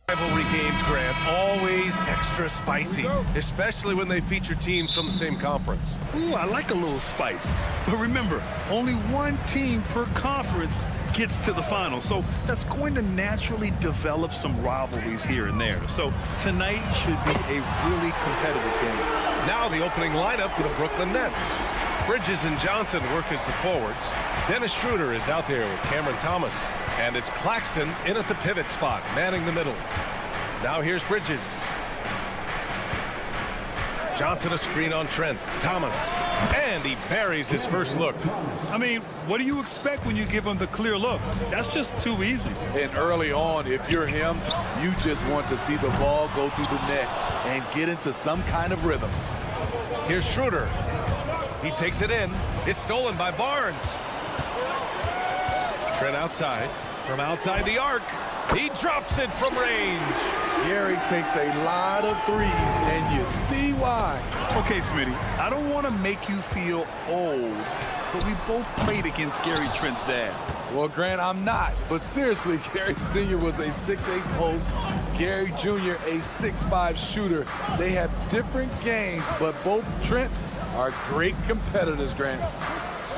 Rivalry games, Grant, always extra spicy, especially when they feature teams from the same conference. Ooh, I like a little spice. But remember, only one team per conference gets to the final, so that's going to naturally develop some rivalries here and there. So tonight should be a really competitive game. Now the opening lineup for the Brooklyn Nets. Bridges and Johnson work as the forwards. Dennis Schroeder is out there with Cameron Thomas. And it's Claxton in at the pivot spot, manning the middle. Now here's Bridges. Johnson a screen on Trent. Thomas. And he buries his first look. I mean, what do you expect when you give him the clear look? That's just too easy. And early on, if you're him, you just want to see the ball go through the net and get into some kind of rhythm. Here's Schroeder. He takes it in. It's stolen by Barnes. Trent outside. From outside the arc. He drops it from range. Gary takes a lot of threes, and you see why. Okay, Smitty, I don't want to make you feel old, but we both played against Gary Trent's dad. Well, Grant, I'm not. But seriously, Gary Sr. was a 6'8" post. Gary Jr. a 6'5" shooter. They have different games, but both Trents are great competitors, Grant.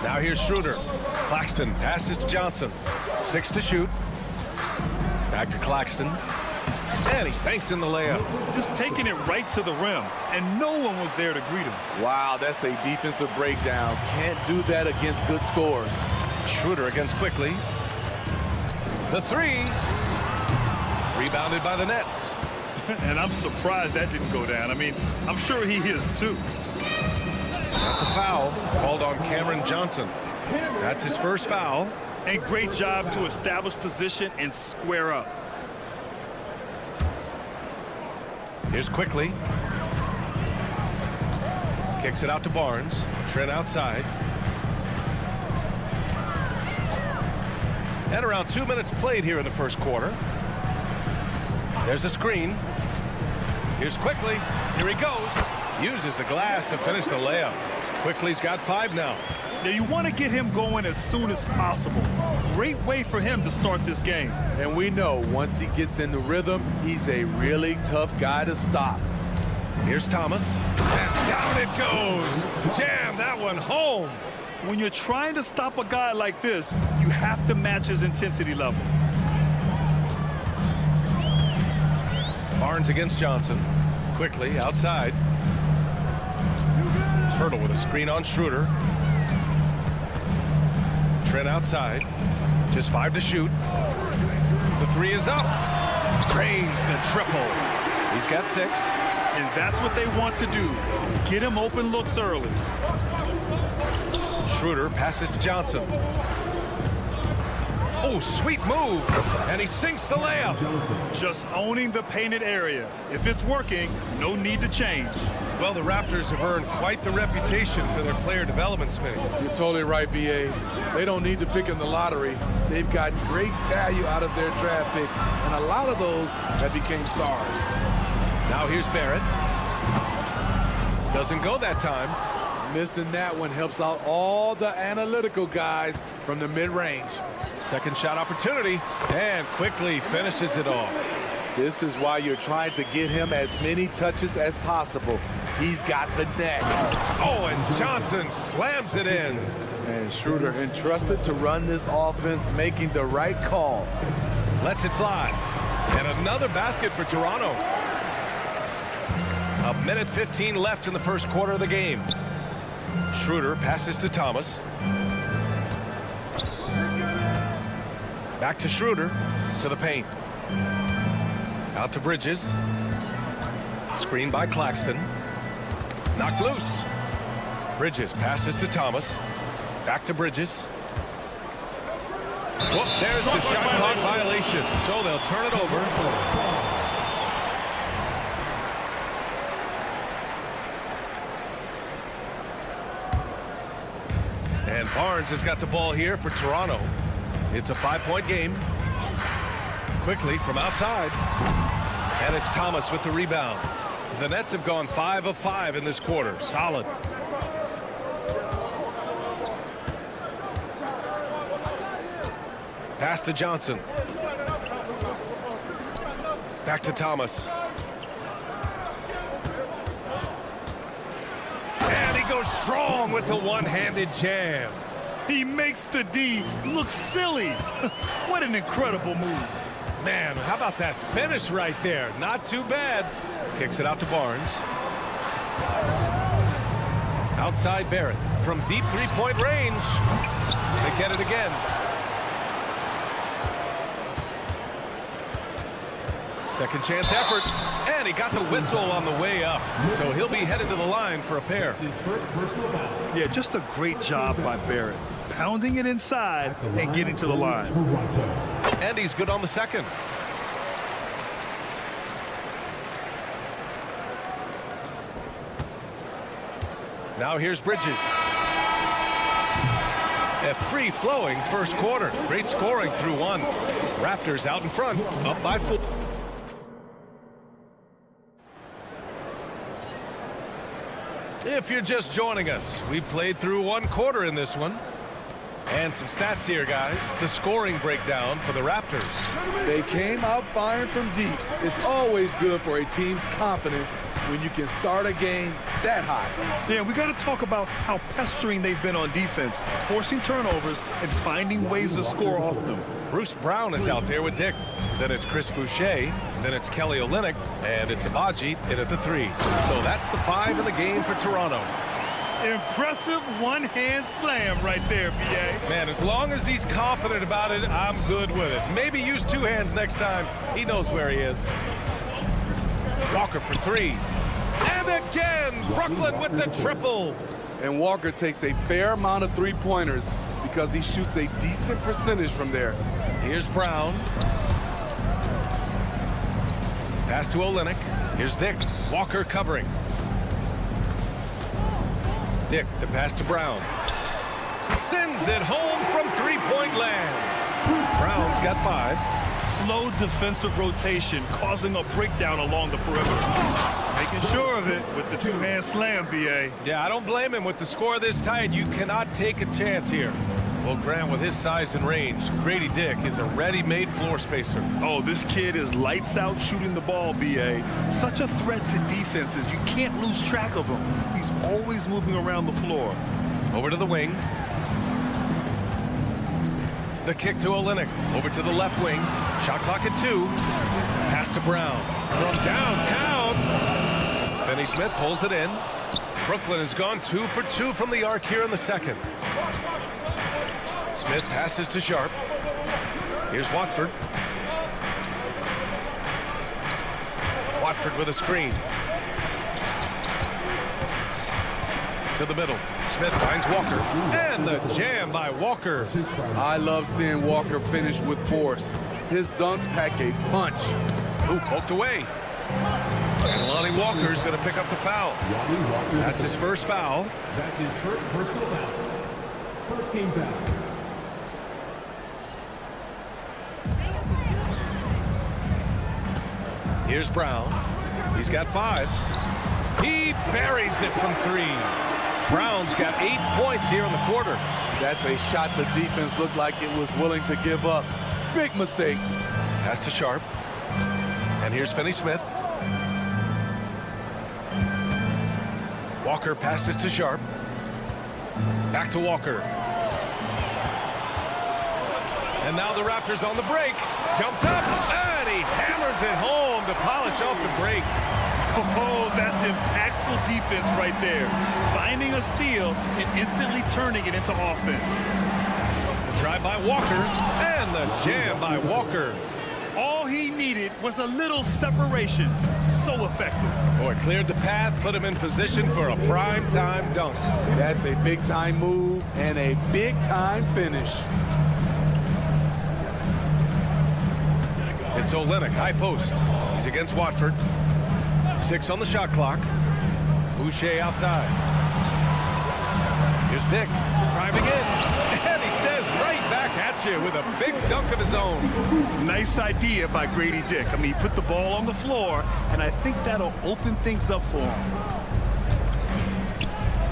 Now here's Schroeder. Claxton passes to Johnson. 6 to shoot. Back to Claxton. And he banks in the layup. Just taking it right to the rim, and no one was there to greet him. Wow, that's a defensive breakdown. Can't do that against good scores. Schroeder against Quickly. The three. Rebounded by the Nets. And I'm surprised that didn't go down. I mean, I'm sure he is too. That's a foul called on Cameron Johnson. That's his first foul. And great job to establish position and square up. Here's Quickly. Kicks it out to Barnes. Trent outside. And around 2 minutes played here in the first quarter. There's a screen. Here's Quickly. Here he goes. Uses the glass to finish the layup. Quickly's got 5 now. Now you want to get him going as soon as possible. Great way for him to start this game. And we know once he gets in the rhythm, he's a really tough guy to stop. Here's Thomas. And down it goes. Jam that one home. When you're trying to stop a guy like this, you have to match his intensity level. Barnes against Johnson. Quickly outside. Hurdle with a screen on Schroeder. Trent outside. Just 5 to shoot. The 3 is up. Cranes the triple. He's got 6. And that's what they want to do. Get him open looks early. Schroeder passes to Johnson. Oh, sweet move. And he sinks the layup. Just owning the painted area. If it's working, no need to change. Well, the Raptors have earned quite the reputation for their player development, Smitty. You're totally right, B.A. They don't need to pick in the lottery. They've got great value out of their draft picks, and a lot of those have became stars. Now here's Barrett. Doesn't go that time. Missing that one helps out all the analytical guys from the mid-range. Second shot opportunity, and Quickly finishes it off. This is why you're trying to get him as many touches as possible. He's got the neck. Oh, and Johnson slams it in. And Schroeder entrusted to run this offense, making the right call. Lets it fly. And another basket for Toronto. 1:15 left in the first quarter of the game. Schroeder passes to Thomas. Back to Schroeder, to the paint. Out to Bridges. Screened by Claxton. Knocked loose. Bridges passes to Thomas. Back to Bridges. Whoop, there's the shot clock violation. So they'll turn it over. And Barnes has got the ball here for Toronto. It's a 5-point game. Quickly from outside. And it's Thomas with the rebound. The Nets have gone 5 of 5 in this quarter. Solid. Pass to Johnson. Back to Thomas. And he goes strong with the one-handed jam. He makes the D look silly. What an incredible move. Man, how about that finish right there? Not too bad. Kicks it out to Barnes. Outside Barrett from deep three-point range. They get it again. Second chance effort. And he got the whistle on the way up. So he'll be headed to the line for a pair. Yeah, just a great job by Barrett. Pounding it inside and getting to the line. And he's good on the second. Now here's Bridges. A free-flowing first quarter. Great scoring through one. Raptors out in front, up by 4. If you're just joining us, we played through one quarter in this one. And some stats here, guys. The scoring breakdown for the Raptors. They came out firing from deep. It's always good for a team's confidence when you can start a game that high. Yeah, we got to talk about how pestering they've been on defense, forcing turnovers and finding ways to score off them. Bruce Brown is out there with Dick. Then it's Chris Boucher. Then it's Kelly Olynyk. And it's Abaji in at the 3. So that's the 5 in the game for Toronto. Impressive one-hand slam right there, B.A. Man, as long as he's confident about it, I'm good with it. Maybe use 2 hands next time. He knows where he is. Walker for 3. And again, Brooklyn with the triple. And Walker takes a fair amount of three-pointers because he shoots a decent percentage from there. Here's Brown. Pass to Olynyk. Here's Dick. Walker covering. Dick, the pass to Brown. Sends it home from three-point land. Brown's got 5. Slow defensive rotation, causing a breakdown along the perimeter. Making sure of it with the 2-hand slam, B.A. Yeah, I don't blame him with the score this tight. You cannot take a chance here. Well, Grant, with his size and range, Grady Dick is a ready-made floor spacer. Oh, this kid is lights out shooting the ball, B.A. Such a threat to defenses. You can't lose track of him. He's always moving around the floor. Over to the wing. The kick to Olynyk. Over to the left wing. Shot clock at 2. Pass to Brown. From downtown. Finney Smith pulls it in. Brooklyn has gone 2 for 2 from the arc here in the second. Smith passes to Sharp. Here's Watford. Watford with a screen. To the middle. Smith finds Walker. And the jam by Walker. I love seeing Walker finish with force. His dunks pack a punch. Ooh, poked away. And Lonnie Walker's going to pick up the foul. That's his first foul. That's his first personal foul. First team foul. Here's Brown. He's got 5. He buries it from 3. Brown's got 8 points here in the quarter. That's a shot the defense looked like it was willing to give up. Big mistake. Pass to Sharp. And here's Finney Smith. Walker passes to Sharp. Back to Walker. And now the Raptors on the break. Jumps up, and he hammers it home to polish off the break. Oh, that's impactful defense right there. Finding a steal and instantly turning it into offense. The drive by Walker, and the jam by Walker. All he needed was a little separation. So effective. Boy, cleared the path, put him in position for a prime-time dunk. That's a big-time move and a big-time finish. It's Olynyk, high post. He's against Watford. 6 on the shot clock. Boucher outside. Here's Dick, driving in. And he says right back at you with a big dunk of his own. Nice idea by Grady Dick. I mean, he put the ball on the floor, and I think that'll open things up for him.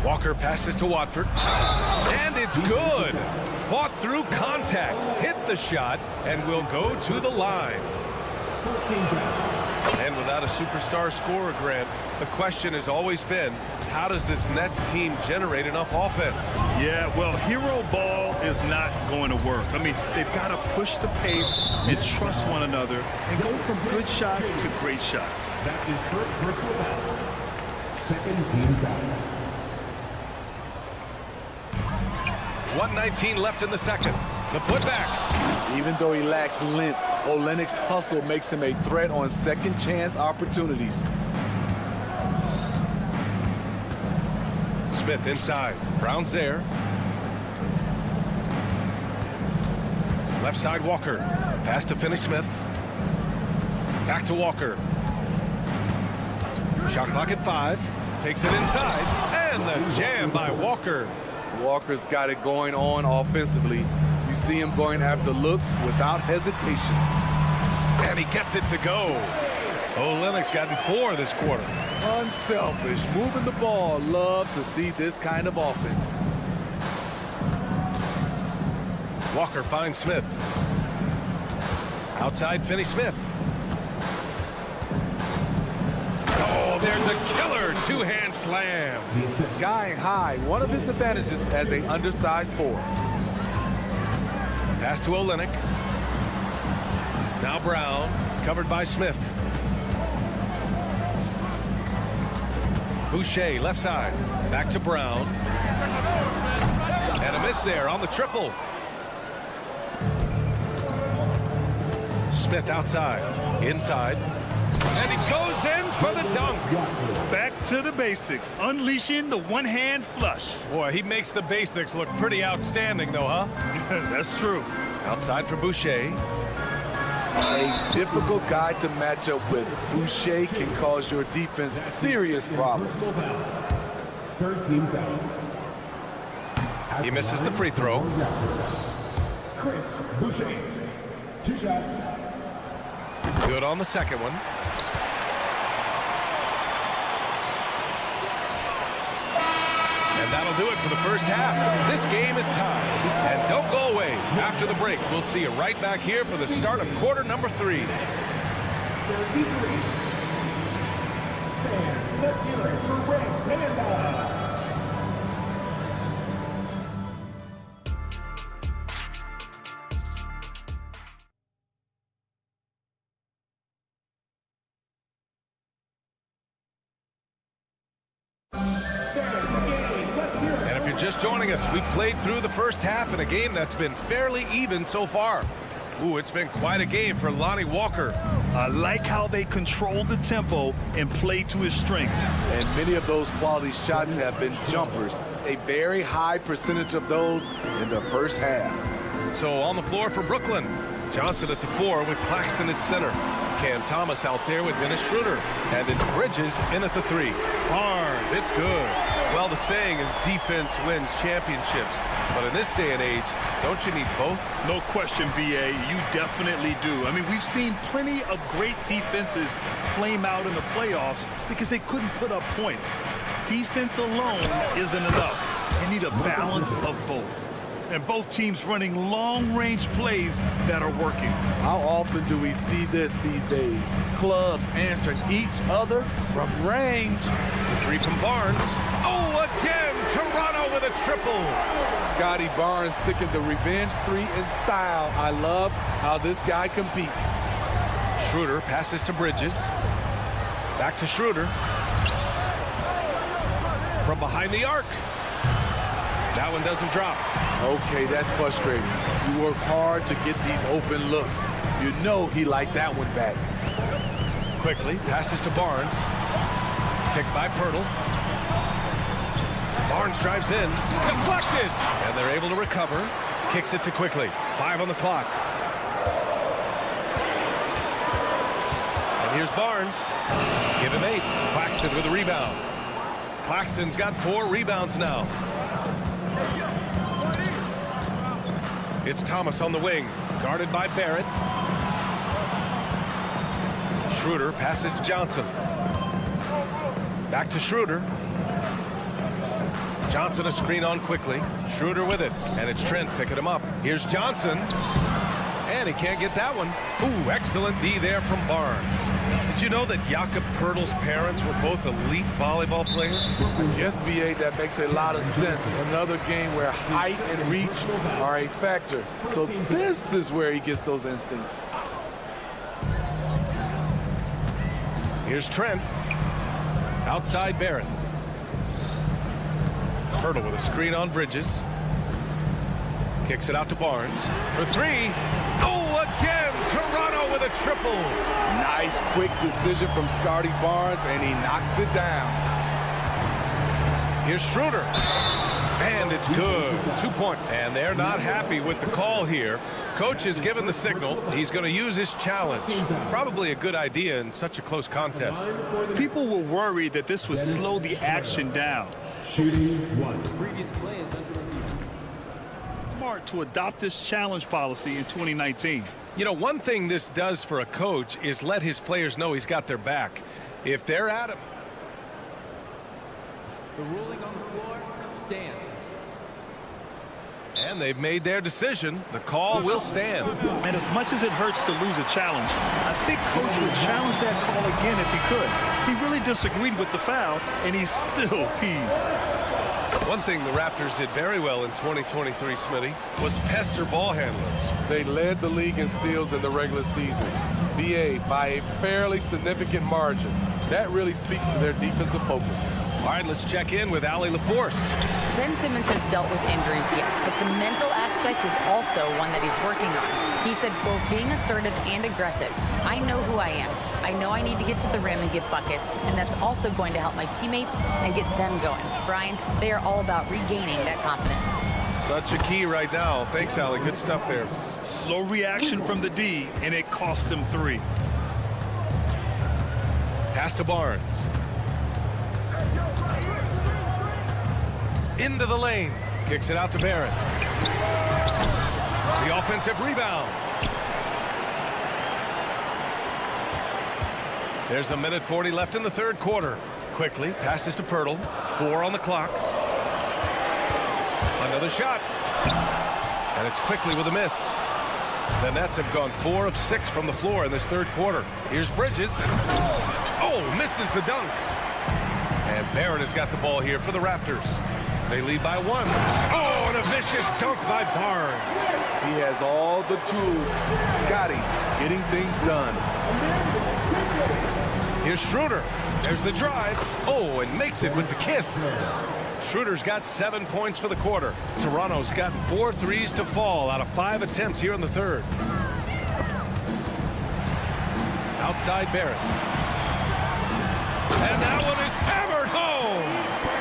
Walker passes to Watford. And it's good. fought through contact, hit the shot, and will go to the line. First team foul. And without a superstar scorer, Grant, the question has always been, how does this Nets team generate enough offense? Yeah, well, hero ball is not going to work. I mean, they've got to push the pace and trust one another and go from good shot to great shot. That is first personal foul. Second team foul. 1:19 left in the second. The putback. Even though he lacks length, Olynyk's hustle makes him a threat on second chance opportunities. Smith inside. Brown's there. Left side, Walker. Pass to Finney-Smith. Back to Walker. Shot clock at 5. Takes it inside. And the jam by Walker. Walker's got it going on offensively. You see him going after looks without hesitation. And he gets it to go. Olynyk's gotten 4 this quarter. Unselfish, moving the ball. Love to see this kind of offense. Walker finds Smith. Outside Finney-Smith. Oh, there's a killer two-hand slam. Skying high, one of his advantages as an undersized forward. Pass to Olynyk. Now Brown, covered by Smith. Boucher, left side. Back to Brown. And a miss there on the triple. Smith outside. Inside. And he goes in for the dunk. Back to the basics, unleashing the one-hand flush. Boy, he makes the basics look pretty outstanding, though, huh? That's true. Outside for Boucher. A difficult guy to match up with. Boucher can cause your defense serious problems. Personal foul. Third team foul. He misses the free throw. Chris Boucher. 2 shots. Good on the second one. And that'll do it for the first half. This game is tied. And don't go away. After the break, we'll see you right back here for the start of quarter number 3. 33. Fans, let's hear it for DameDolla. And if you're just joining us, we've played through the first half in a game that's been fairly even so far. Ooh, it's been quite a game for Lonnie Walker. I like how they control the tempo and play to his strengths. And many of those quality shots have been jumpers. A very high percentage of those in the first half. So on the floor for Brooklyn, Johnson at the 4 with Claxton at center. Cam Thomas out there with Dennis Schroeder. And it's Bridges in at the 3. Barnes, it's good. Well, the saying is defense wins championships. But in this day and age, don't you need both? No question, B.A., you definitely do. I mean, we've seen plenty of great defenses flame out in the playoffs because they couldn't put up points. Defense alone isn't enough. You need a balance of both. And both teams running long-range plays that are working. How often do we see this these days? Clubs answering each other from range. The 3 from Barnes. Oh, again, Toronto with a triple. Scotty Barnes sticking the revenge 3 in style. I love how this guy competes. Schroeder passes to Bridges. Back to Schroeder. From behind the arc. That one doesn't drop. Okay, that's frustrating. You work hard to get these open looks. You know he liked that one back. Quickly passes to Barnes. Picked by Pirtle. Barnes drives in. Deflected. And they're able to recover. Kicks it to Quickly. 5 on the clock. And here's Barnes. Give him 8. Claxton with a rebound. Claxton's got 4 rebounds now. It's Thomas on the wing, guarded by Barrett. Schroeder passes to Johnson. Back to Schroeder. Johnson a screen on quickly. Schroeder with it, and it's Trent picking him up. Here's Johnson, and he can't get that one. Ooh, excellent D there from Barnes. Did you know that Jakob Poeltl's parents were both elite volleyball players? Yes, BA, that makes a lot of sense. Another game where height and reach are a factor. So this is where he gets those instincts. Here's Trent. Outside Barrett. Poeltl with a screen on Bridges. Kicks it out to Barnes for three. Oh, again! Toronto with a triple. Nice quick decision from Scotty Barnes, and he knocks it down. Here's Schroeder. And it's good. 2 point. And they're not happy with the call here. Coach has given the signal. He's going to use his challenge. Probably a good idea in such a close contest. People were worried that this would slow the action down. Shooting 1. Previous play is under review. Smart to adopt this challenge policy in 2019. You know, one thing this does for a coach is let his players know he's got their back. If they're at him. The ruling on the floor stands. And they've made their decision. The call will stand. And as much as it hurts to lose a challenge, I think Coach would challenge that call again if he could. He really disagreed with the foul, and he's still peeved. One thing the Raptors did very well in 2023, Smitty, was pester ball handlers. They led the league in steals in the regular season. BA by a fairly significant margin. That really speaks to their defensive focus. All right, let's check in with Allie LaForce. Ben Simmons has dealt with injuries, yes, but the mental aspect is also one that he's working on. He said, quote, being assertive and aggressive. I know who I am. I know I need to get to the rim and get buckets, and that's also going to help my teammates and get them going. Brian, they are all about regaining that confidence. Such a key right now. Thanks, Allie. Good stuff there. Slow reaction from the D, and it cost him 3. Pass to Barnes. Into the lane. Kicks it out to Barrett. The offensive rebound. There's a minute 40 left in the third quarter. Quickly passes to Poeltl. 4 on the clock. Another shot. And it's quickly with a miss. The Nets have gone 4 of 6 from the floor in this third quarter. Here's Bridges. Oh, misses the dunk. And Barrett has got the ball here for the Raptors. They lead by 1. Oh, and a vicious dunk by Barnes. He has all the tools. Scotty getting things done. Here's Schroeder. There's the drive. Oh, and makes it with the kiss. Schroeder's got 7 points for the quarter. Toronto's gotten 4 threes to fall out of 5 attempts here in the third. Outside Barrett. And that one is hammered home.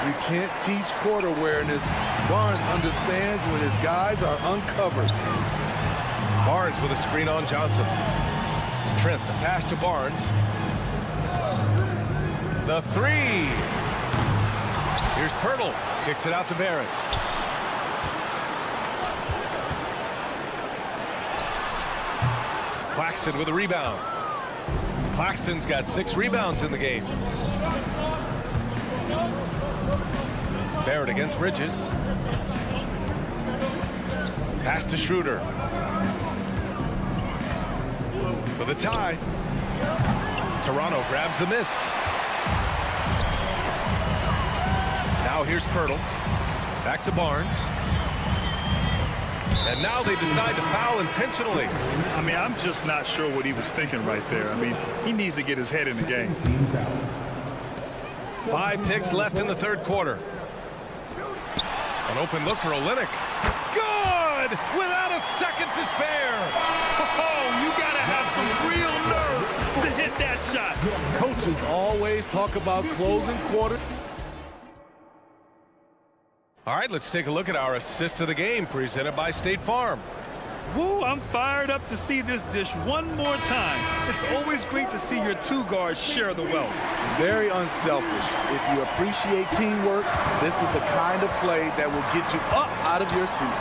You can't teach court awareness. Barnes understands when his guys are uncovered. Barnes with a screen on Johnson. Trent, the pass to Barnes. The 3. Here's Poeltl. Kicks it out to Barrett. Claxton with a rebound. Claxton's got 6 rebounds in the game. Barrett against Bridges. Pass to Schroeder. For the tie. Toronto grabs the miss. Now here's Poeltl. Back to Barnes. And now they decide to foul intentionally. I mean, I'm just not sure what he was thinking right there. I mean, he needs to get his head in the game. 5 ticks left in the third quarter. An open look for Olynyk. Good! Without a second to spare. Oh, you got to have some real nerve to hit that shot. Coaches always talk about closing quarter. All right, let's take a look at our assist of the game presented by State Farm. Woo, I'm fired up to see this dish one more time. It's always great to see your 2 guards share the wealth. Very unselfish. If you appreciate teamwork, this is the kind of play that will get you up out of your seat.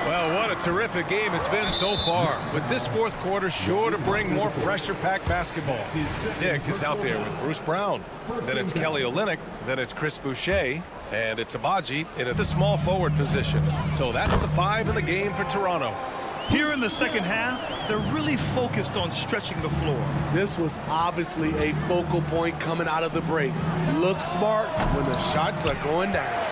Well, what a terrific game it's been so far. With this fourth quarter sure to bring more pressure-packed basketball. Dick is out there with Bruce Brown. Then it's Kelly Olynyk Then it's Chris Boucher, and it's Abaji in the small forward position. So that's the 5 in the game for Toronto. Here in the second half, they're really focused on stretching the floor. This was obviously a focal point coming out of the break. Look smart when the shots are going down.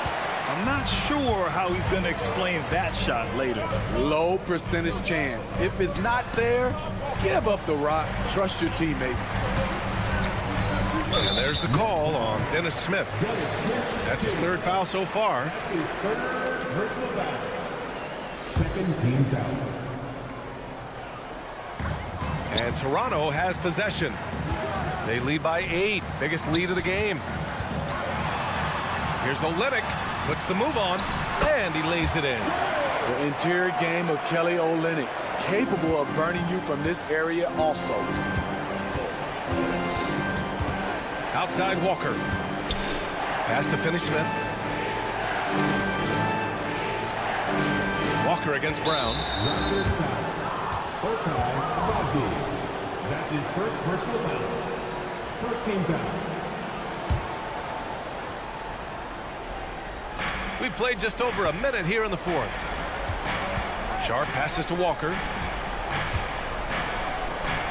I'm not sure how he's going to explain that shot later. Low percentage chance. If it's not there, give up the rock. Trust your teammates. And there's the call on Dennis Smith. That's his 3rd foul so far. His 3rd personal foul. 2nd team foul. And Toronto has possession. They lead by 8. Biggest lead of the game. Here's Olynyk. Puts the move on. And he lays it in. The interior game of Kelly Olynyk. Capable of burning you from this area also. Outside Walker. Pass to Finney-Smith. Walker against Brown. Raptors foul. Abaji. That's his 1st personal foul. 1st team foul. We played just over a minute here in the 4th. Sharp passes to Walker.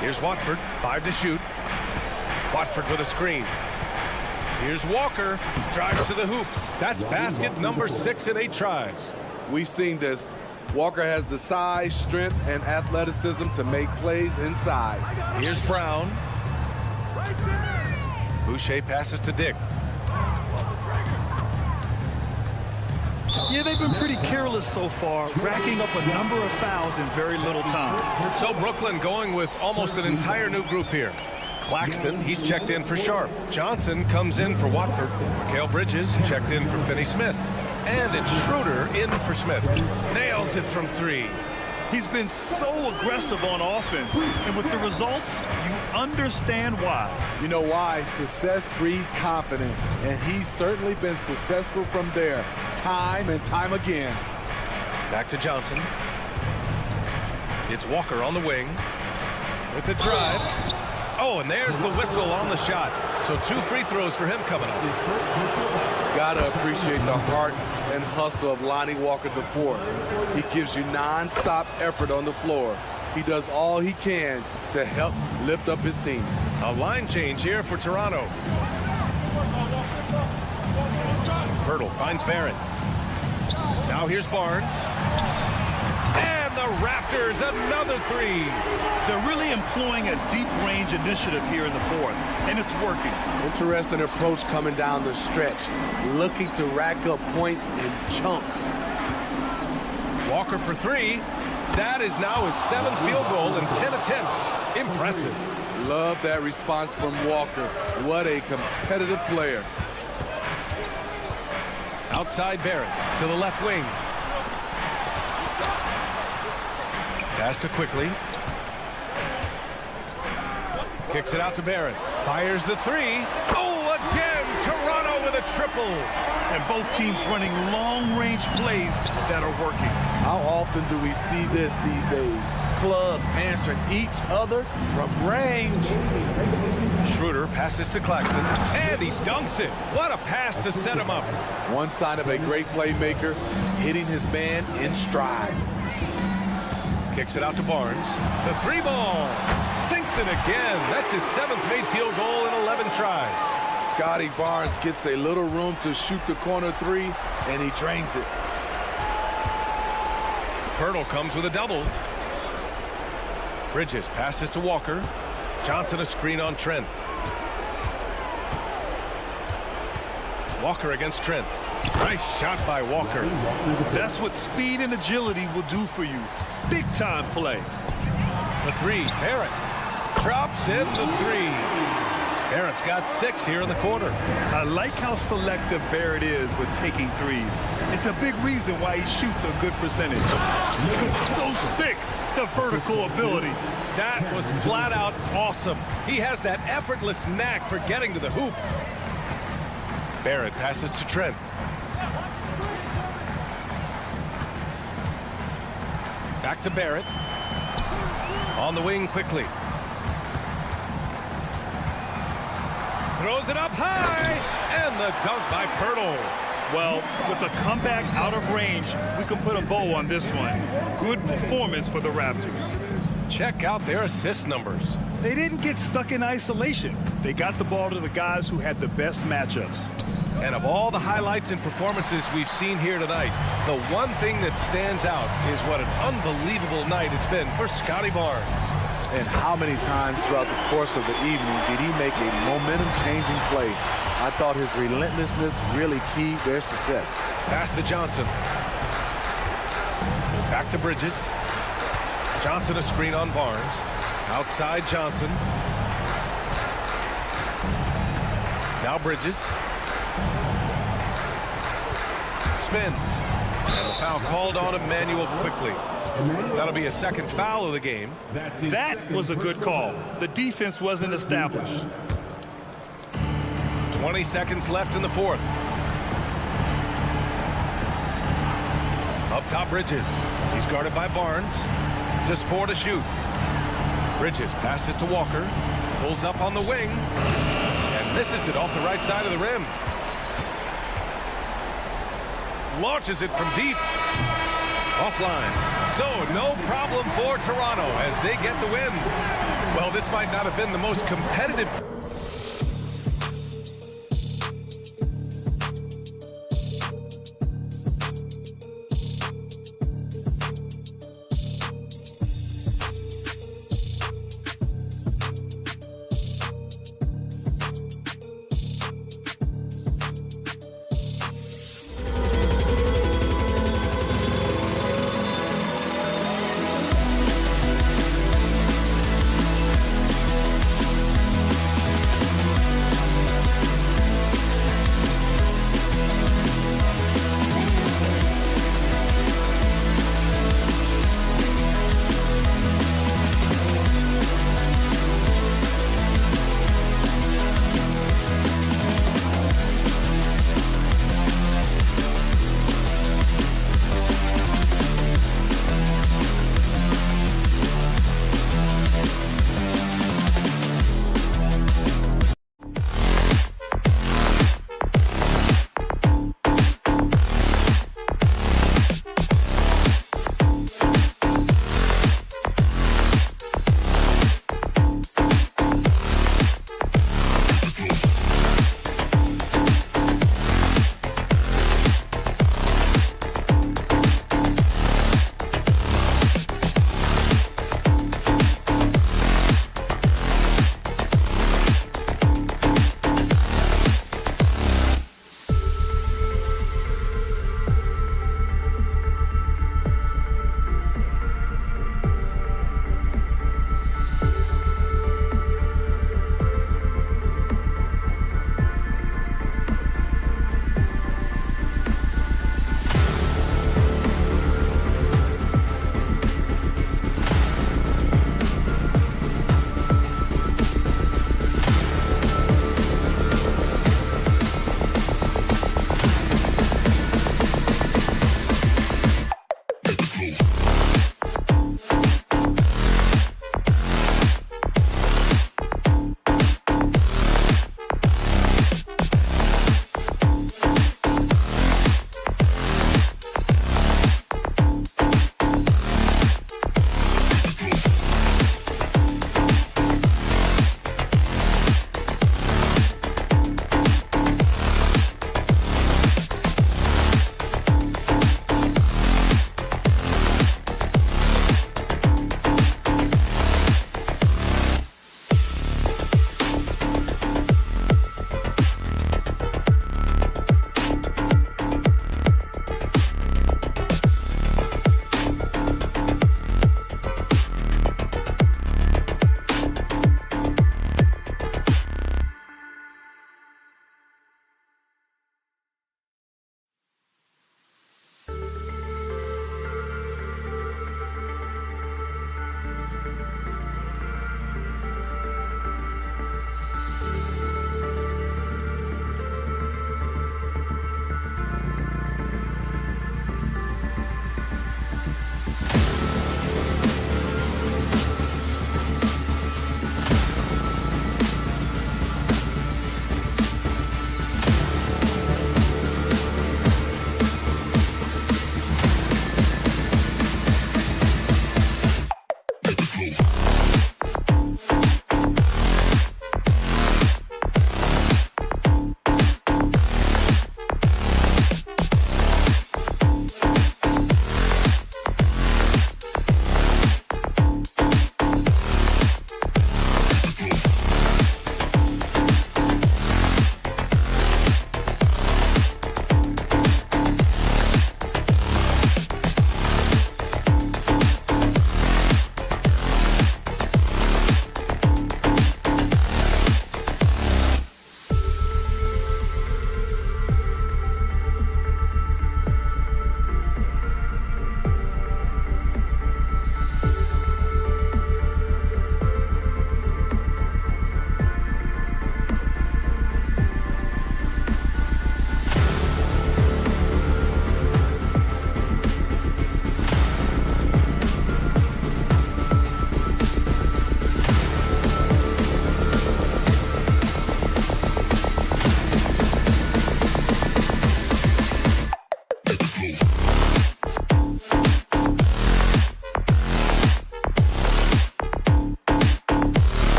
Here's Watford, 5 to shoot. Watford with a screen. Here's Walker, drives to the hoop. That's basket number 6 in 8 tries. We've seen this. Walker has the size, strength, and athleticism to make plays inside. Here's Brown. Boucher passes to Dick. Yeah, they've been pretty careless so far, racking up a number of fouls in very little time. So Brooklyn going with almost an entire new group here. Claxton, he's checked in for Sharp. Johnson comes in for Watford. Mikal Bridges checked in for Finney-Smith. And it's Schroeder in for Smith. Nails it from 3. He's been so aggressive on offense, and with the results, you understand why. You know why? Success breeds confidence, and he's certainly been successful from there, time and time again. Back to Johnson. It's Walker on the wing with the drive. Oh, and there's the whistle on the shot. So 2 free throws for him coming up. Gotta appreciate the heart and hustle of Lonnie Walker IV. He gives you non-stop effort on the floor. He does all he can to help lift up his team. A line change here for Toronto. Hurdle finds Barrett. Now here's Barnes. And the Raptors, another 3. They're really employing a deep range initiative here in the 4th, and it's working. Interesting approach coming down the stretch, looking to rack up points in chunks. Walker for 3. That is now his 7th field goal in 10 attempts. Impressive. Love that response from Walker. What a competitive player. Outside Barrett to the left wing. Pass to Quickly. Kicks it out to Barrett. Fires the 3. Oh, again! Toronto with a triple. And both teams running long-range plays that are working. How often do we see this these days? Clubs answering each other from range. Schroeder passes to Claxton, and he dunks it. What a pass to set him up. One sign of a great playmaker, hitting his man in stride. Kicks it out to Barnes. The 3 ball. Sinks it again. That's his 7th made field goal in 11 tries. Scotty Barnes gets a little room to shoot the corner 3, and he drains it. Hurdle comes with a double. Bridges passes to Walker. Johnson a screen on Trent. Walker against Trent. Nice shot by Walker. That's what speed and agility will do for you. Big time play. The 3, Barrett. Drops in the 3. Barrett's got 6 here in the quarter. I like how selective Barrett is with taking 3s. It's a big reason why he shoots a good percentage. It's so sick, the vertical ability. That was flat out awesome. He has that effortless knack for getting to the hoop. Barrett passes to Trent. Back to Barrett. On the wing Quickly. Throws it up high, And the dunk by Pirtle. Well, with a comeback out of range, we can put a bow on this one. Good performance for the Raptors. Check out their assist numbers. They didn't get stuck in isolation. They got the ball to the guys who had the best matchups. And of all the highlights and performances we've seen here tonight, the one thing that stands out is what an unbelievable night it's been for Scotty Barnes. And how many times throughout the course of the evening did he make a momentum-changing play? I thought his relentlessness really keyed their success. Pass to Johnson. Back to Bridges. Johnson a screen on Barnes. Outside Johnson. Now Bridges. Spins. And the foul called on Emmanuel quickly. That'll be a second foul of the game. That was a good call. The defense wasn't established. 20 seconds left in the fourth. Up top Bridges. He's guarded by Barnes. Just 4 to shoot. Bridges passes to Walker. Pulls up on the wing. And misses it off the right side of the rim. Launches it from deep. Offline. So no problem for Toronto as they get the win. Well, this might not have been the most competitive.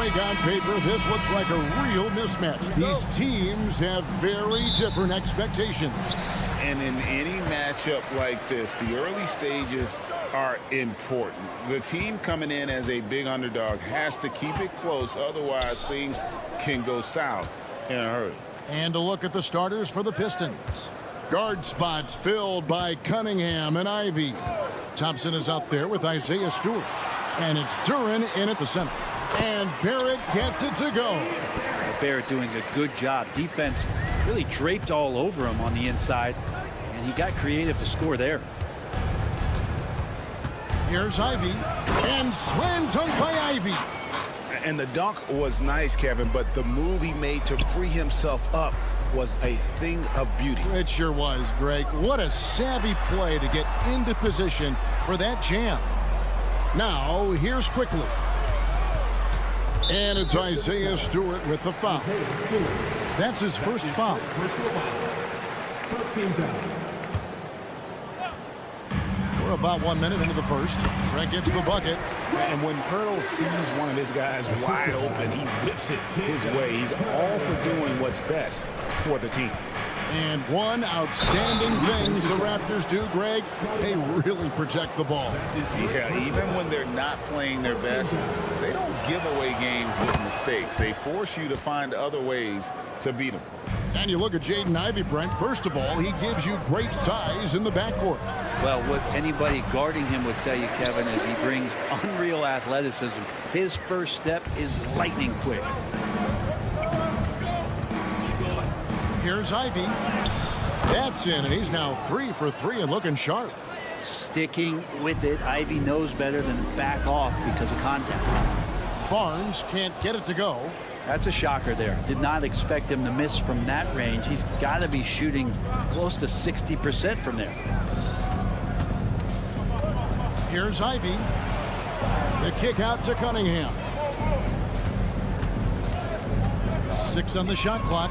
Greg, on paper, this looks like a real mismatch. These teams have very different expectations. And in any matchup like this, the early stages are important. The team coming in as a big underdog has to keep it close, otherwise things can go south in a hurry. And a look at the starters for the Pistons. Guard spots filled by Cunningham and Ivy. Thompson is out there with Isaiah Stewart. And it's Duren in at the center. And Barrett gets it to go. Barrett doing a good job. Defense really draped all over him on the inside, and he got creative to score there. Here's Ivy, and slam dunk by Ivy. And the dunk was nice, Kevin, but the move he made to free himself up was a thing of beauty. It sure was, Greg. What a savvy play to get into position for that jam. Now, here's Quickly. And it's Isaiah Stewart with the foul. That's his first foul. First team foul. We're about 1 minute into the first. Trent gets the bucket. And when Pirtle sees one of his guys wide open, he whips it his way. He's all for doing what's best for the team. And one outstanding thing the Raptors do, Greg, they really protect the ball. Yeah, even when they're not playing their best, they don't give away games with mistakes. They force you to find other ways to beat them. And you look at Jaden Ivey, Brent. First of all, he gives you great size in the backcourt. Well, what anybody guarding him would tell you, Kevin, is he brings unreal athleticism. His first step is lightning quick. Here's Ivy. That's in, and he's now 3 for 3 and looking sharp. Sticking with it. Ivy knows better than to back off because of contact. Barnes can't get it to go. That's a shocker there. Did not expect him to miss from that range. He's got to be shooting close to 60% from there. Here's Ivy. The kick out to Cunningham. 6 on the shot clock.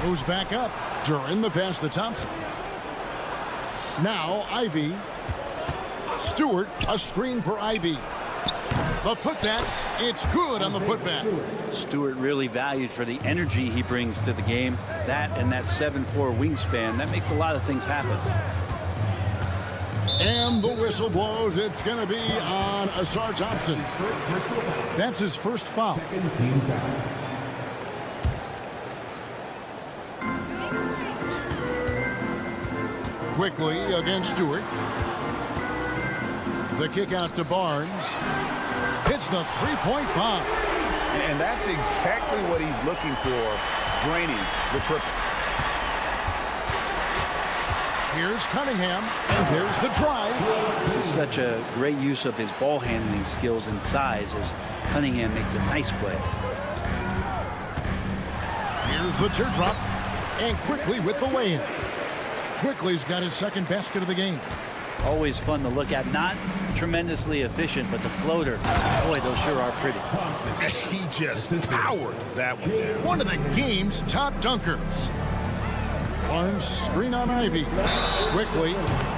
Goes back up. Duren the pass to Thompson. Now Ivy. Stewart, a screen for Ivy. The putback, it's good on the putback. Stewart really valued for the energy he brings to the game. That and that 7'4" wingspan, that makes a lot of things happen. And the whistle blows. It's going to be on Asar Thompson. That's his first foul. Quickly against Stewart. The kick out to Barnes. Hits the three-point bomb. And that's exactly what he's looking for, draining the triple. Here's Cunningham, and there's the drive. This is such a great use of his ball handling skills and size as Cunningham makes a nice play. Here's the teardrop, and Quickly with the lay-in. Quickly's got his second basket of the game. Always fun to look at. Not tremendously efficient, but the floater, boy, those sure are pretty. He just powered that one down. One of the game's top dunkers. Barnes screen on Ivy. Quickly.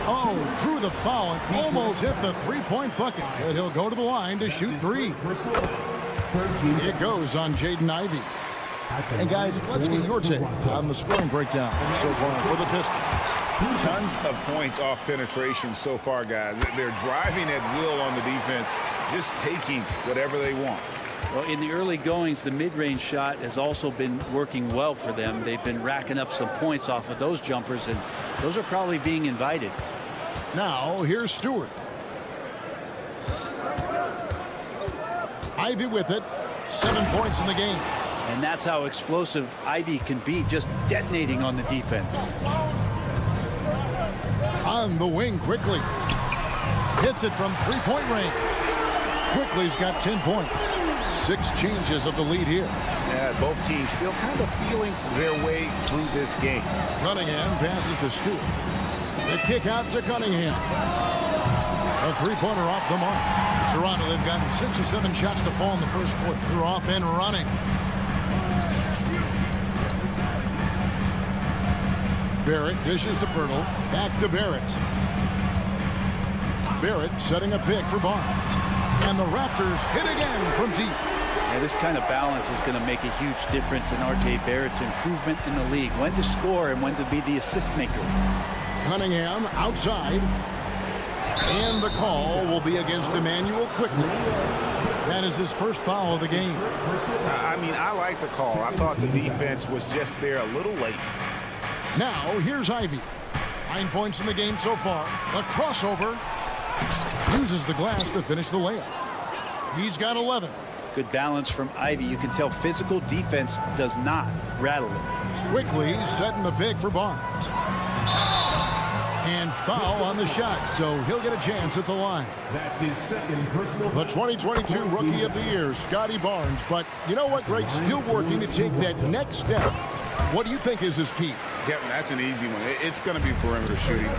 Oh, drew the foul and almost hit the three-point bucket. But he'll go to the line to shoot 3. It goes on Jaden Ivey. And guys, let's get your take on the scoring breakdown so far for the Pistons. Tons of points off penetration so far, guys. They're driving at will on the defense, just taking whatever they want. Well, in the early goings, the mid-range shot has also been working well for them. They've been racking up some points off of those jumpers, and those are probably being invited. Now, here's Stewart. Ivy with it. 7 points in the game. And that's how explosive Ivy can be, just detonating on the defense. On the wing quickly. Hits it from three-point range. Quickly's got 10 points. 6 changes of the lead here. Yeah, both teams still kind of feeling their way through this game. Cunningham passes to Stewart. The kick out to Cunningham. A three-pointer off the mark. Toronto, they've gotten 6 or 7 shots to fall in the first quarter. They're off and running. Barrett dishes to Pirtle. Back to Barrett. Barrett setting a pick for Barnes. And the Raptors hit again from deep. Yeah, this kind of balance is going to make a huge difference in R.J. Barrett's improvement in the league. When to score and when to be the assist maker. Cunningham outside. And the call will be against Emmanuel quickly. That is his first foul of the game. I mean, I like the call. I thought the defense was just there a little late. Now, here's Ivy. 9 points in the game so far. A crossover. Uses the glass to finish the layup. He's got 11. Good balance from Ivy. You can tell physical defense does not rattle him. Quickly setting the pick for Barnes. And foul on the shot, so he'll get a chance at the line. That's his second personal. The 2022 Rookie of the Year, Scotty Barnes. But you know what, Greg? Still working to take that next step. What do you think is his key? Kevin, that's an easy one. It's going to be perimeter shooting.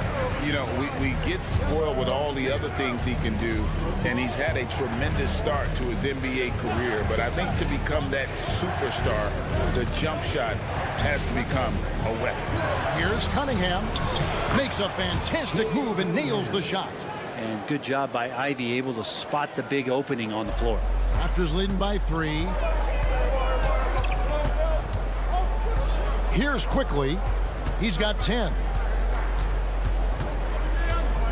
You know, we get spoiled with all the other things he can do, and he's had a tremendous start to his NBA career. But I think to become that superstar, the jump shot has to become a weapon. Here's Cunningham. Makes a fantastic move and nails the shot. And good job by Ivy, able to spot the big opening on the floor. Raptors leading by 3. Here's quickly. He's got 10.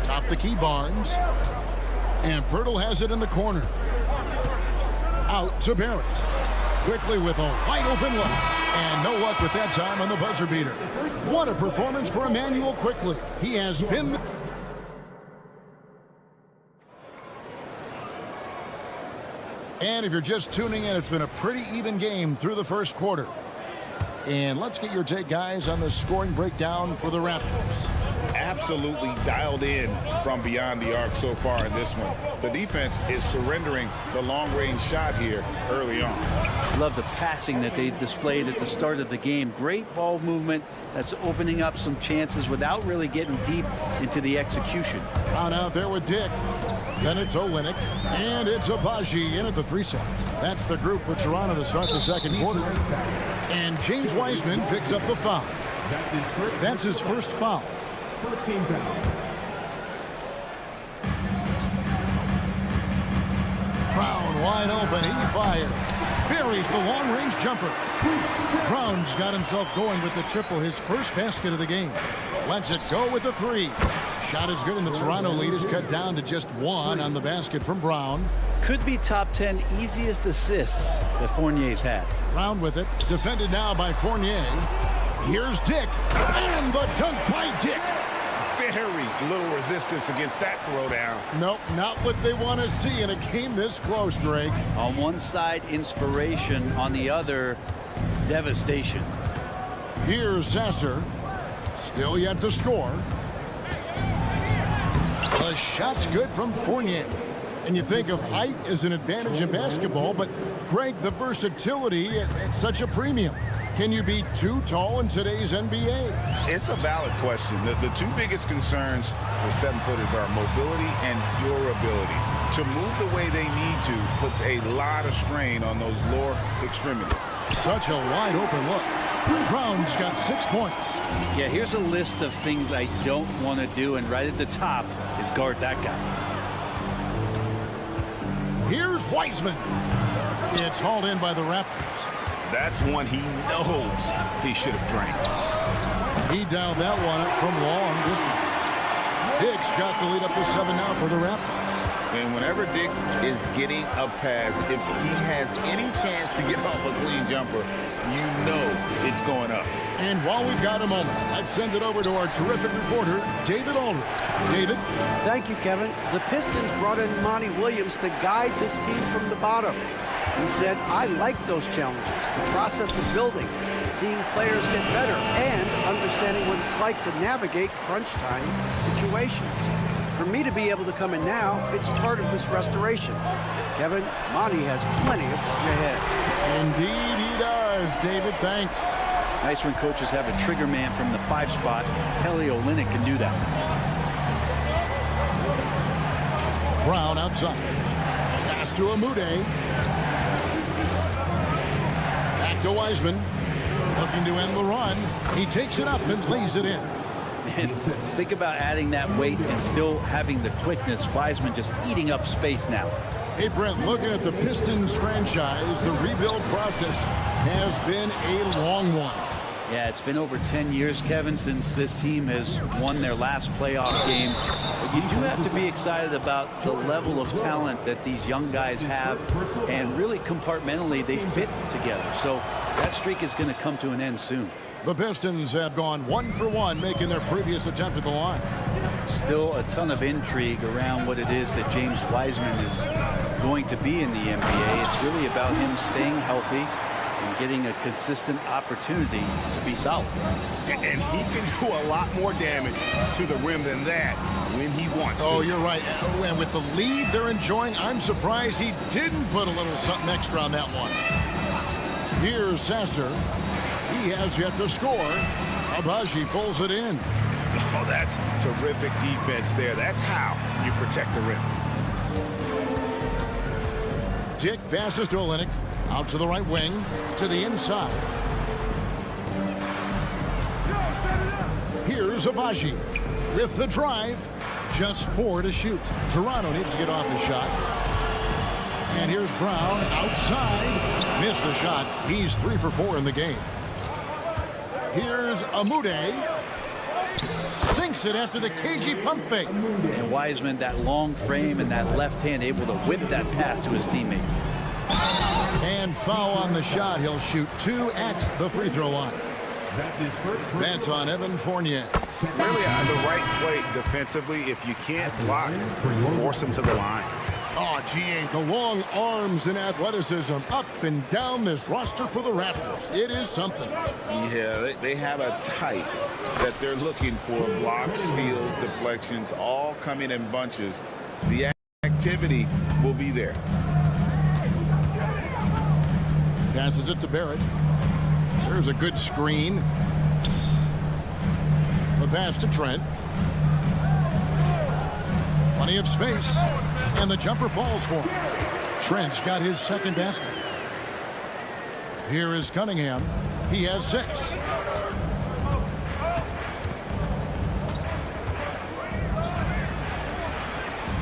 Top the key, Barnes. And Pirtle has it in the corner. Out to Barrett. Quickly with a wide open look. And no luck with that time on the buzzer beater. What a performance for Emmanuel Quickly. He has been... And if you're just tuning in, it's been a pretty even game through the first quarter. And let's get your take, guys, on the scoring breakdown for the Raptors. Absolutely dialed in from beyond the arc so far in this one. The defense is surrendering the long-range shot here early on. Love the passing that they displayed at the start of the game. Great ball movement that's opening up some chances without really getting deep into the execution. On out there with Dick. Then it's Olynyk. And it's Abaji in at the 3 side. That's the group for Toronto to start the second quarter. And James Wiseman picks up the foul. That's his first foul. First team foul. Brown wide open. He fires. Buries the long-range jumper. Brown's got himself going with the triple, his first basket of the game. Lets it go with the 3. Shot is good, and the Toronto lead is cut down to just 1 on the basket from Brown. Could be top 10 easiest assists that Fournier's had. Brown with it. Defended now by Fournier. Here's Dick. And the dunk by Dick. Very little resistance against that throwdown. Nope, not what they want to see in a game this close, Greg. On one side, inspiration. On the other, devastation. Here's Sasser. Still yet to score. The shot's good from Fournier. And you think of height as an advantage in basketball, but Greg, the versatility at such a premium. Can you be too tall in today's NBA? It's a valid question. The two biggest concerns for 7-footers are mobility and durability. To move the way they need to puts a lot of strain on those lower extremities. Such a wide open look. Brown's got 6 points. Yeah, here's a list of things I don't want to do, and right at the top is guard that guy. Here's Wiseman. It's hauled in by the Raptors. That's one he knows he should have drained. He dialed that one up from long distance. Dick's got the lead up to 7 now for the Raptors. And whenever Dick is getting a pass, if he has any chance to get off a clean jumper, you know it's going up. And while we've got a moment, let's send it over to our terrific reporter, David Aldridge. David? Thank you, Kevin. The Pistons brought in Monty Williams to guide this team from the bottom. He said, I like those challenges, the process of building, seeing players get better, and understanding what it's like to navigate crunch time situations. For me to be able to come in now, it's part of this restoration. Kevin, Monty has plenty of work ahead. Indeed he does, David. Thanks. Nice when coaches have a trigger man from the 5 spot. Kelly Olynyk can do that. Brown outside. Pass to Amude. Back to Wiseman. Looking to end the run. He takes it up and lays it in. And think about adding that weight and still having the quickness. Wiseman just eating up space now. Hey, Brent, looking at the Pistons franchise, the rebuild process has been a long one. Yeah, it's been over 10 years, Kevin, since this team has won their last playoff game. But you do have to be excited about the level of talent that these young guys have, and really compartmentally they fit together. So that streak is going to come to an end soon. The Pistons have gone 1 for 1, making their previous attempt at the line. Still a ton of intrigue around what it is that James Wiseman is going to be in the NBA. It's really about him staying healthy and getting a consistent opportunity to be solid. And he can do a lot more damage to the rim than that when he wants to. Oh, you're right. And with the lead they're enjoying, I'm surprised he didn't put a little something extra on that one. Here's Sasser. He has yet to score. Abaji pulls it in. Oh, that's terrific defense there. That's how you protect the rim. Dick passes to Olynyk. Out to the right wing, to the inside. Here's Abaji with the drive. Just 4 to shoot. Toronto needs to get off the shot. And here's Brown outside. Missed the shot. He's 3 for 4 in the game. Here's Amude. Sinks it after the cagey pump fake. And Wiseman, that long frame and that left hand, able to whip that pass to his teammate. And foul on the shot. He'll shoot 2 at the free throw line. That's on Evan Fournier. Really the right play defensively. If you can't block, force him to the line. Oh, GA, the long arms and athleticism up and down this roster for the Raptors. It is something. Yeah, they have a type that they're looking for. Blocks, steals, deflections, all coming in bunches. The activity will be there. Passes it to Barrett. There's a good screen. The pass to Trent. Plenty of space. And the jumper falls for him. Trent's got his second basket. Here is Cunningham. He has 6.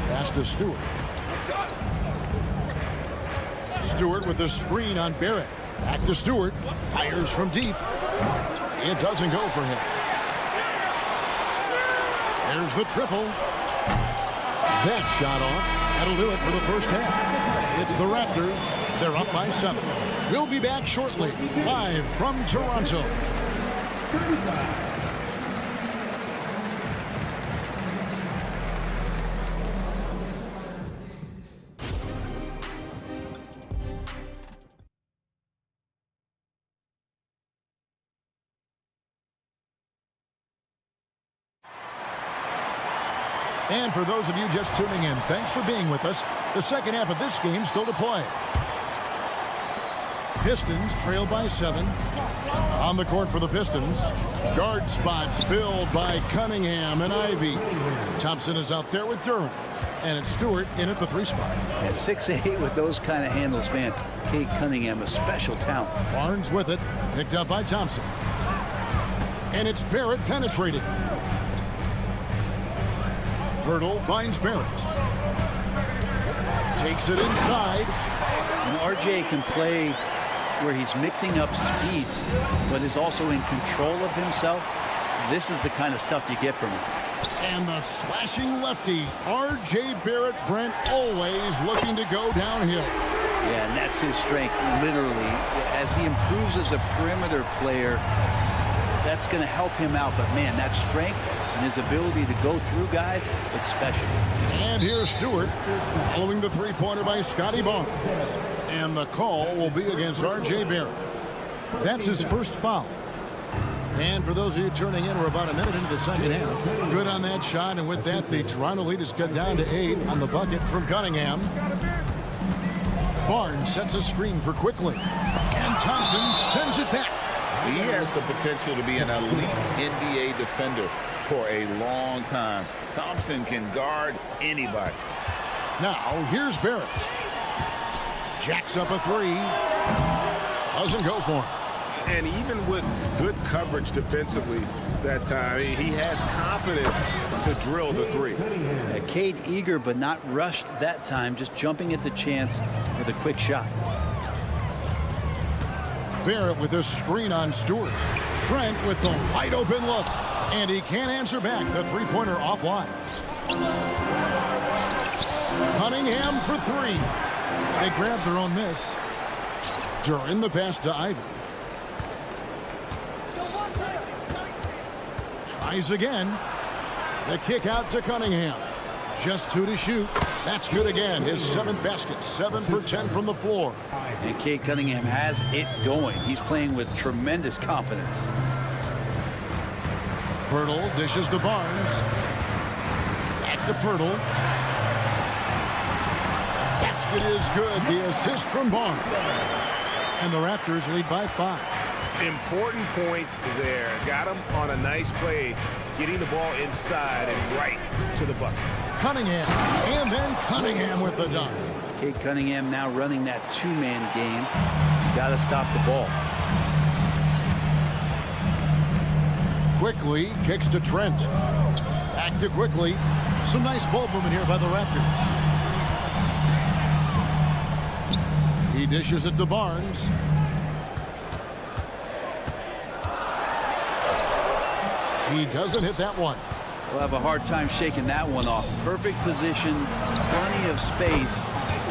Pass to Stewart. Stewart with the screen on Barrett. Back to Stewart. Fires from deep. It doesn't go for him. There's the triple. That shot off. That'll do it for the first half. It's the Raptors. They're up by 7. We'll be back shortly. Live from Toronto. And for those of you just tuning in, thanks for being with us. The second half of this game still to play. Pistons trail by 7. On the court for the Pistons. Guard spots filled by Cunningham and Ivy. Thompson is out there with Durham. And it's Stewart in at the 3 spot. At 6'8" with those kind of handles, man, Cade Cunningham, a special talent. Barnes with it. Picked up by Thompson. And it's Barrett penetrating. Hurdle finds Barrett. Takes it inside. And RJ can play where he's mixing up speeds, but is also in control of himself. This is the kind of stuff you get from him. And the slashing lefty, RJ Barrett, Brent, always looking to go downhill. Yeah, and that's his strength, literally. As he improves as a perimeter player, that's going to help him out. But, man, that strength and his ability to go through guys, it's special. And here's Stewart following the three-pointer by Scotty Barnes. And the call will be against RJ Barrett. That's his first foul. And for those of you turning in, we're about a minute into the second half. Good on that shot, and with that, the Toronto lead is cut down to 8 on the bucket from Cunningham. Barnes sets a screen for Quickly. And Thompson sends it back. He has the potential to be an elite NBA defender for a long time. Thompson can guard anybody. Now, here's Barrett. Jacks up a 3. Doesn't go for him. And even with good coverage defensively that time, he has confidence to drill the three. Cade eager but not rushed that time, just jumping at the chance for the quick shot. Barrett with a screen on Stewart. Trent with the wide open look. And he can't answer back. The three-pointer offline. Cunningham for three. They grabbed their own miss. During the pass to Ivy. Tries again. The kick out to Cunningham. Just 2 to shoot. That's good again. His 7th basket. 7 for 10 from the floor. And Cade Cunningham has it going. He's playing with tremendous confidence. Pirtle dishes to Barnes. Back to Pirtle. Basket is good. The assist from Barnes. And the Raptors lead by 5. Important points there. Got him on a nice play, getting the ball inside and right to the bucket. Cunningham. And then Cunningham with the dunk. Cade Cunningham now running that two-man game. Got to stop the ball. Quickly kicks to Trent. Back to Quickly. Some nice ball movement here by the Raptors. He dishes it to Barnes. He doesn't hit that one. We'll have a hard time shaking that one off. Perfect position, plenty of space.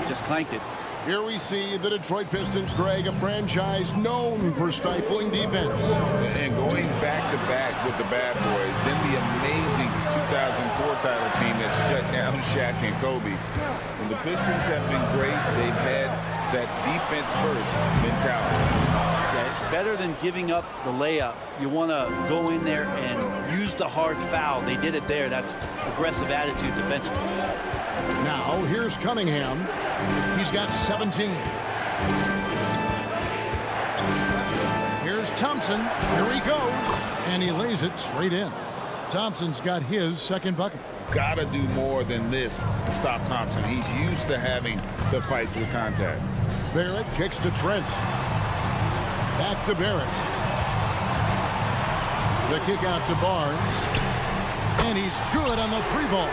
Just clanked it. Here we see the Detroit Pistons, Greg, a franchise known for stifling defense. And going back-to-back with the bad boys, then the amazing 2004 title team that shut down Shaq and Kobe. When the Pistons have been great, they've had that defense-first mentality. Yeah, better than giving up the layup, you want to go in there and use the hard foul. They did it there. That's aggressive attitude defensively. Now, here's Cunningham. He's got 17. Here's Thompson. Here he goes. And he lays it straight in. Thompson's got his second bucket. Got to do more than this to stop Thompson. He's used to having to fight through contact. Barrett kicks to Trent. Back to Barrett. The kick out to Barnes. And he's good on the three ball.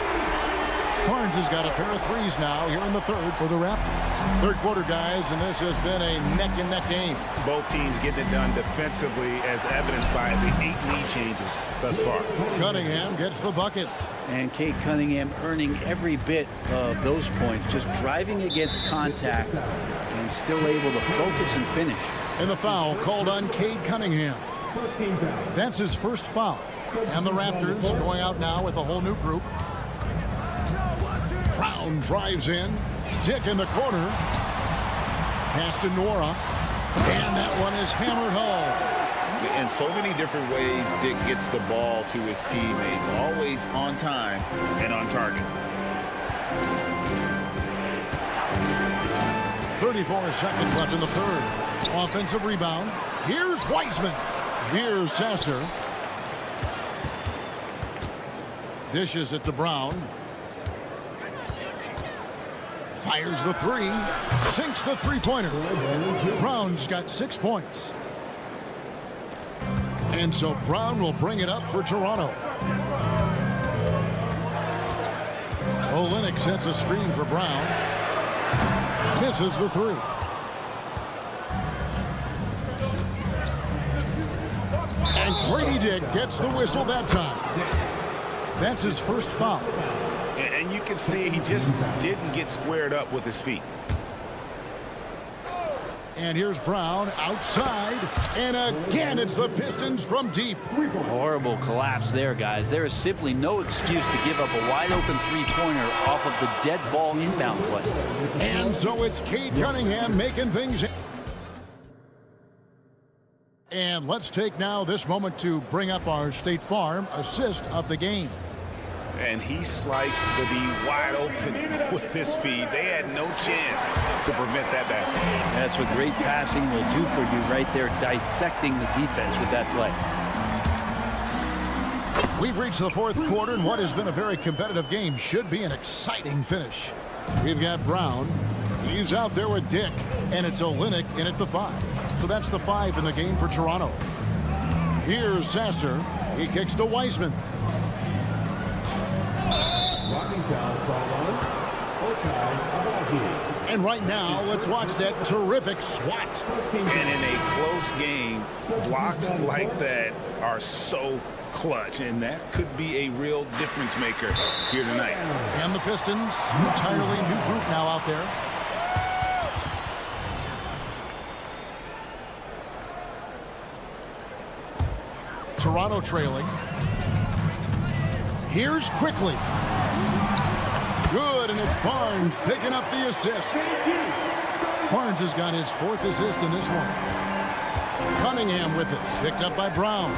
Barnes has got a pair of threes now here in the third for the Raptors. Third quarter, guys, and this has been a neck-and-neck game. Both teams getting it done defensively as evidenced by the 8 lead changes thus far. Cunningham gets the bucket. And Cade Cunningham earning every bit of those points, just driving against contact and still able to focus and finish. And the foul called on Cade Cunningham. That's his first foul. And the Raptors going out now with a whole new group. Brown drives in. Dick in the corner. Pass to Nora. And that one is hammered home. In so many different ways, Dick gets the ball to his teammates. Always on time and on target. 34 seconds left in the third. Offensive rebound. Here's Wiseman. Here's Sasser. Dishes it to Brown. Fires the three. Sinks the three-pointer. Brown's got 6 points. And so Brown will bring it up for Toronto. Olynyk sets a screen for Brown. Misses the three. And Grady Dick gets the whistle that time. That's his first foul. And you can see he just didn't get squared up with his feet. And here's Brown outside. And again, it's the Pistons from deep. Horrible collapse there, guys. There is simply no excuse to give up a wide-open three-pointer off of the dead ball inbound play. And so it's Cade Cunningham making things. And let's take now this moment to bring up our State Farm assist of the game. And he sliced the D wide open with his feed. They had no chance to prevent that basket. That's what great passing will do for you right there, dissecting the defense with that play. We've reached the fourth quarter, and what has been a very competitive game should be an exciting finish. We've got Brown. He's out there with Dick, and it's Olynyk in at the 5. So that's the 5 in the game for Toronto. Here's Sasser. He kicks to Wiseman. Blocking foul called on Ochai. And right now, let's watch that terrific swat. And in a close game, blocks like that are so clutch, and that could be a real difference maker here tonight. And the Pistons, entirely new group now out there. Toronto trailing. Here's Quickly. Good, and it's Barnes picking up the assist. Barnes has got his 4th assist in this one. Cunningham with it, picked up by Brown.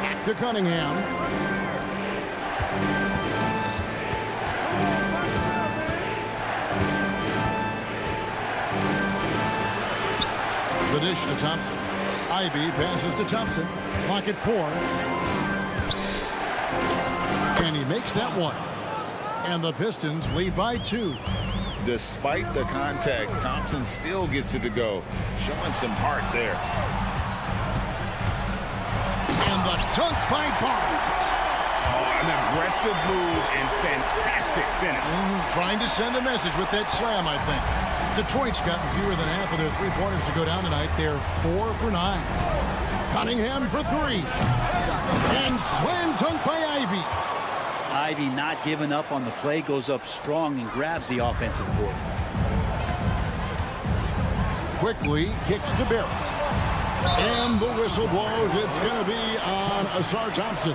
Back to Cunningham. The dish to Thompson. Ivy passes to Thompson. Clock at 4. And he makes that one. And the Pistons lead by 2. Despite the contact, Thompson still gets it to go, showing some heart there. And the dunk by Barnes. Oh, an aggressive move and fantastic finish. Trying to send a message with that slam, I think. Detroit's gotten fewer than half of their three-pointers to go down tonight. They're 4 for 9. Cunningham for 3. And slam dunk by Ivy. Ivy not giving up on the play, goes up strong and grabs the offensive board. Quickly kicks to Barrett. And the whistle blows. It's going to be on Asar Thompson.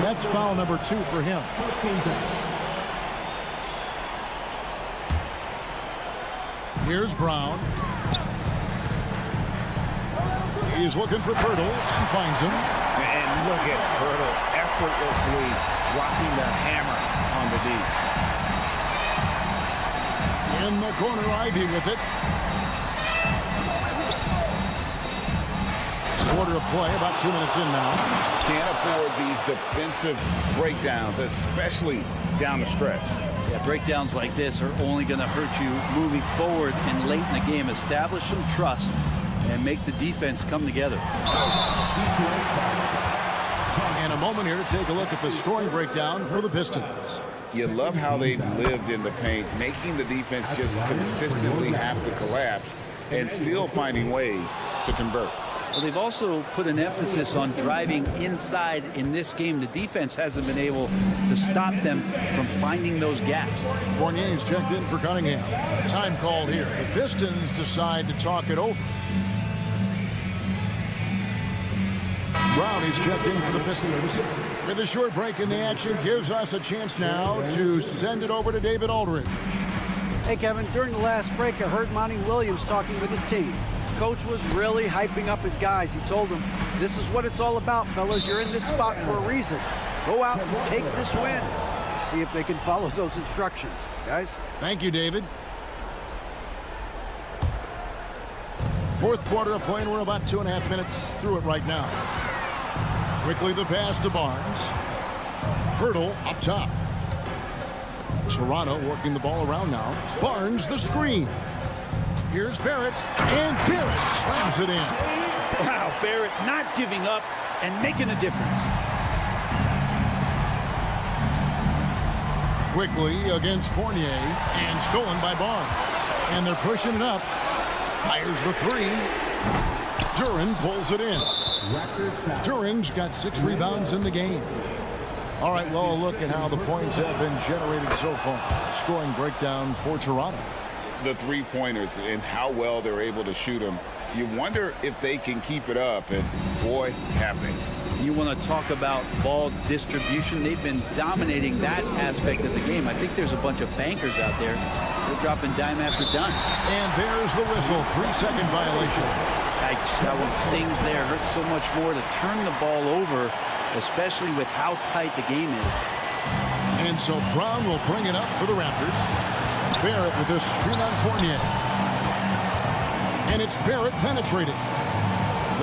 That's foul number 2 for him. Here's Brown. He's looking for Pirtle and finds him. And look at Pirtle effortlessly dropping the hammer on the D. In the corner, Ivy with it. Quarter of play, about 2 minutes in now. Can't afford these defensive breakdowns, especially down the stretch. Yeah, breakdowns like this are only going to hurt you moving forward and late in the game. Establish some trust and make the defense come together. And a moment here to take a look at the scoring breakdown for the Pistons. You love how they've lived in the paint, making the defense just consistently have to collapse and still finding ways to convert. Well, they've also put an emphasis on driving inside in this game. The defense hasn't been able to stop them from finding those gaps. Fournier's checked in for Cunningham. Time called here. The Pistons decide to talk it over. Brown is checked in for the Pistons. With a short break in the action, gives us a chance now to send it over to David Aldridge. Hey, Kevin, during the last break, I heard Monty Williams talking with his team. Coach was really hyping up his guys. He told them, this is what it's all about, fellas. You're in this spot for a reason. Go out and take this win. See if they can follow those instructions, guys. Thank you, David. Fourth quarter of play, and we're about 2.5 minutes through it right now. Quickly the pass to Barnes. Pirtle up top. Toronto working the ball around now. Barnes the screen. Here's Barrett, and Barrett slams it in. Wow, Barrett not giving up and making a difference. Quickly against Fournier, and stolen by Barnes. And they're pushing it up. Fires the 3. Duran pulls it in. Duran's got 6 rebounds in the game. All right, well, look at how the points have been generated so far. Scoring breakdown for Toronto. The three-pointers and how well they're able to shoot them. You wonder if they can keep it up, and boy, have they. You want to talk about ball distribution. They've been dominating that aspect of the game. I think there's a bunch of bankers out there. They're dropping dime after dime. And there's the whistle. 3-second violation. That one stings there. Hurts so much more to turn the ball over, especially with how tight the game is. And so Brown will bring it up for the Raptors. Barrett with this screen on Fournier. And it's Barrett penetrating.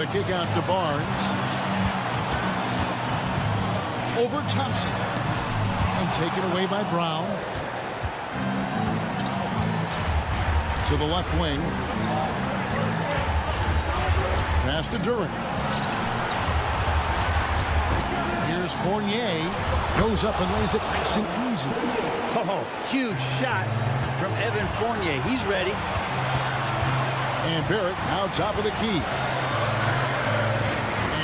The kick out to Barnes. Over Thompson. And taken away by Brown. To the left wing. Pass to Duran. Here's Fournier. Goes up and lays it nice and easy. Oh, huge shot from Evan Fournier. He's ready. And Barrett now top of the key.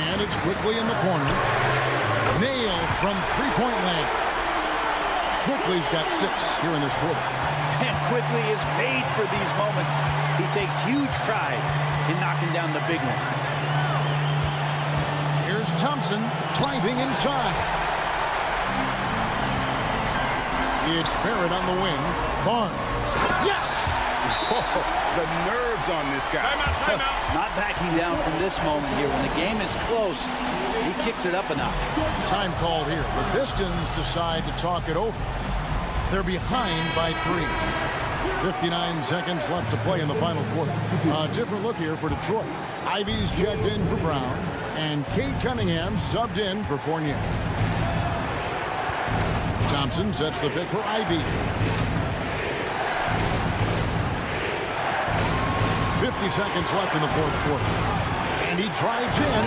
And it's quickly in the corner. Nailed from three-point land. Quickly's got 6 here in this quarter. And Quickly is made for these moments. He takes huge pride in knocking down the big ones. Here's Thompson driving inside. It's Barrett on the wing. Barnes. Yes! The nerves on this guy. Timeout. Not backing down from this moment here. When the game is close, he kicks it up a notch. Time called here. The Pistons decide to talk it over. They're behind by 3. 59 seconds left to play in the final quarter. A different look here for Detroit. Ivy's checked in for Brown, and Cade Cunningham subbed in for Fournier. Thompson sets the pick for Ivy. 50 seconds left in the fourth quarter. And he drives in.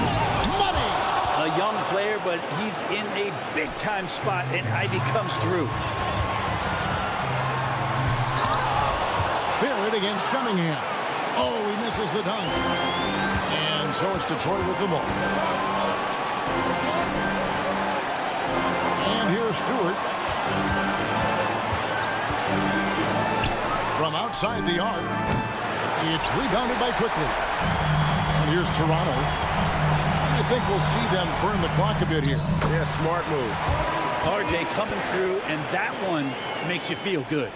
Money! A young player, but he's in a big-time spot, and Ivy comes through. Barrett against Cunningham. Oh, he misses the dunk. And so it's Detroit with the ball. And here's Stewart. From outside the arc. It's rebounded by Quickly. And here's Toronto. I think we'll see them burn the clock a bit here. Yeah, smart move. RJ coming through, and that one makes you feel good.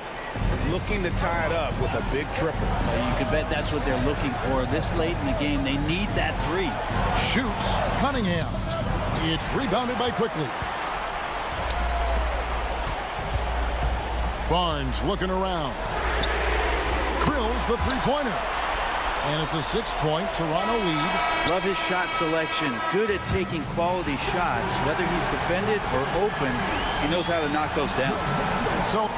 Looking to tie it up with a big triple. You can bet that's what they're looking for this late in the game. They need that 3. Shoots Cunningham. It's rebounded by Quickly. Barnes looking around. Drills the three-pointer. And it's a 6-point Toronto lead. Love his shot selection. Good at taking quality shots. Whether he's defended or open, he knows how to knock those down. So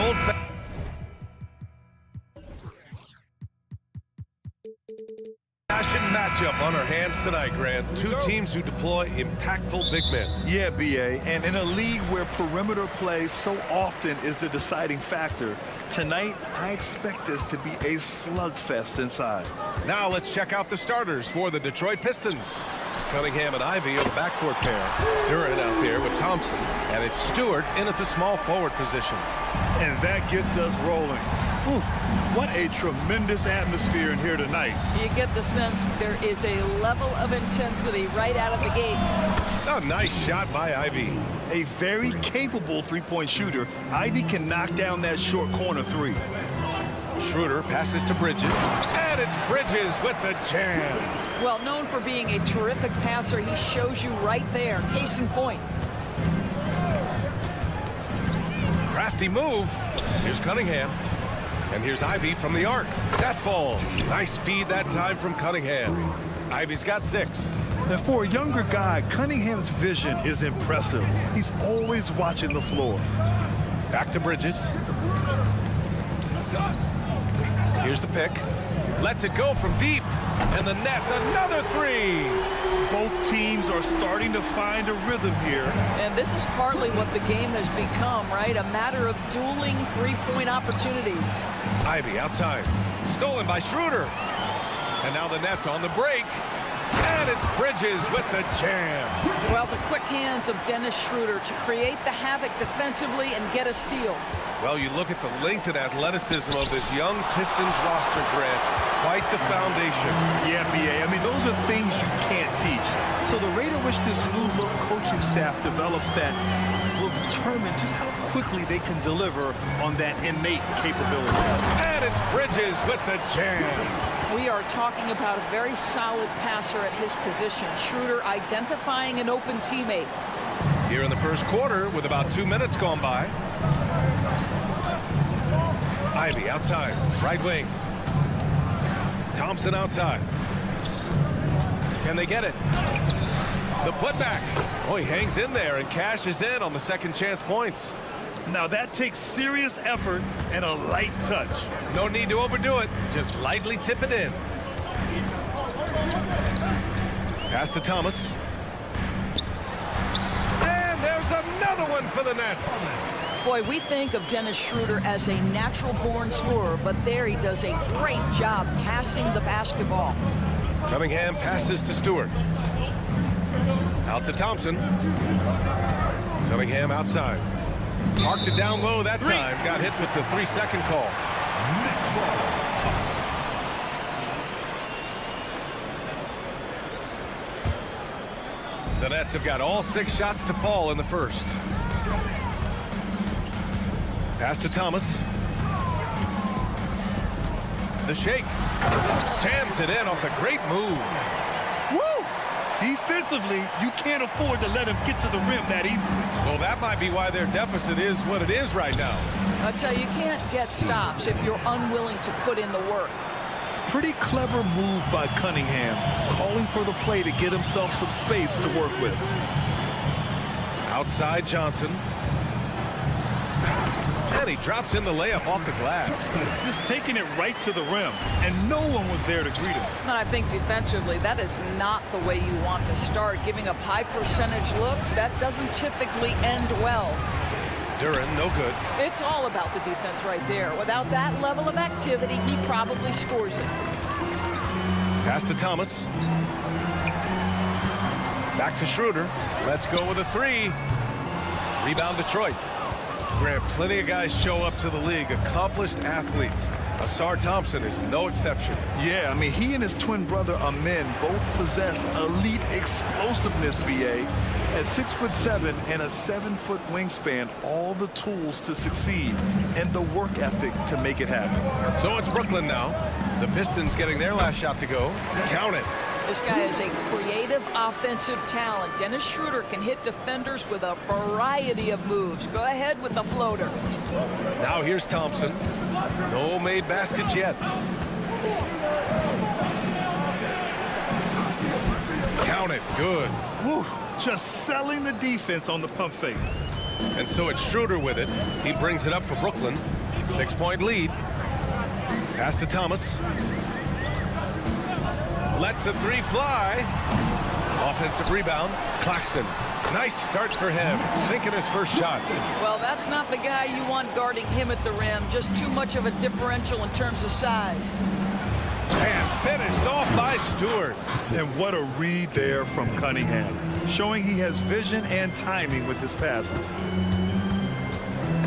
old fashioned matchup on our hands tonight, Grant. Two teams who deploy impactful big men. Yeah, BA, and in a league where perimeter play so often is the deciding factor, tonight I expect this to be a slugfest inside. Now let's check out the starters for the Detroit Pistons. Cunningham and Ivy are the backcourt pair. Duran out there with Thompson, and it's Stewart in at the small forward position. And that gets us rolling. Whew, what a tremendous atmosphere in here tonight. You get the sense there is a level of intensity right out of the gates. A nice shot by Ivy. A very capable three-point shooter. Ivy can knock down that short corner three. Schroeder passes to Bridges, and it's Bridges with the jam. Well, known for being a terrific passer, he shows you right there. Case in point. Crafty move. Here's Cunningham. And here's Ivy from the arc. That falls. Nice feed that time from Cunningham. Ivy's got 6. And for a younger guy, Cunningham's vision is impressive. He's always watching the floor. Back to Bridges. Here's the pick. Lets it go from deep. And the net's another 3. Both teams are starting to find a rhythm here. And this is partly what the game has become, right? A matter of dueling three-point opportunities. Ivy outside. Stolen by Schroeder. And now the net's on the break. And it's Bridges with the jam. Well, the quick hands of Dennis Schroeder to create the havoc defensively and get a steal. Well, you look at the length and athleticism of this young Pistons roster, Grant. Quite the foundation. Yeah, BA. I mean, those are things you can't teach. So the rate at which this new look coaching staff develops that will determine just how quickly they can deliver on that innate capability. And it's Bridges with the jam. We are talking about a very solid passer at his position. Schroeder identifying an open teammate. Here in the first quarter with about 2 minutes gone by. Ivy outside, right wing. Thompson outside. Can they get it? The putback. Oh, he hangs in there and cashes in on the second chance points. Now that takes serious effort and a light touch. No need to overdo it. Just lightly tip it in. Pass to Thomas. And there's another one for the Nets. Boy, we think of Dennis Schroeder as a natural-born scorer, but there he does a great job passing the basketball. Cunningham passes to Stewart. Out to Thompson. Cunningham outside. Marked it down low that time. Got hit with the 3-second call. The Nets have got all 6 shots to fall in the first. Pass to Thomas. The shake. Jams it in off a great move. Woo! Defensively, you can't afford to let him get to the rim that easily. Well, that might be why their deficit is what it is right now. I'll tell you, you can't get stops if you're unwilling to put in the work. Pretty clever move by Cunningham, calling for the play to get himself some space to work with. Outside Johnson. And he drops in the layup off the glass. Just taking it right to the rim, and no one was there to greet him. And I think defensively, that is not the way you want to start. Giving up high percentage looks, that doesn't typically end well. Duran, no good. It's all about the defense right there. Without that level of activity, he probably scores it. Pass to Thomas. Back to Schroeder. Let's go with a 3. Rebound Detroit. Grant, plenty of guys show up to the league, accomplished athletes. Asar Thompson is no exception. Yeah, I mean, he and his twin brother Amin both possess elite explosiveness, BA. At 6'7" and a 7-foot wingspan, all the tools to succeed and the work ethic to make it happen. So it's Brooklyn now. The Pistons getting their last shot to go. Count it. This guy is a creative offensive talent. Dennis Schroeder can hit defenders with a variety of moves. Go ahead with the floater. Now here's Thompson. No made baskets yet. Count it. Good. Woo, just selling the defense on the pump fake. And so it's Schroeder with it. He brings it up for Brooklyn. 6-point lead. Pass to Thomas. Lets the three fly. Offensive rebound. Claxton. Nice start for him. Sinking his first shot. Well, that's not the guy you want guarding him at the rim. Just too much of a differential in terms of size. And finished off by Stewart. And what a read there from Cunningham, showing he has vision and timing with his passes.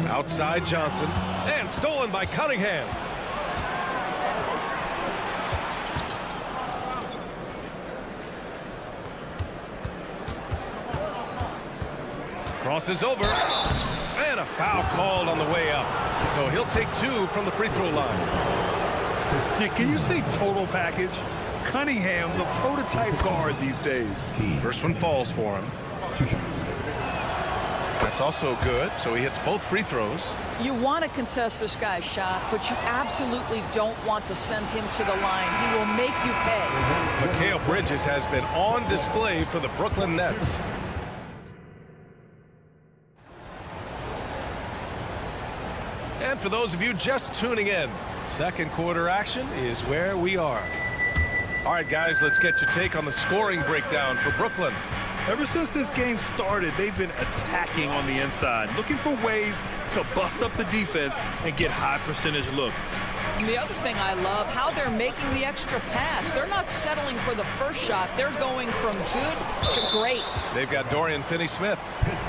Outside Johnson. And stolen by Cunningham. Crosses over. And a foul called on the way up. So he'll take 2 from the free throw line. Yeah, can you say total package? Cunningham, the prototype guard these days. First one falls for him. That's also good, so he hits both free throws. You want to contest this guy's shot, but you absolutely don't want to send him to the line. He will make you pay. Mikal Bridges has been on display for the Brooklyn Nets. And for those of you just tuning in, second quarter action is where we are. All right, guys, let's get your take on the scoring breakdown for Brooklyn. Ever since this game started, they've been attacking on the inside, looking for ways to bust up the defense and get high percentage looks. And the other thing I love, how they're making the extra pass. They're not settling for the first shot. They're going from good to great. They've got Dorian Finney-Smith.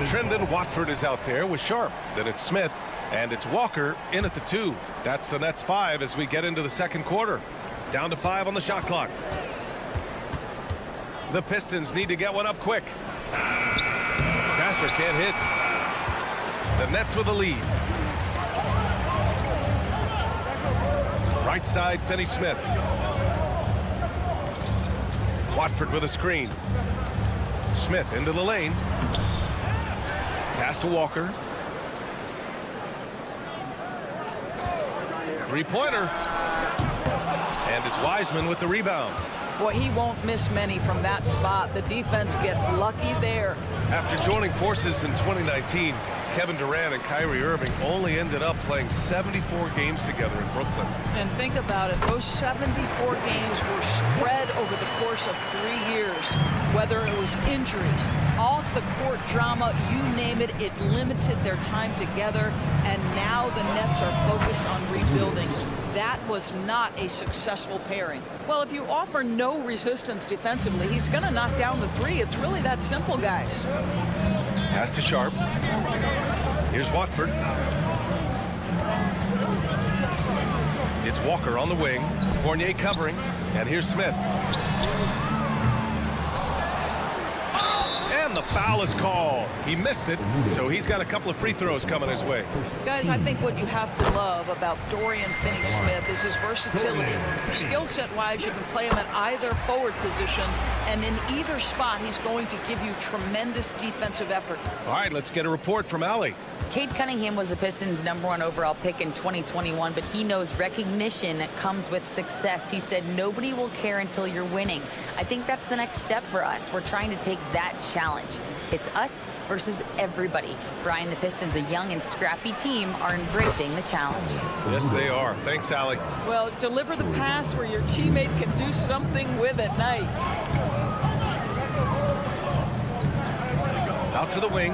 Trendon Watford is out there with Sharp. Then it's Smith. And it's Walker in at the 2. That's the Nets 5 as we get into the second quarter. Down to 5 on the shot clock. The Pistons need to get one up quick. Sasser can't hit. The Nets with a lead. Right side, Finney-Smith. Watford with a screen. Smith into the lane. Pass to Walker. Three-pointer. And it's Wiseman with the rebound. Boy, he won't miss many from that spot. The defense gets lucky there. After joining forces in 2019, Kevin Durant and Kyrie Irving only ended up playing 74 games together in Brooklyn. And think about it, those 74 games were spread over the course of 3 years. Whether it was injuries, off-the-court drama, you name it, it limited their time together. And now the Nets are focused on rebuilding. That was not a successful pairing. Well, if you offer no resistance defensively, he's going to knock down the 3. It's really that simple, guys. Pass to Sharp. Here's Watford. It's Walker on the wing. Fournier covering. And here's Smith. And the foul is called. He missed it, so he's got a couple of free throws coming his way. Guys, I think what you have to love about Dorian Finney-Smith is his versatility. Skill set-wise, you can play him at either forward position, and in either spot, he's going to give you tremendous defensive effort. All right, let's get a report from Allie. Cade Cunningham was the Pistons' #1 overall pick in 2021, but he knows recognition comes with success. He said, nobody will care until you're winning. I think that's the next step for us. We're trying to take that challenge. It's us versus everybody. Brian, the Pistons, a young and scrappy team, are embracing the challenge. Yes, they are. Thanks, Allie. Well, deliver the pass where your teammate can do something with it. Nice. Out to the wing.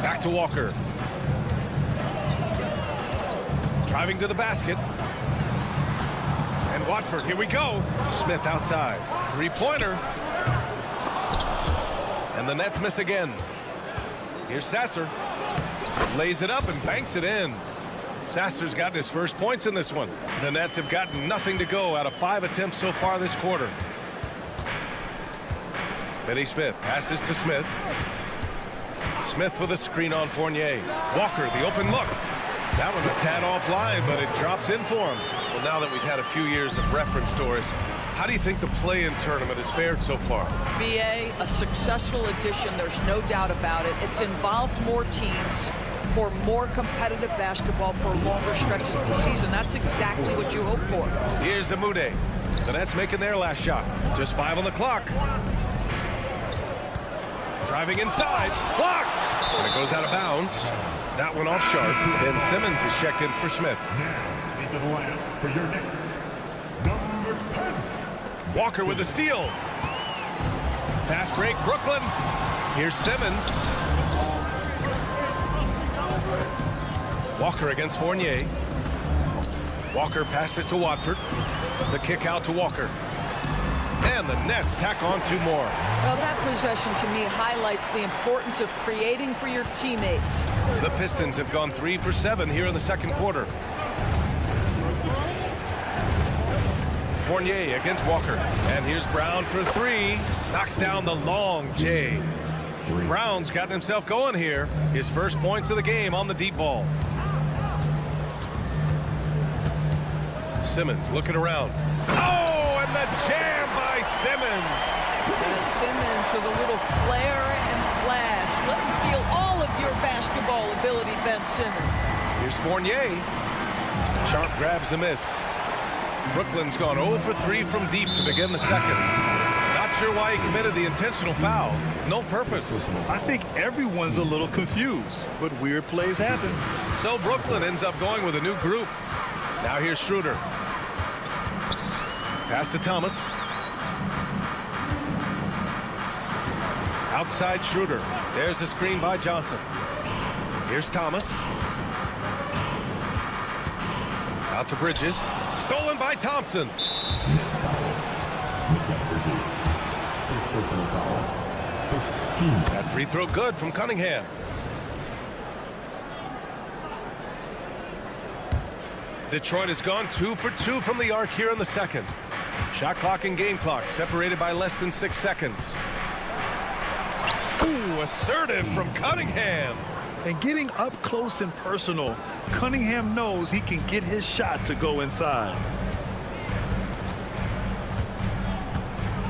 Back to Walker. Driving to the basket. And Watford, here we go. Smith outside. Three-pointer. And the Nets miss again. Here's Sasser. Lays it up and banks it in. Sasser's gotten his first points in this one. The Nets have gotten nothing to go out of 5 attempts so far this quarter. Finney-Smith passes to Smith. Smith with a screen on Fournier. Walker, the open look. That one a tad offline, but it drops in for him. Well, now that we've had a few years of reference stories, how do you think the play-in tournament has fared so far? BA, a successful addition, there's no doubt about it. It's involved more teams for more competitive basketball for longer stretches of the season. That's exactly what you hope for. Here's Amude. The Nets making their last shot. Just 5 on the clock. Driving inside. Blocked! And it goes out of bounds. That one off sharp. And Simmons is checked in for Smith. Now, into the lineup for your next number 10. Walker with the steal. Fast break, Brooklyn. Here's Simmons. Walker against Fournier. Walker passes to Watford. The kick out to Walker. And the Nets tack on 2 more. Well, that possession to me highlights the importance of creating for your teammates. The Pistons have gone 3 for 7 here in the second quarter. Fournier against Walker. And here's Brown for 3. Knocks down the long J. Brown's gotten himself going here. His first points of the game on the deep ball. Simmons looking around. Oh, and the jam by Simmons. And Simmons with a little flair and flash. Let me feel all of your basketball ability, Ben Simmons. Here's Fournier. Sharp grabs a miss. Brooklyn's gone 0 for 3 from deep to begin the second. Not sure why he committed the intentional foul. No purpose. I think everyone's a little confused, but weird plays happen. So Brooklyn ends up going with a new group. Now here's Schroeder. Pass to Thomas. Outside Schroeder. There's the screen by Johnson. Here's Thomas. Out to Bridges. Stolen by Thompson. That free throw good from Cunningham. Detroit has gone 2 for 2 from the arc here in the second. Shot clock and game clock separated by less than 6 seconds. Ooh, assertive from Cunningham. And getting up close and personal, Cunningham knows he can get his shot to go inside.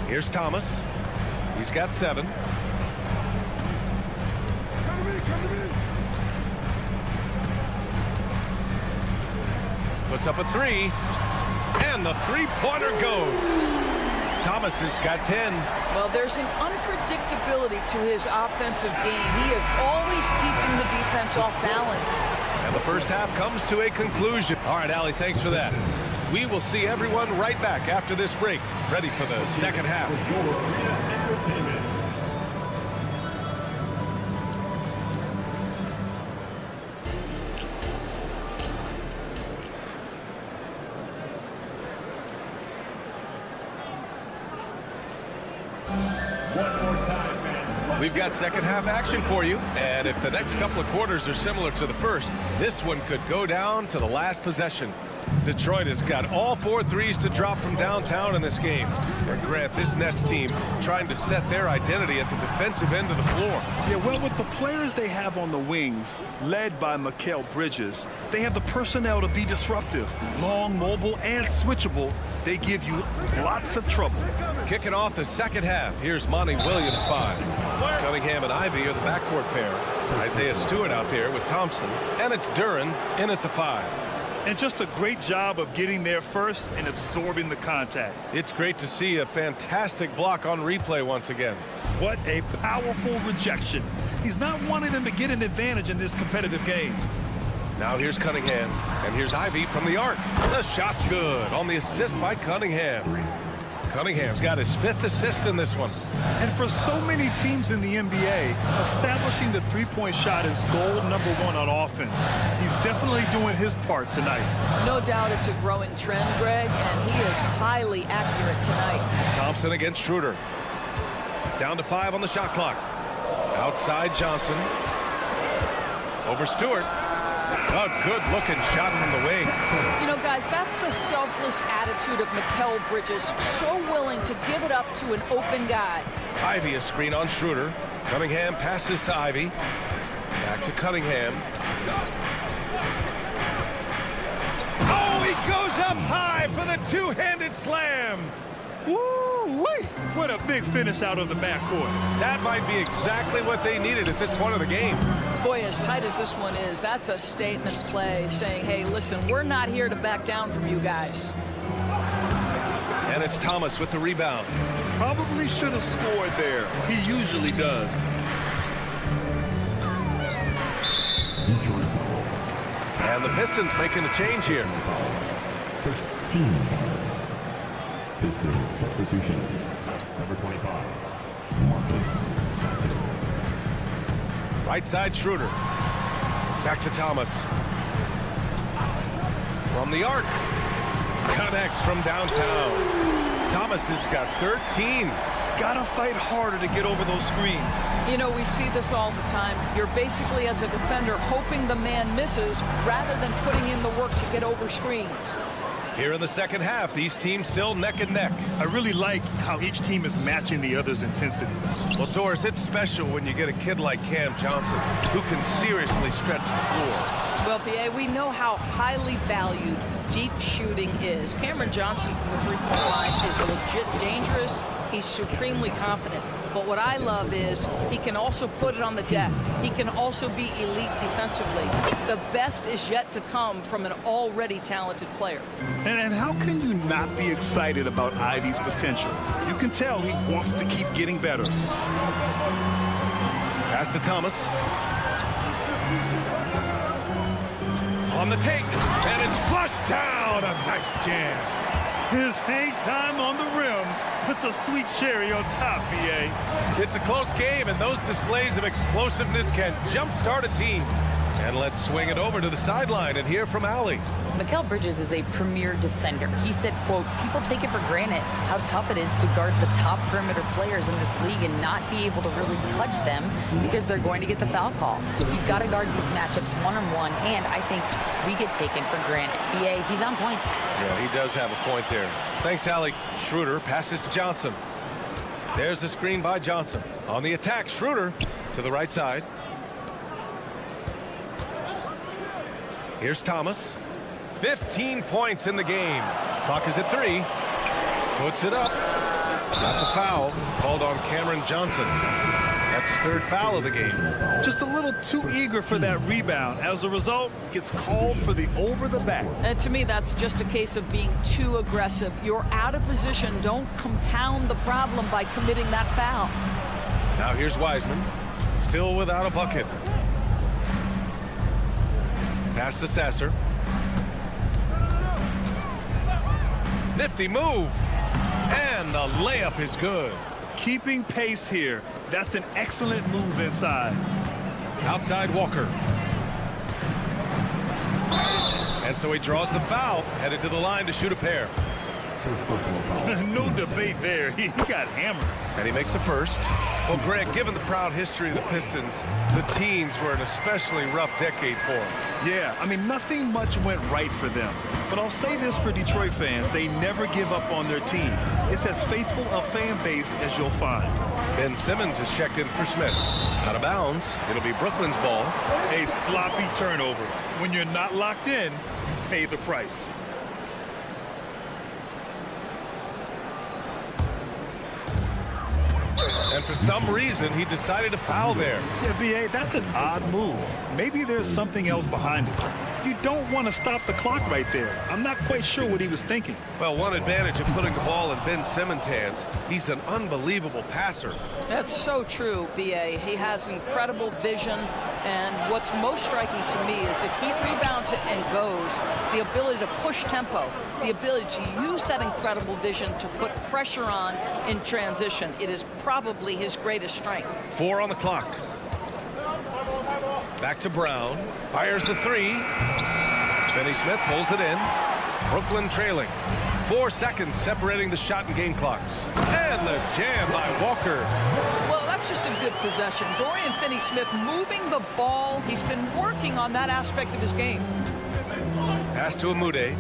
Here's Thomas. He's got 7. Puts up a 3. And the three-pointer goes. Thomas has got 10. Well, there's an unpredictability to his offensive game. He is always keeping the defense off balance. And the first half comes to a conclusion. All right, Allie, thanks for that. We will see everyone right back after this break, ready for the second half. We've got second half action for you, and if the next couple of quarters are similar to the first, this one could go down to the last possession. Detroit has got all 4 threes to drop from downtown in this game. And Grant, this Nets team trying to set their identity at the defensive end of the floor. Yeah, well, with the players they have on the wings, led by Mikal Bridges, they have the personnel to be disruptive. Long, mobile, and switchable. They give you lots of trouble. Kicking off the second half, here's Monty Williams 5. Cunningham and Ivy are the backcourt pair. Isaiah Stewart out there with Thompson. And it's Duren in at the 5. And just a great job of getting there first and absorbing the contact. It's great to see a fantastic block on replay once again. What a powerful rejection. He's not wanting them to get an advantage in this competitive game. Now here's Cunningham, and here's Ivy from the arc. The shot's good on the assist by Cunningham. Cunningham's got his 5th assist in this one. And for so many teams in the NBA, establishing the three-point shot is goal number 1 on offense. He's definitely doing his part tonight. No doubt it's a growing trend, Greg, and he is highly accurate tonight. Thompson against Schroeder. Down to 5 on the shot clock. Outside Johnson. Over Stewart. A good-looking shot from the wing. You know, guys, that's the selfless attitude of Mikal Bridges. So willing to give it up to an open guy. Ivy a screen on Schroeder. Cunningham passes to Ivy. Back to Cunningham. Oh, he goes up high for the two-handed slam. Woo-wee! What a big finish out of the backcourt. That might be exactly what they needed at this point of the game. Boy, as tight as this one is, that's a statement play saying, hey, listen, we're not here to back down from you guys. And it's Thomas with the rebound. Probably should have scored there. He usually does. Detroit foul. And the Pistons making a change here. First team foul. Pistons substitution. Number 25, Marcus Smart. Right side, Schroeder. Back to Thomas. From the arc. Connects from downtown. Thomas has got 13. Gotta fight harder to get over those screens. You know, we see this all the time. You're basically, as a defender, hoping the man misses rather than putting in the work to get over screens. Here in the second half, these teams still neck and neck. I really like how each team is matching the other's intensity. Well, Doris, it's special when you get a kid like Cam Johnson who can seriously stretch the floor. Well, P.A., we know how highly valued deep shooting is. Cameron Johnson from the three-point line is legit dangerous. He's supremely confident. But what I love is he can also put it on the deck. He can also be elite defensively. The best is yet to come from an already talented player. And how can you not be excited about Ivy's potential? You can tell he wants to keep getting better. Pass to Thomas. On the take, and it's flushed down. A nice jam. His hang time on the rim puts a sweet cherry on top, B.A. It's a close game, and those displays of explosiveness can jumpstart a team. And let's swing it over to the sideline and hear from Allie. Mikal Bridges is a premier defender. He said, quote, people take it for granted how tough it is to guard the top perimeter players in this league and not be able to really touch them because they're going to get the foul call. You've got to guard these matchups one-on-one, and I think we get taken for granted. BA, he's on point. Yeah, he does have a point there. Thanks, Allie. Schroeder passes to Johnson. There's the screen by Johnson. On the attack, Schroeder to the right side. Here's Thomas. 15 points in the game. Clock is at 3. Puts it up. That's a foul called on Cameron Johnson. That's his third foul of the game. Just a little too eager for that rebound. As a result, gets called for the over the back. And to me, that's just a case of being too aggressive. You're out of position. Don't compound the problem by committing that foul. Now here's Wiseman. Still without a bucket. Pass to Sasser. Nifty move. And the layup is good. Keeping pace here. That's an excellent move inside. Outside Walker. And so he draws the foul, headed to the line to shoot a pair. No debate there. He got hammered. And he makes the first. Well, Greg, given the proud history of the Pistons, the teens were an especially rough decade for them. Yeah, I mean, nothing much went right for them. But I'll say this for Detroit fans, they never give up on their team. It's as faithful a fan base as you'll find. Ben Simmons is checked in for Smith. Out of bounds. It'll be Brooklyn's ball. A sloppy turnover. When you're not locked in, pay the price. And for some reason, he decided to foul there. Yeah, B.A., that's an odd move. Maybe there's something else behind it. You don't want to stop the clock right there. I'm not quite sure what he was thinking. Well, one advantage of putting the ball in Ben Simmons' hands, he's an unbelievable passer. That's so true, B.A. He has incredible vision, and what's most striking to me is if he rebounds it and goes, the ability to push tempo, the ability to use that incredible vision to put pressure on in transition. It is probably his greatest strength. 4 on the clock. Back to Brown. Fires the 3. Finney Smith pulls it in. Brooklyn trailing. 4 seconds separating the shot and game clocks. And the jam by Walker. Well, that's just a good possession. Dorian Finney-Smith moving the ball. He's been working on that aspect of his game. Pass to Amude.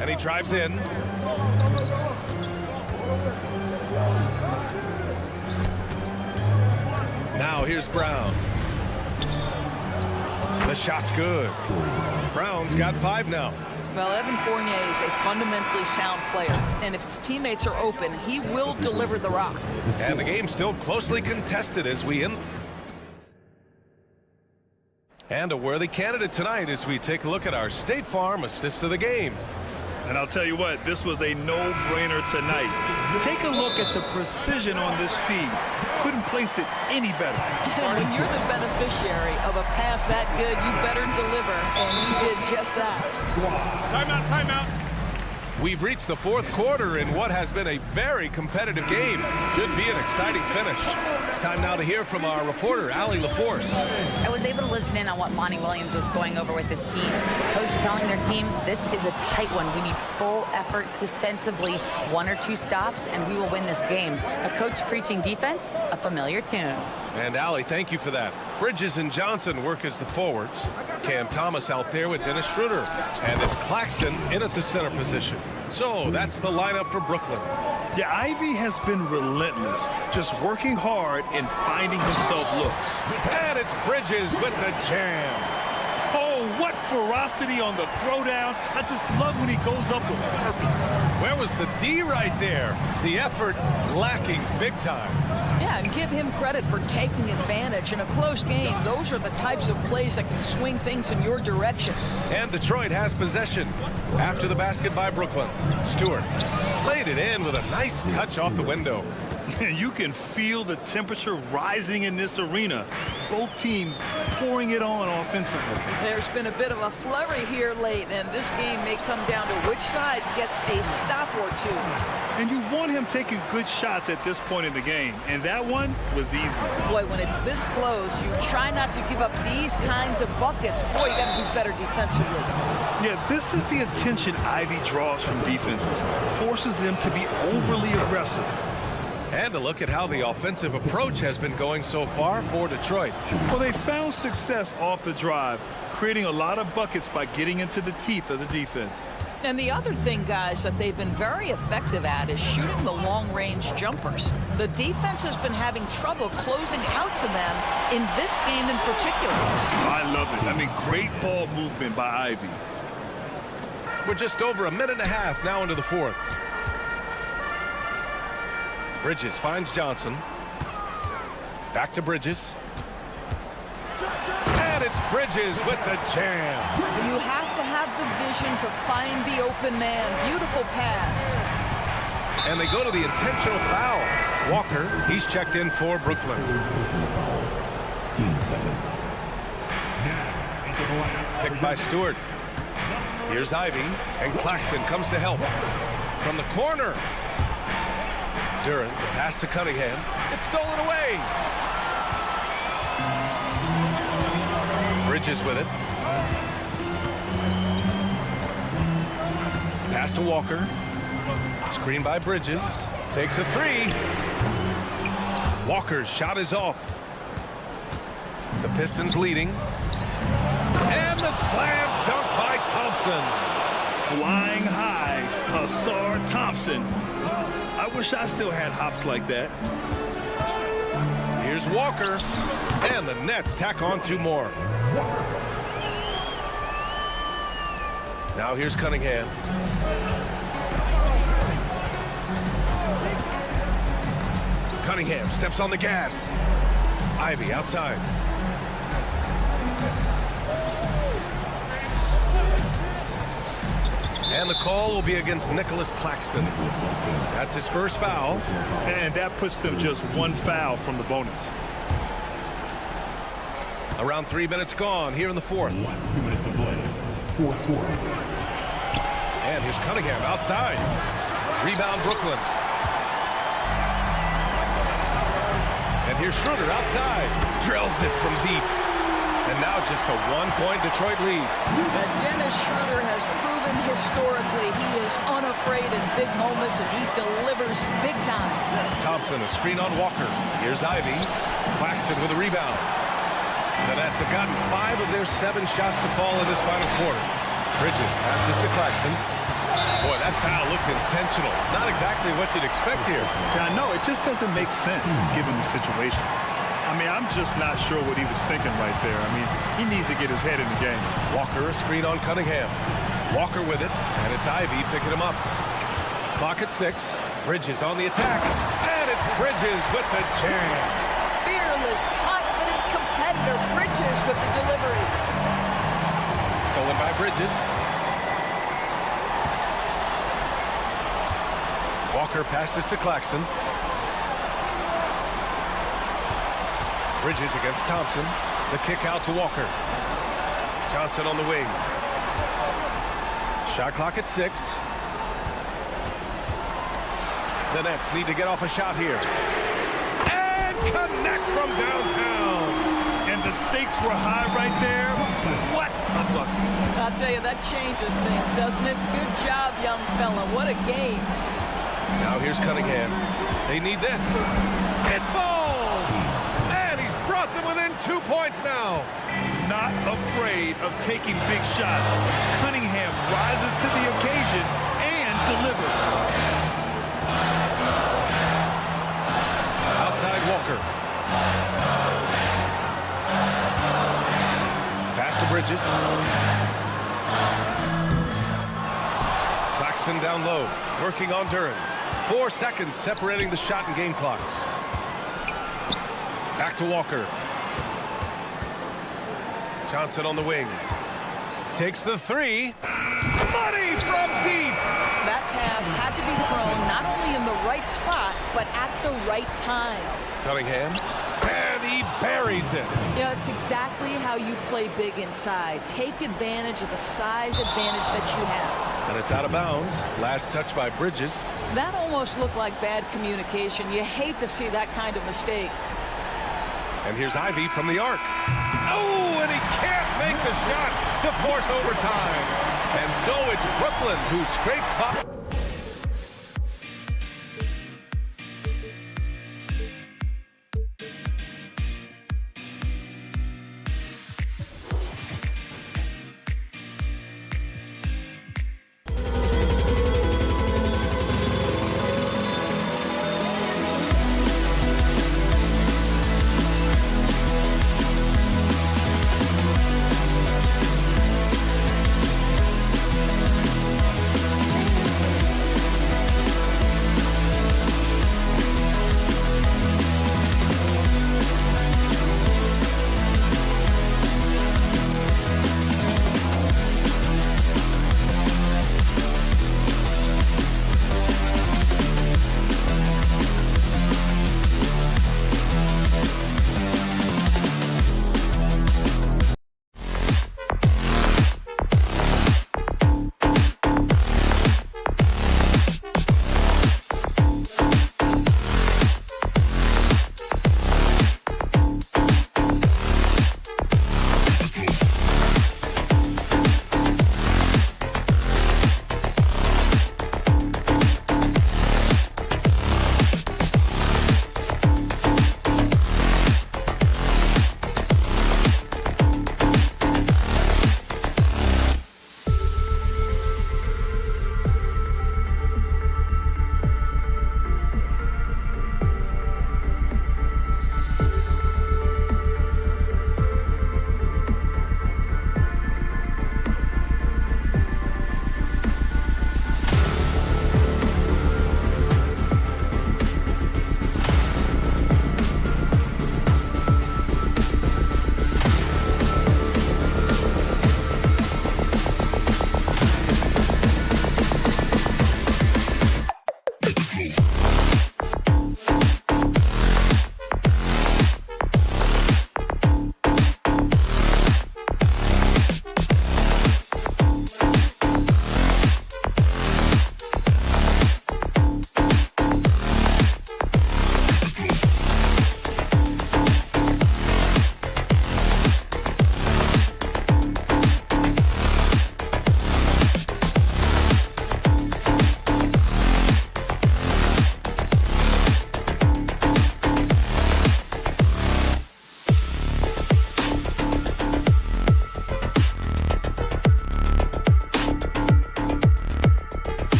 And he drives in. Now here's Brown. The shot's good. Brown's got 5 now. Well, Evan Fournier is a fundamentally sound player, and if his teammates are open, he will deliver the rock. And the game's still closely contested as we end. And a worthy candidate tonight as we take a look at our State Farm assist of the game. And I'll tell you what, this was a no-brainer tonight. Take a look at the precision on this feed. Couldn't place it any better. And when you're the beneficiary of a pass that good, you better deliver, and he did just that. Timeout, timeout. We've reached the fourth quarter in what has been a very competitive game. Should be an exciting finish. Time now to hear from our reporter, Allie LaForce. I was able to listen in on what Monty Williams was going over with his team. Coach telling their team, this is a tight one. We need full effort defensively, 1 or 2 stops, and we will win this game. A coach preaching defense, a familiar tune. And Allie, thank you for that. Bridges and Johnson work as the forwards. Cam Thomas out there with Dennis Schroeder. And it's Claxton in at the center position. So that's the lineup for Brooklyn. Yeah, Ivy has been relentless, just working hard and finding himself looks. And it's Bridges with the jam. Oh, what ferocity on the throwdown. I just love when he goes up with purpose. Where was the D right there? The effort lacking big time. Yeah, and give him credit for taking advantage in a close game. Those are the types of plays that can swing things in your direction. And Detroit has possession after the basket by Brooklyn. Stewart played it in with a nice touch off the window. You can feel the temperature rising in this arena. Both teams pouring it on offensively. There's been a bit of a flurry here late, and this game may come down to which side gets a stop or two. And you want him taking good shots at this point in the game, and that one was easy. Boy, when it's this close, you try not to give up these kinds of buckets. Boy, you got to do better defensively. Yeah, this is the attention Ivy draws from defenses. Forces them to be overly aggressive. And a look at how the offensive approach has been going so far for Detroit. Well, they found success off the drive, creating a lot of buckets by getting into the teeth of the defense. And the other thing, guys, that they've been very effective at is shooting the long-range jumpers. The defense has been having trouble closing out to them in this game in particular. I love it. I mean, great ball movement by Ivy. We're just over a minute and a half now into the fourth. Bridges finds Johnson. Back to Bridges. And it's Bridges with the jam. You have to have the vision to find the open man. Beautiful pass. And they go to the intentional foul. Walker, he's checked in for Brooklyn. Picked by Stewart. Here's Ivy, and Claxton comes to help. From the corner. Duran, the pass to Cunningham. It's stolen away. Bridges with it. Pass to Walker. Screen by Bridges. Takes a 3. Walker's shot is off. The Pistons leading. And the slam dunk by Thompson. Flying high, Hasar Thompson. I wish I still had hops like that. Here's Walker. And the Nets tack on 2 more. Now here's Cunningham. Cunningham steps on the gas. Ivy outside. And the call will be against Nicholas Claxton. That's his first foul. And that puts them just 1 foul from the bonus. Around 3 minutes gone here in the fourth. 2 minutes to play. Fourth quarter. And here's Cunningham outside. Rebound Brooklyn. And here's Schroeder outside. Drills it from deep. And now just a 1-point Detroit lead. Dennis Schroeder has proven historically he is unafraid in big moments, and he delivers big time. Thompson, a screen on Walker. Here's Ivy. Claxton with a rebound. The Nets have gotten 5 of their 7 shots to fall in this final quarter. Bridges passes to Claxton. Boy, that foul looked intentional. Not exactly what you'd expect here. Yeah, no, it just doesn't make sense given the situation. I mean, I'm just not sure what he was thinking right there. I mean, he needs to get his head in the game. Walker, a screen on Cunningham. Walker with it, and it's Ivy picking him up. Clock at 6. Bridges on the attack. And it's Bridges with the jam. Fearless, confident competitor. Bridges with the delivery. Stolen by Bridges. Walker Walker passes to Claxton. Bridges against Thompson. The kick out to Walker. Johnson on the wing. Shot clock at 6. The Nets need to get off a shot here. And connects from downtown. And the stakes were high right there. What a bucket. I'll tell you, that changes things, doesn't it? Good job, young fella. What a game. Now here's Cunningham. They need this. It falls! And he's brought them within 2 points now. Not afraid of taking big shots. Cunningham rises to the occasion and delivers. Outside Walker. Pass to Bridges. Claxton down low, working on Duran. 4 seconds separating the shot and game clocks. Back to Walker. Johnson on the wing. Takes the 3. Money from deep! That pass had to be thrown not only in the right spot, but at the right time. Cunningham. And he buries it. You know, it's exactly how you play big inside. Take advantage of the size advantage that you have. And it's out of bounds. Last touch by Bridges. That almost looked like bad communication. You hate to see that kind of mistake. And here's Ivy from the arc. Oh, and he can't make the shot to force overtime. And so it's Brooklyn who scrapes by.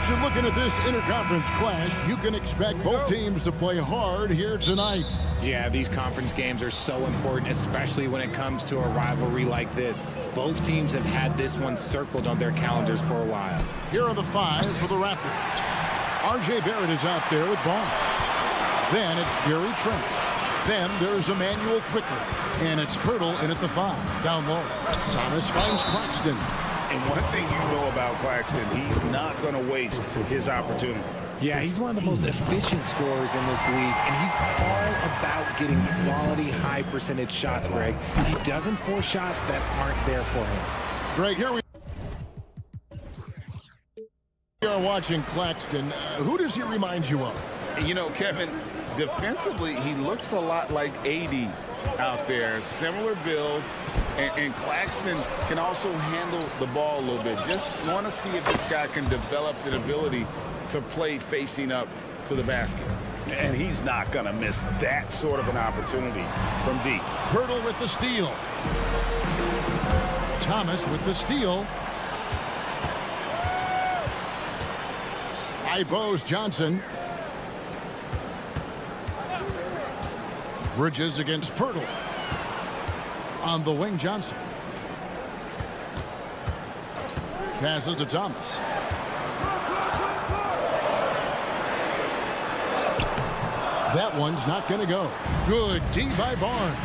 You're looking at this interconference clash. You can expect both teams to play hard here tonight. Yeah, these conference games are so important, especially when it comes to a rivalry like this. Both teams have had this one circled on their calendars for a while. Here are the 5 for the Raptors. R.J. Barrett is out there with Barnes. Then it's Gary Trent. Then there's Emmanuel Quickly. And it's Pirtle in at the 5. Down low. Thomas finds Claxton. And one thing you know about Claxton, he's not going to waste his opportunity. Yeah, he's one of the most efficient scorers in this league, and he's all about getting quality, high-percentage shots, Greg. He doesn't force shots that aren't there for him. Greg, here we are watching Claxton. Who does he remind you of? You know, Kevin, defensively, he looks a lot like AD out there. Similar builds, and Claxton can also handle the ball a little bit. Just want to see if this guy can develop the ability to play facing up to the basket. And he's not going to miss that sort of an opportunity from deep. Pirtle with the steal. Thomas with the steal. Ibos Johnson. Bridges against Pirtle. On the wing, Johnson. Passes to Thomas. That one's not going to go. Good D by Barnes.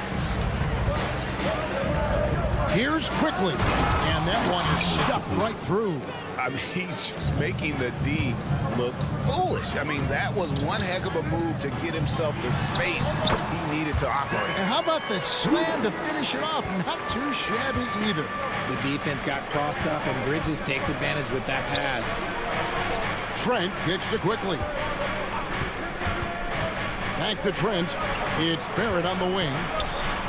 Here's Quickly. And that one is stuffed right through. I mean, he's just making the D look foolish. I mean, that was one heck of a move to get himself the space he needed to operate. And how about the slam to finish it off? Not too shabby either. The defense got crossed up, and Bridges takes advantage with that pass. Trent gets to Quickly. Back to Trent. It's Barrett on the wing.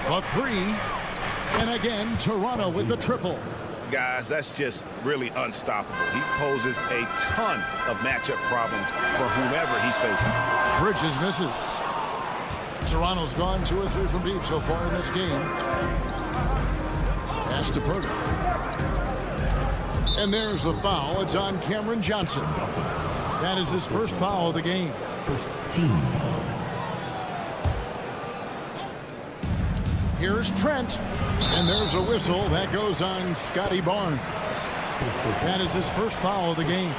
A 3. And again, Toronto with the triple. Guys, that's just really unstoppable. He poses a ton of matchup problems for whomever he's facing. Bridges misses. Toronto's gone 2 or 3 from deep so far in this game. Pass to Pirtle. And there's the foul. It's on Cameron Johnson. That is his first foul of the game. First team. Here's Trent. And there's a whistle. That goes on Scotty Barnes. That is his first foul of the game.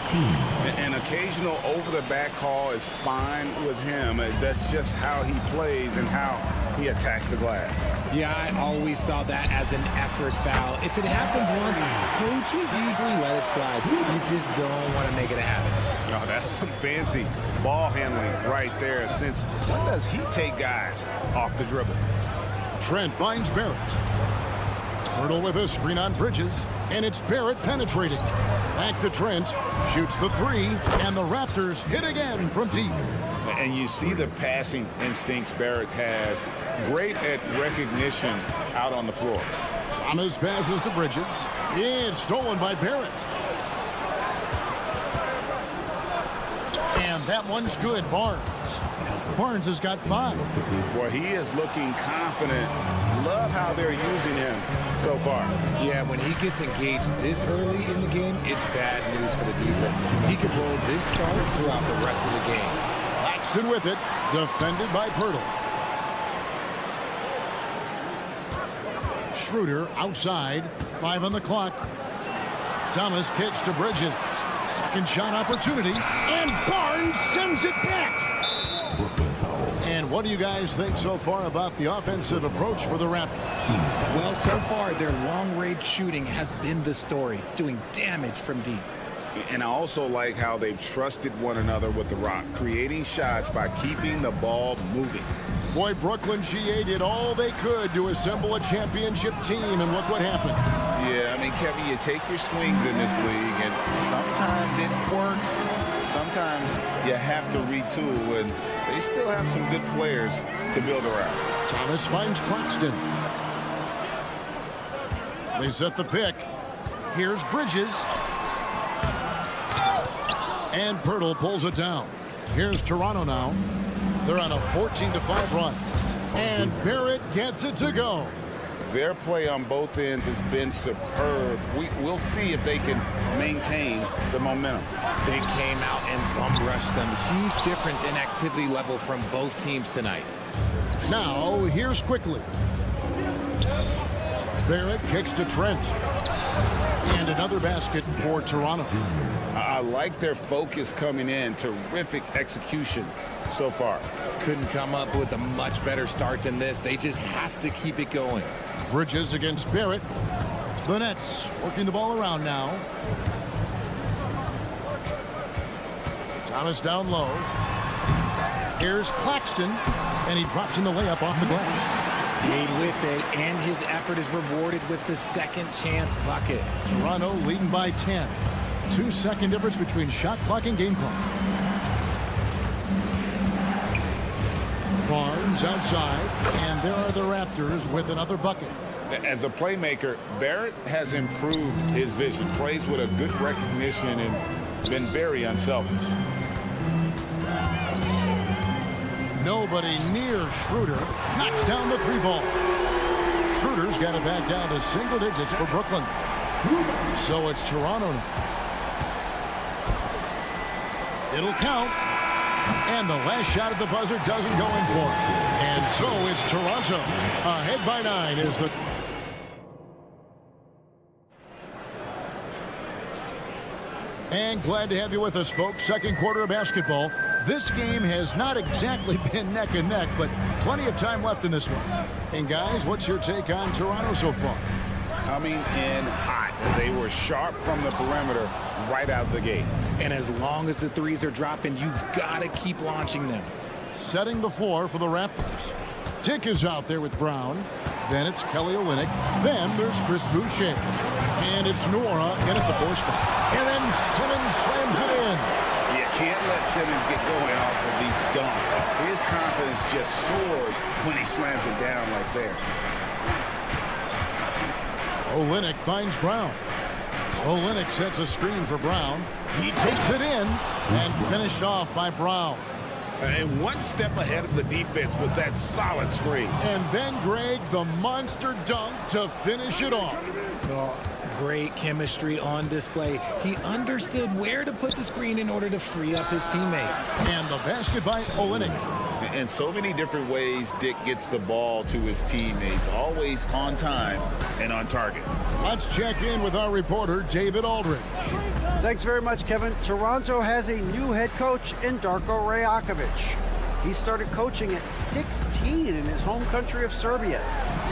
An occasional over-the-back call is fine with him. That's just how he plays and how he attacks the glass. Yeah, I always saw that as an effort foul. If it happens once, coaches usually let it slide. You just don't want to make it a habit. No, that's some fancy ball handling right there. Since when does he take guys off the dribble? Trent finds Barrett. Pirtle with a screen on Bridges. And it's Barrett penetrating. Back to Trent. Shoots the 3. And the Raptors hit again from deep. And you see the passing instincts Barrett has. Great at recognition out on the floor. Thomas passes to Bridges. It's stolen by Barrett. And that one's good. Barnes has got 5. Boy, he is looking confident. Love how they're using him so far. Yeah, when he gets engaged this early in the game, it's bad news for the defense. He could roll this start throughout the rest of the game. Claxton with it, defended by Pirtle. Schroeder outside, 5 on the clock. Thomas kicks to Bridges. Second shot opportunity, and Barnes sends it back. And what do you guys think so far about the offensive approach for the Raptors? Well, so far, their long-range shooting has been the story, doing damage from deep. And I also like how they've trusted one another with the rock, creating shots by keeping the ball moving. Boy, Brooklyn GA did all they could to assemble a championship team, and look what happened. Yeah, I mean, Kevin, you take your swings in this league, and sometimes it works. Sometimes you have to retool, and they still have some good players to build around. Thomas finds Claxton. They set the pick. Here's Bridges. And Pirtle pulls it down. Here's Toronto now. They're on a 14-5 run. And Barrett gets it to go. Their play on both ends has been superb. We'll see if they can maintain the momentum. They came out and bum rushed them. Huge difference in activity level from both teams tonight. Now, here's Quickly. Barrett kicks to Trent. And another basket for Toronto. I like their focus coming in. Terrific execution so far. Couldn't come up with a much better start than this. They just have to keep it going. Bridges against Barrett. The Nets working the ball around now. Thomas down low. Here's Claxton. And he drops in the layup off the glass. Stayed with it, and his effort is rewarded with the second chance bucket. Toronto leading by 10. 2-second difference between shot clock and game clock. Barnes outside, and there are the Raptors with another bucket. As a playmaker, Barrett has improved his vision. Plays with a good recognition and been very unselfish. Nobody near Schroeder. Knocks down the 3-ball. Schroeder's got it back down to single digits for Brooklyn. So it's Toronto now. It'll count. And the last shot at the buzzer doesn't go in for it. And so it's Toronto. Ahead by 9 is the... And glad to have you with us, folks. Second quarter of basketball. This game has not exactly been neck and neck, but plenty of time left in this one. And guys, what's your take on Toronto so far? Coming in hot. They were sharp from the perimeter right out of the gate. And as long as the threes are dropping, you've got to keep launching them. Setting the floor for the Raptors. Dick is out there with Brown. Then it's Kelly Olynyk. Then there's Chris Boucher. And it's Nora in at the 4 spot. And then Simmons slams it in. You can't let Simmons get going off of these dunks. His confidence just soars when he slams it down like there. Olynyk finds Brown. Olynyk sets a screen for Brown. He takes it in and finished off by Brown. And one step ahead of the defense with that solid screen. And then Greg, the monster dunk to finish it off. Oh, great chemistry on display. He understood where to put the screen in order to free up his teammate. And the basket by Olynyk. In so many different ways, Dick gets the ball to his teammates, always on time and on target. Let's check in with our reporter, David Aldridge. Thanks very much, Kevin. Toronto has a new head coach in Darko Rajakovic. He started coaching at 16 in his home country of Serbia.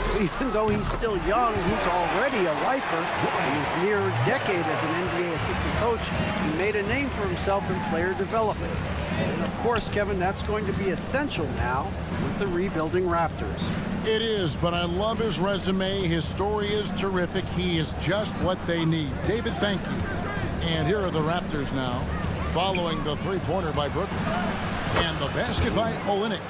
So even though he's still young, he's already a lifer. In his near decade as an NBA assistant coach, he made a name for himself in player development. And of course, Kevin, that's going to be essential now with the rebuilding Raptors. It is, but I love his resume. His story is terrific. He is just what they need. David, thank you. And here are the Raptors now, following the three-pointer by Brooklyn. And the basket by Olynyk.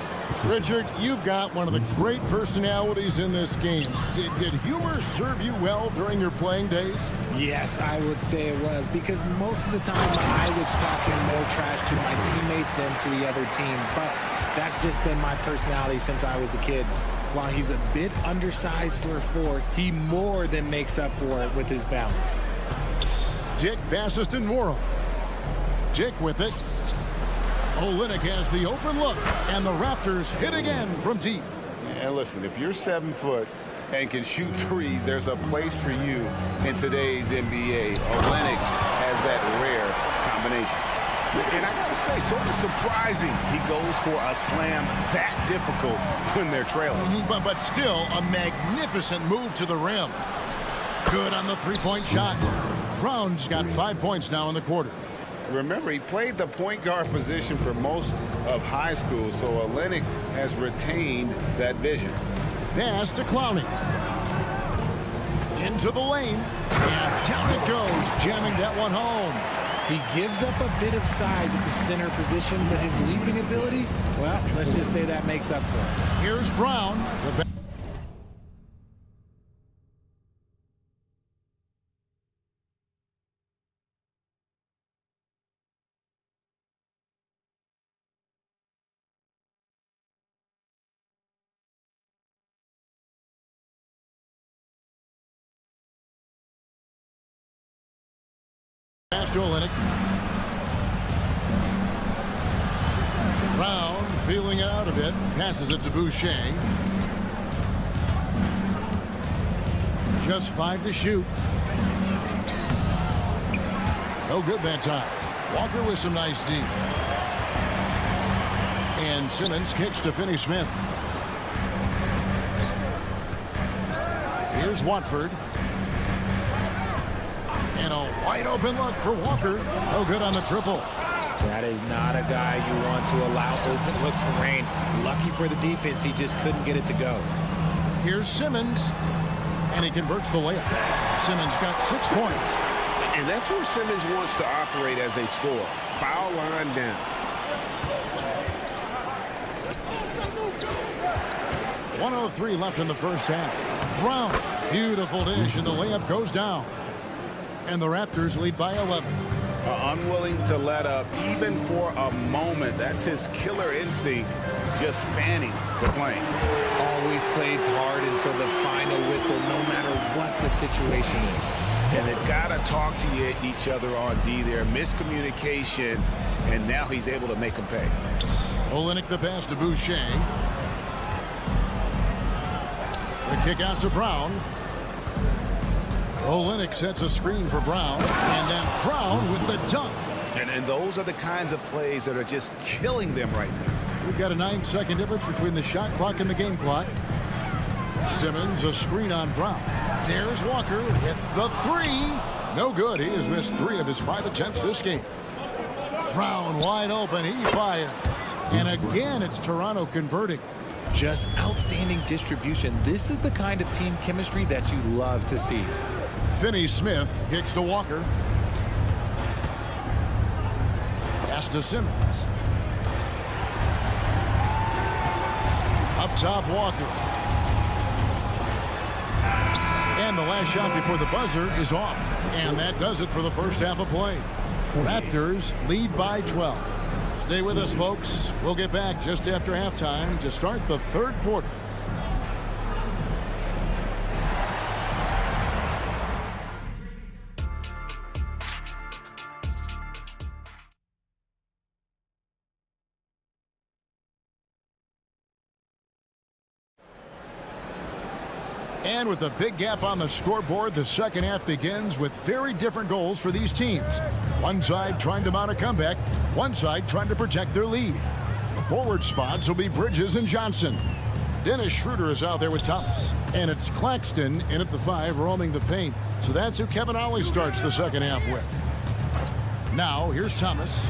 Richard, you've got one of the great personalities in this game. Did humor serve you well during your playing days? Yes, I would say it was, because most of the time I was talking more trash to my teammates than to the other team. But that's just been my personality since I was a kid. While he's a bit undersized for a 4, he more than makes up for it with his bounce. Dick passes to Nora. Dick with it. Olynyk has the open look, and the Raptors hit again from deep. And listen, if you're 7 foot and can shoot threes, there's a place for you in today's NBA. Olynyk has that rare combination. And I gotta say, sort of surprising he goes for a slam that difficult when they're trailing. But still, a magnificent move to the rim. Good on the three-point shot. Brown's got 5 points now in the quarter. Remember, he played the point guard position for most of high school, so Olynyk has retained that vision. Pass to Clowney. Into the lane, and down it goes, jamming that one home. He gives up a bit of size at the center position, but his leaping ability, well, let's just say that makes up for it. Here's Brown. Pass to Olynyk. Brown feeling it out a bit. Passes it to Boucher. Just 5 to shoot. No good that time. Walker with some nice D. And Simmons kicks to Finney-Smith. Here's Watford. And a wide open look for Walker. No good on the triple. That is not a guy you want to allow open looks from range. Lucky for the defense, he just couldn't get it to go. Here's Simmons. And he converts the layup. Simmons got 6 points. And that's where Simmons wants to operate as a scorer. Foul line down. 1:03 left in the first half. Brown, beautiful dish, and the layup goes down. And the Raptors lead by 11. Unwilling to let up even for a moment. That's his killer instinct, just fanning the flame. Always plays hard until the final whistle, no matter what the situation is. And they've got to talk to each other on D there. Miscommunication, and now he's able to make them pay. Olynyk the pass to Boucher. The kick out to Brown. Olynyk sets a screen for Brown, and then Brown with the dunk. And those are the kinds of plays that are just killing them right now. We've got a 9-second difference between the shot clock and the game clock. Simmons a screen on Brown. There's Walker with the 3. No good. He has missed 3 of his 5 attempts this game. Brown wide open. He fires. And again, it's Toronto converting. Just outstanding distribution. This is the kind of team chemistry that you love to see. Finney-Smith kicks to Walker. Pass to Simmons. Up top, Walker. And the last shot before the buzzer is off. And that does it for the first half of play. Raptors lead by 12. Stay with us, folks. We'll get back just after halftime to start the third quarter. And with a big gap on the scoreboard, the second half begins with very different goals for these teams. One side trying to mount a comeback, one side trying to protect their lead. The forward spots will be Bridges and Johnson. Dennis Schroeder is out there with Thomas. And it's Claxton in at the 5, roaming the paint. So that's who Kevin Ollie starts the second half with. Now, here's Thomas.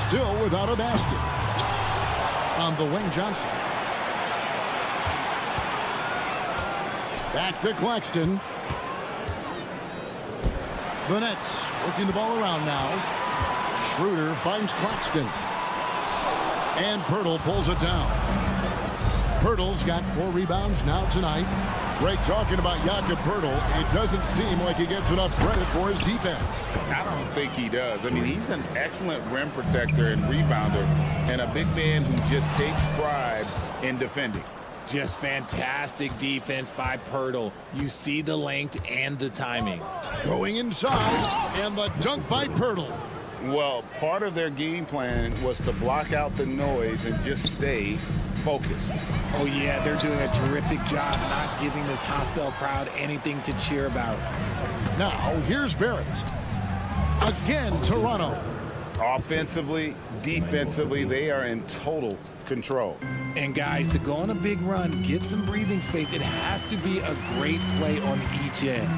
Still without a basket. On the wing, Johnson. Back to Claxton. The Nets working the ball around now. Schroeder finds Claxton. And Pirtle pulls it down. Pirtle's got 4 rebounds now tonight. Greg talking about Jakob Pirtle. It doesn't seem like he gets enough credit for his defense. I don't think he does. I mean, he's an excellent rim protector and rebounder, and a big man who just takes pride in defending. Just fantastic defense by Pirtle. You see the length and the timing. Going inside, and the dunk by Pirtle. Well, part of their game plan was to block out the noise and just stay focused. Oh, yeah, they're doing a terrific job not giving this hostile crowd anything to cheer about. Now, here's Barrett. Again, Toronto. Offensively, defensively, they are in total control. And guys, to go on a big run, get some breathing space, it has to be a great play on each end.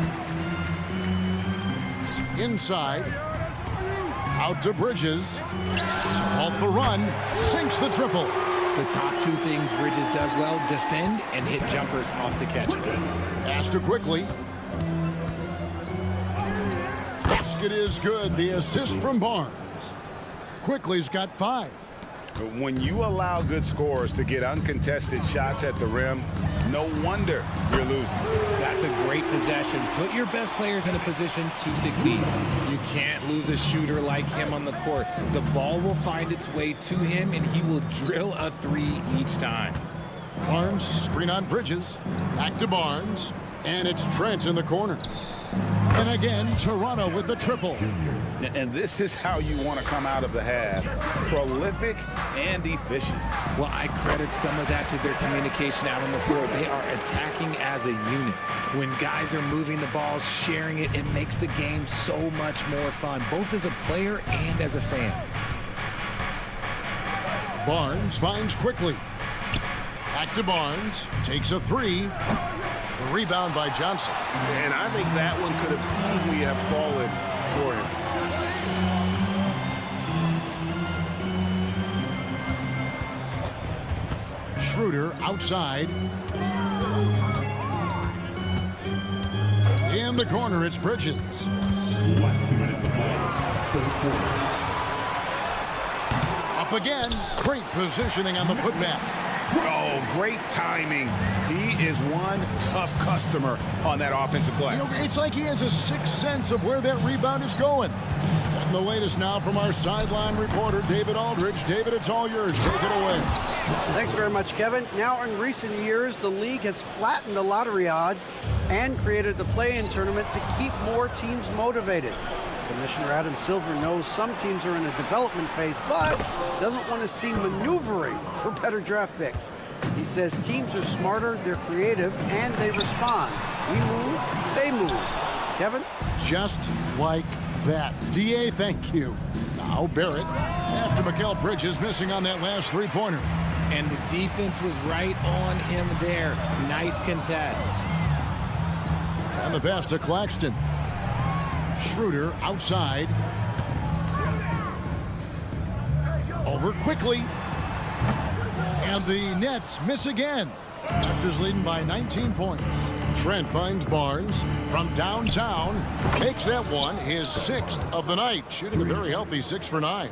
Inside. Out to Bridges. To halt the run. Sinks the triple. The top two things Bridges does well, defend and hit jumpers off the catch. Pass to Quickly. Basket is good. The assist from Barnes. Quickly's got 5. But when you allow good scorers to get uncontested shots at the rim, no wonder you're losing. That's a great possession. Put your best players in a position to succeed. You can't lose a shooter like him on the court. The ball will find its way to him, and he will drill a 3 each time. Barnes, screen on Bridges. Back to Barnes. And it's Trent in the corner. And again, Toronto with the triple. And this is how you want to come out of the half. Prolific and efficient. Well, I credit some of that to their communication out on the floor. They are attacking as a unit. When guys are moving the ball, sharing it, it makes the game so much more fun, both as a player and as a fan. Barnes finds Quickly. Back to Barnes. Takes a 3. The rebound by Johnson. And I think that one could have easily have fallen for him. Schroeder outside. In the corner, it's Bridges. Last 2 minutes to play. Third quarter. Up again. Great positioning on the putback. Oh, great timing. He is one tough customer on that offensive glass. You know, it's like he has a sixth sense of where that rebound is going. And the latest now from our sideline reporter, David Aldridge. David, it's all yours. Take it away. Thanks very much, Kevin. Now, in recent years, the league has flattened the lottery odds and created the play-in tournament to keep more teams motivated. Commissioner Adam Silver knows some teams are in a development phase, but doesn't want to see maneuvering for better draft picks. He says teams are smarter, they're creative, and they respond. We move, they move. Kevin? Just like that. DA, thank you. Now Barrett, after Mikal Bridges missing on that last three-pointer. And the defense was right on him there. Nice contest. And the pass to Claxton. Schroeder outside. Over Quickly. And the Nets miss again. Raptors leading by 19 points. Trent finds Barnes from downtown. Makes that one his 6th of the night. Shooting a very healthy 6 for 9.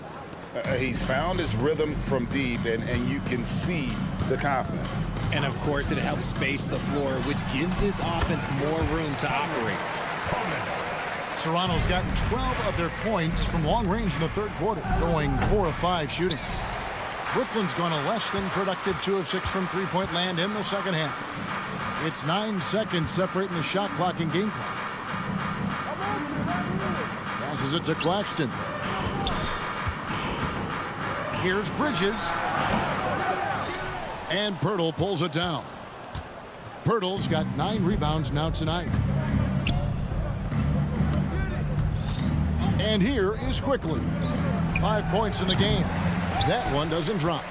He's found his rhythm from deep, and you can see the confidence. And, of course, it helps space the floor, which gives this offense more room to operate. Toronto's gotten 12 of their points from long range in the third quarter, going 4 of 5 shooting. Brooklyn's gone a less than productive 2 of 6 from three-point land in the second half. It's 9 seconds separating the shot clock and game clock. Passes it to Claxton. Here's Bridges. And Pirtle pulls it down. Pirtle's got 9 rebounds now tonight. And here is Quickly. 5 points in the game. That one doesn't drop.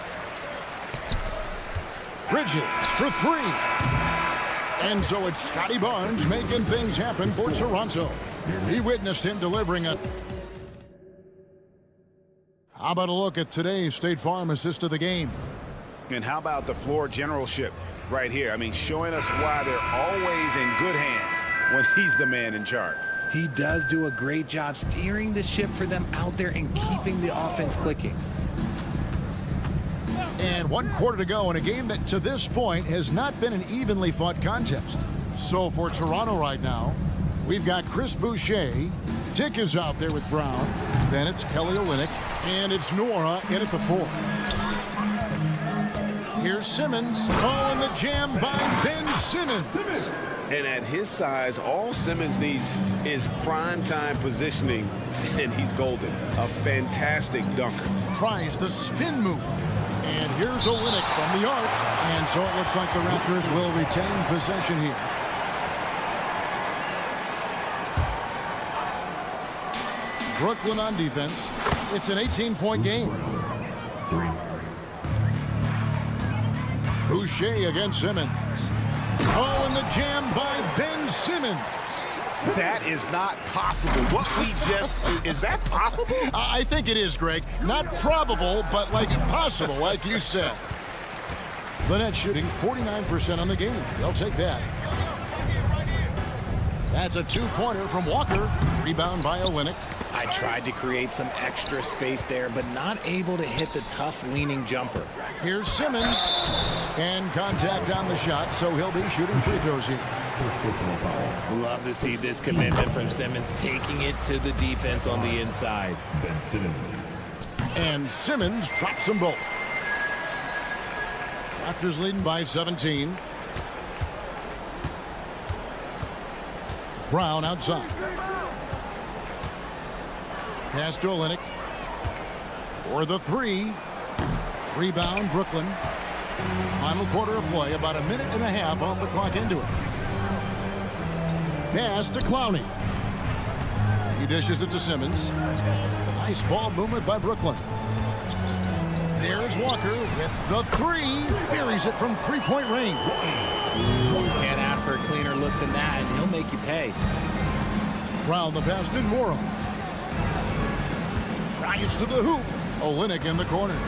Bridges for 3. And so it's Scotty Barnes making things happen for Toronto. He witnessed him delivering a... How about a look at today's State Farm assist of the game? And how about the floor generalship right here? I mean, showing us why they're always in good hands when he's the man in charge. He does do a great job steering the ship for them out there and keeping the offense clicking. And 1 quarter to go in a game that to this point has not been an evenly fought contest. So for Toronto right now, we've got Chris Boucher. Dick is out there with Brown. Then it's Kelly Olynyk. And it's Nora in at the 4. Here's Simmons. Oh, and the jam by Ben Simmons. And at his size, all Simmons needs is prime-time positioning, and he's golden. A fantastic dunker. Tries the spin move. And here's Olynyk from the arc. And so it looks like the Raptors will retain possession here. Brooklyn on defense. It's an 18-point game. Boucher against Simmons. Oh, and the jam by Ben Simmons. That is not possible. What we just, is that possible? I think it is, Greg. Not probable, but like possible, like you said. The Nets shooting 49% on the game. They'll take that. That's a two-pointer from Walker. Rebound by Olynyk. I tried to create some extra space there, but not able to hit the tough leaning jumper. Here's Simmons. And contact on the shot, so he'll be shooting free throws here. Love to see this commitment from Simmons, taking it to the defense on the inside. And Simmons drops them both. Raptors leading by 17. Brown outside. Pass to Olynyk. For the three. Rebound, Brooklyn. Final quarter of play, about a minute and a half off the clock into it. Pass to Clowney. He dishes it to Simmons. Nice ball movement by Brooklyn. There's Walker with the three. Buries it from three-point range. You can't ask for a cleaner look than that, and he'll make you pay. Brown the pass to Morrow. Tries to the hoop. Olynyk in the corner.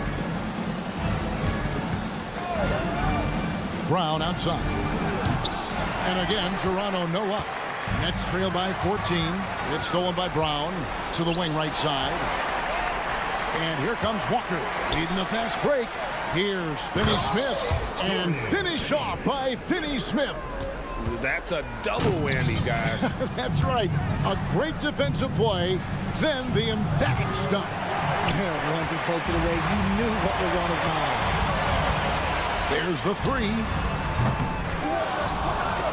Brown outside. And again, Toronto no up. Nets trail by 14. It's stolen by Brown to the wing right side. And here comes Walker leading the fast break. Here's Finney-Smith. And finish off by Finney-Smith. That's a double whammy, guys. That's right. A great defensive play, then the emphatic stuff. Once he poked it away, you knew what was on his mind. There's the three.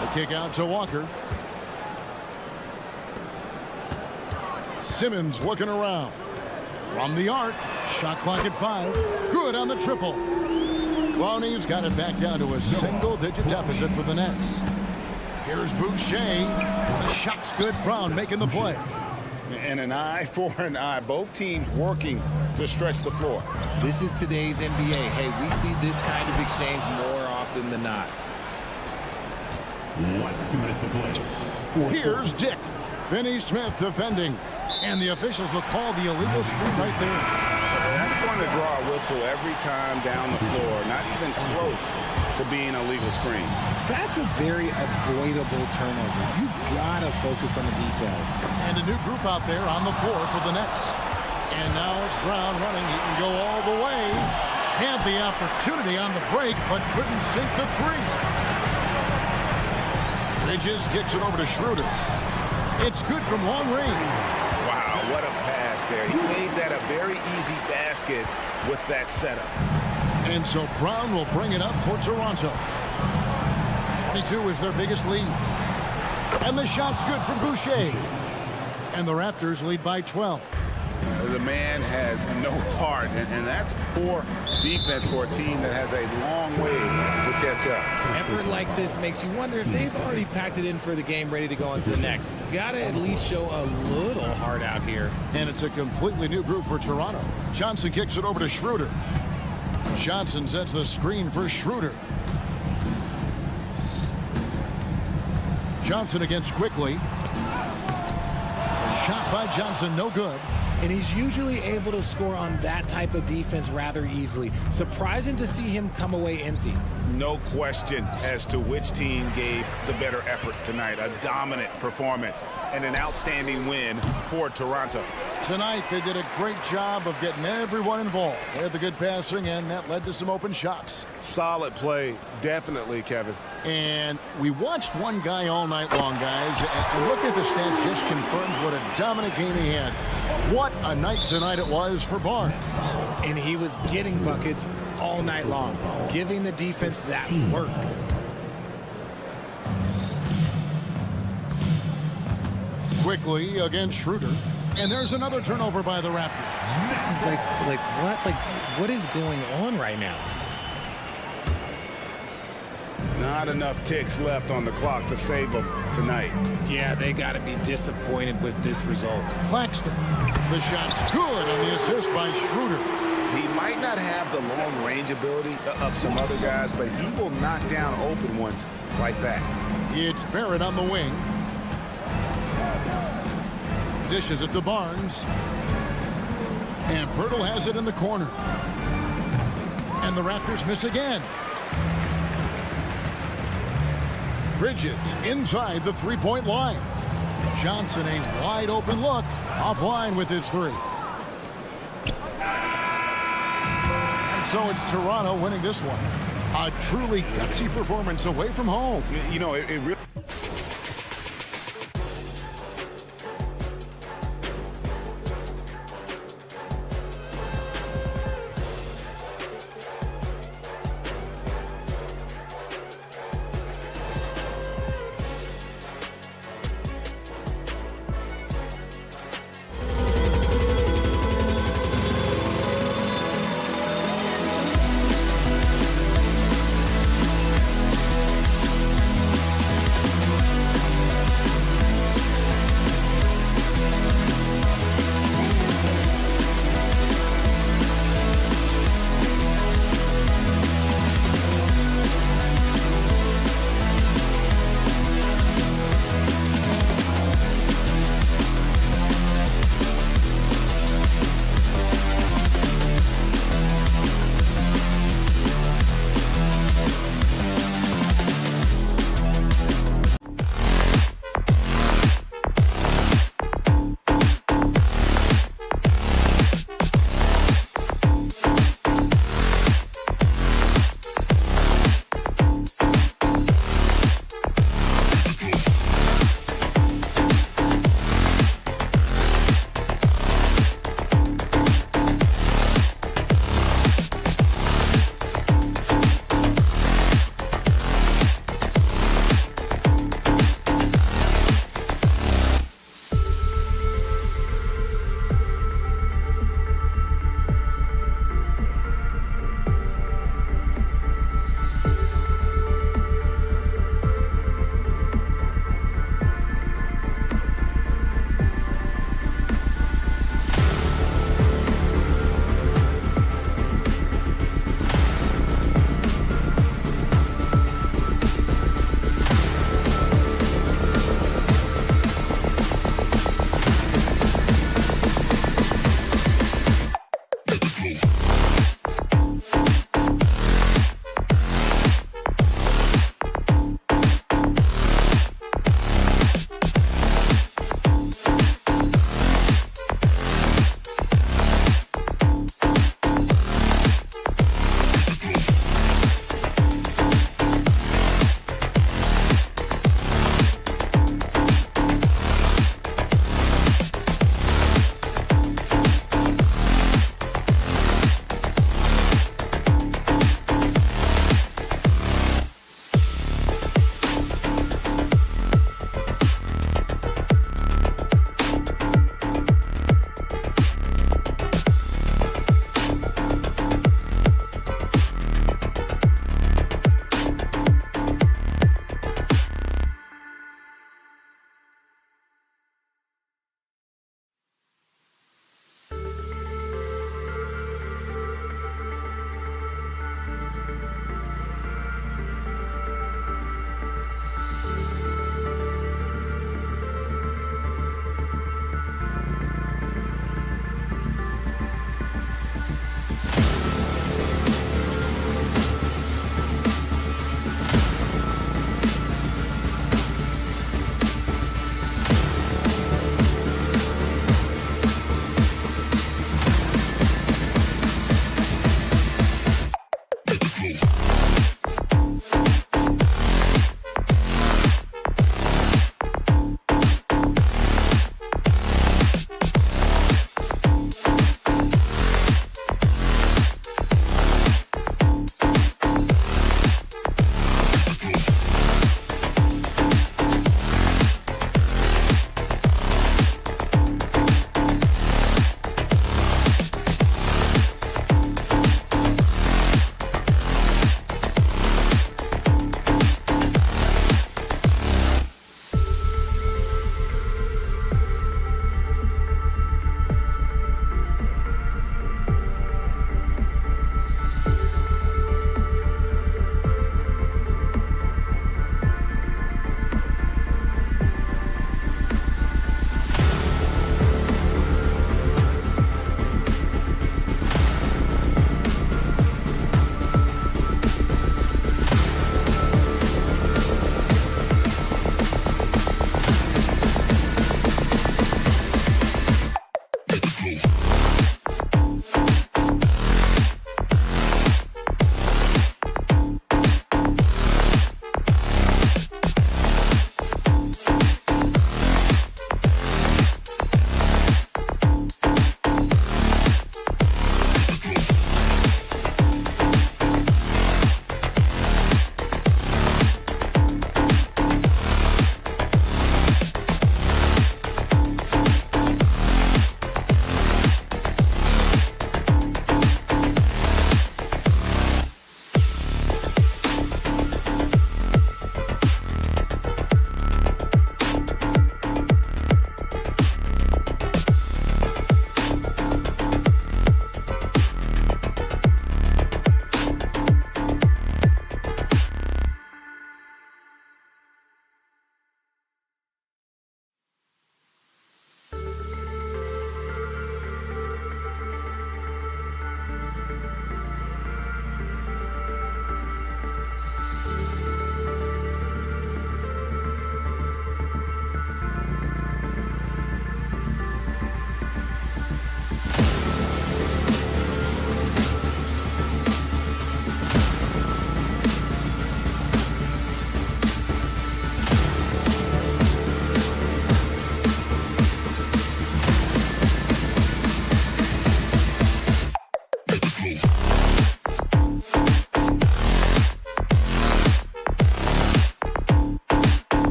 The kick out to Walker. Simmons looking around. From the arc. Shot clock at 5. Good on the triple. Clowney's got it back down to a single-digit deficit for the Nets. Here's Boucher. The shot's good. Brown making the play. And an eye for an eye. Both teams working to stretch the floor. This is today's NBA. Hey, we see this kind of exchange more often than not. 2 minutes to play. Here's Dick. Finney-Smith defending. And the officials will call the illegal screen right there. That's going to draw a whistle every time down the floor. Not even close to being a legal screen. That's a very avoidable turnover. You gotta focus on the details. And a new group out there on the floor for the Nets. And now it's Brown running. He can go all the way. Had the opportunity on the break, but couldn't sink the three. Bridges kicks it over to Schroeder. It's good from long range. Wow, what a pass there. He made that a very easy basket with that setup. And so Brown will bring it up for Toronto. 22 is their biggest lead. And the shot's good from Boucher. And the Raptors lead by 12. The man has no heart, and that's poor defense for a team that has a long way to catch up. Effort like this makes you wonder if they've already packed it in for the game, ready to go on to the next. Gotta at least show a little heart out here. And it's a completely new group for Toronto. Johnson kicks it over to Schroeder. Johnson sets the screen for Schroeder. Johnson against Quickly. A shot by Johnson, no good. And he's usually able to score on that type of defense rather easily. Surprising to see him come away empty. No question as to which team gave the better effort tonight. A dominant performance and an outstanding win for Toronto. Tonight, they did a great job of getting everyone involved. They had the good passing, and that led to some open shots. Solid play, definitely, Kevin. And we watched one guy all night long, guys. And look at the stats, just confirms what a dominant game he had. What a night tonight it was for Barnes. And he was getting buckets all night long, giving the defense that work. Quickly against Schroeder. And there's another turnover by the Raptors. Like what? Like, what is going on right now? Not enough ticks left on the clock to save them tonight. Yeah, they got to be disappointed with this result. Claxton. The shot's good on the assist by Schroeder. He might not have the long range ability of some other guys, but he will knock down open ones like that. It's Barrett on the wing. dishes it to Barnes. And Pirtle has it in the corner. And the Raptors miss again. Bridges inside the three-point line. Johnson, a wide open look, offline with his three. And so it's Toronto winning this one. A truly gutsy performance away from home. You know, it really...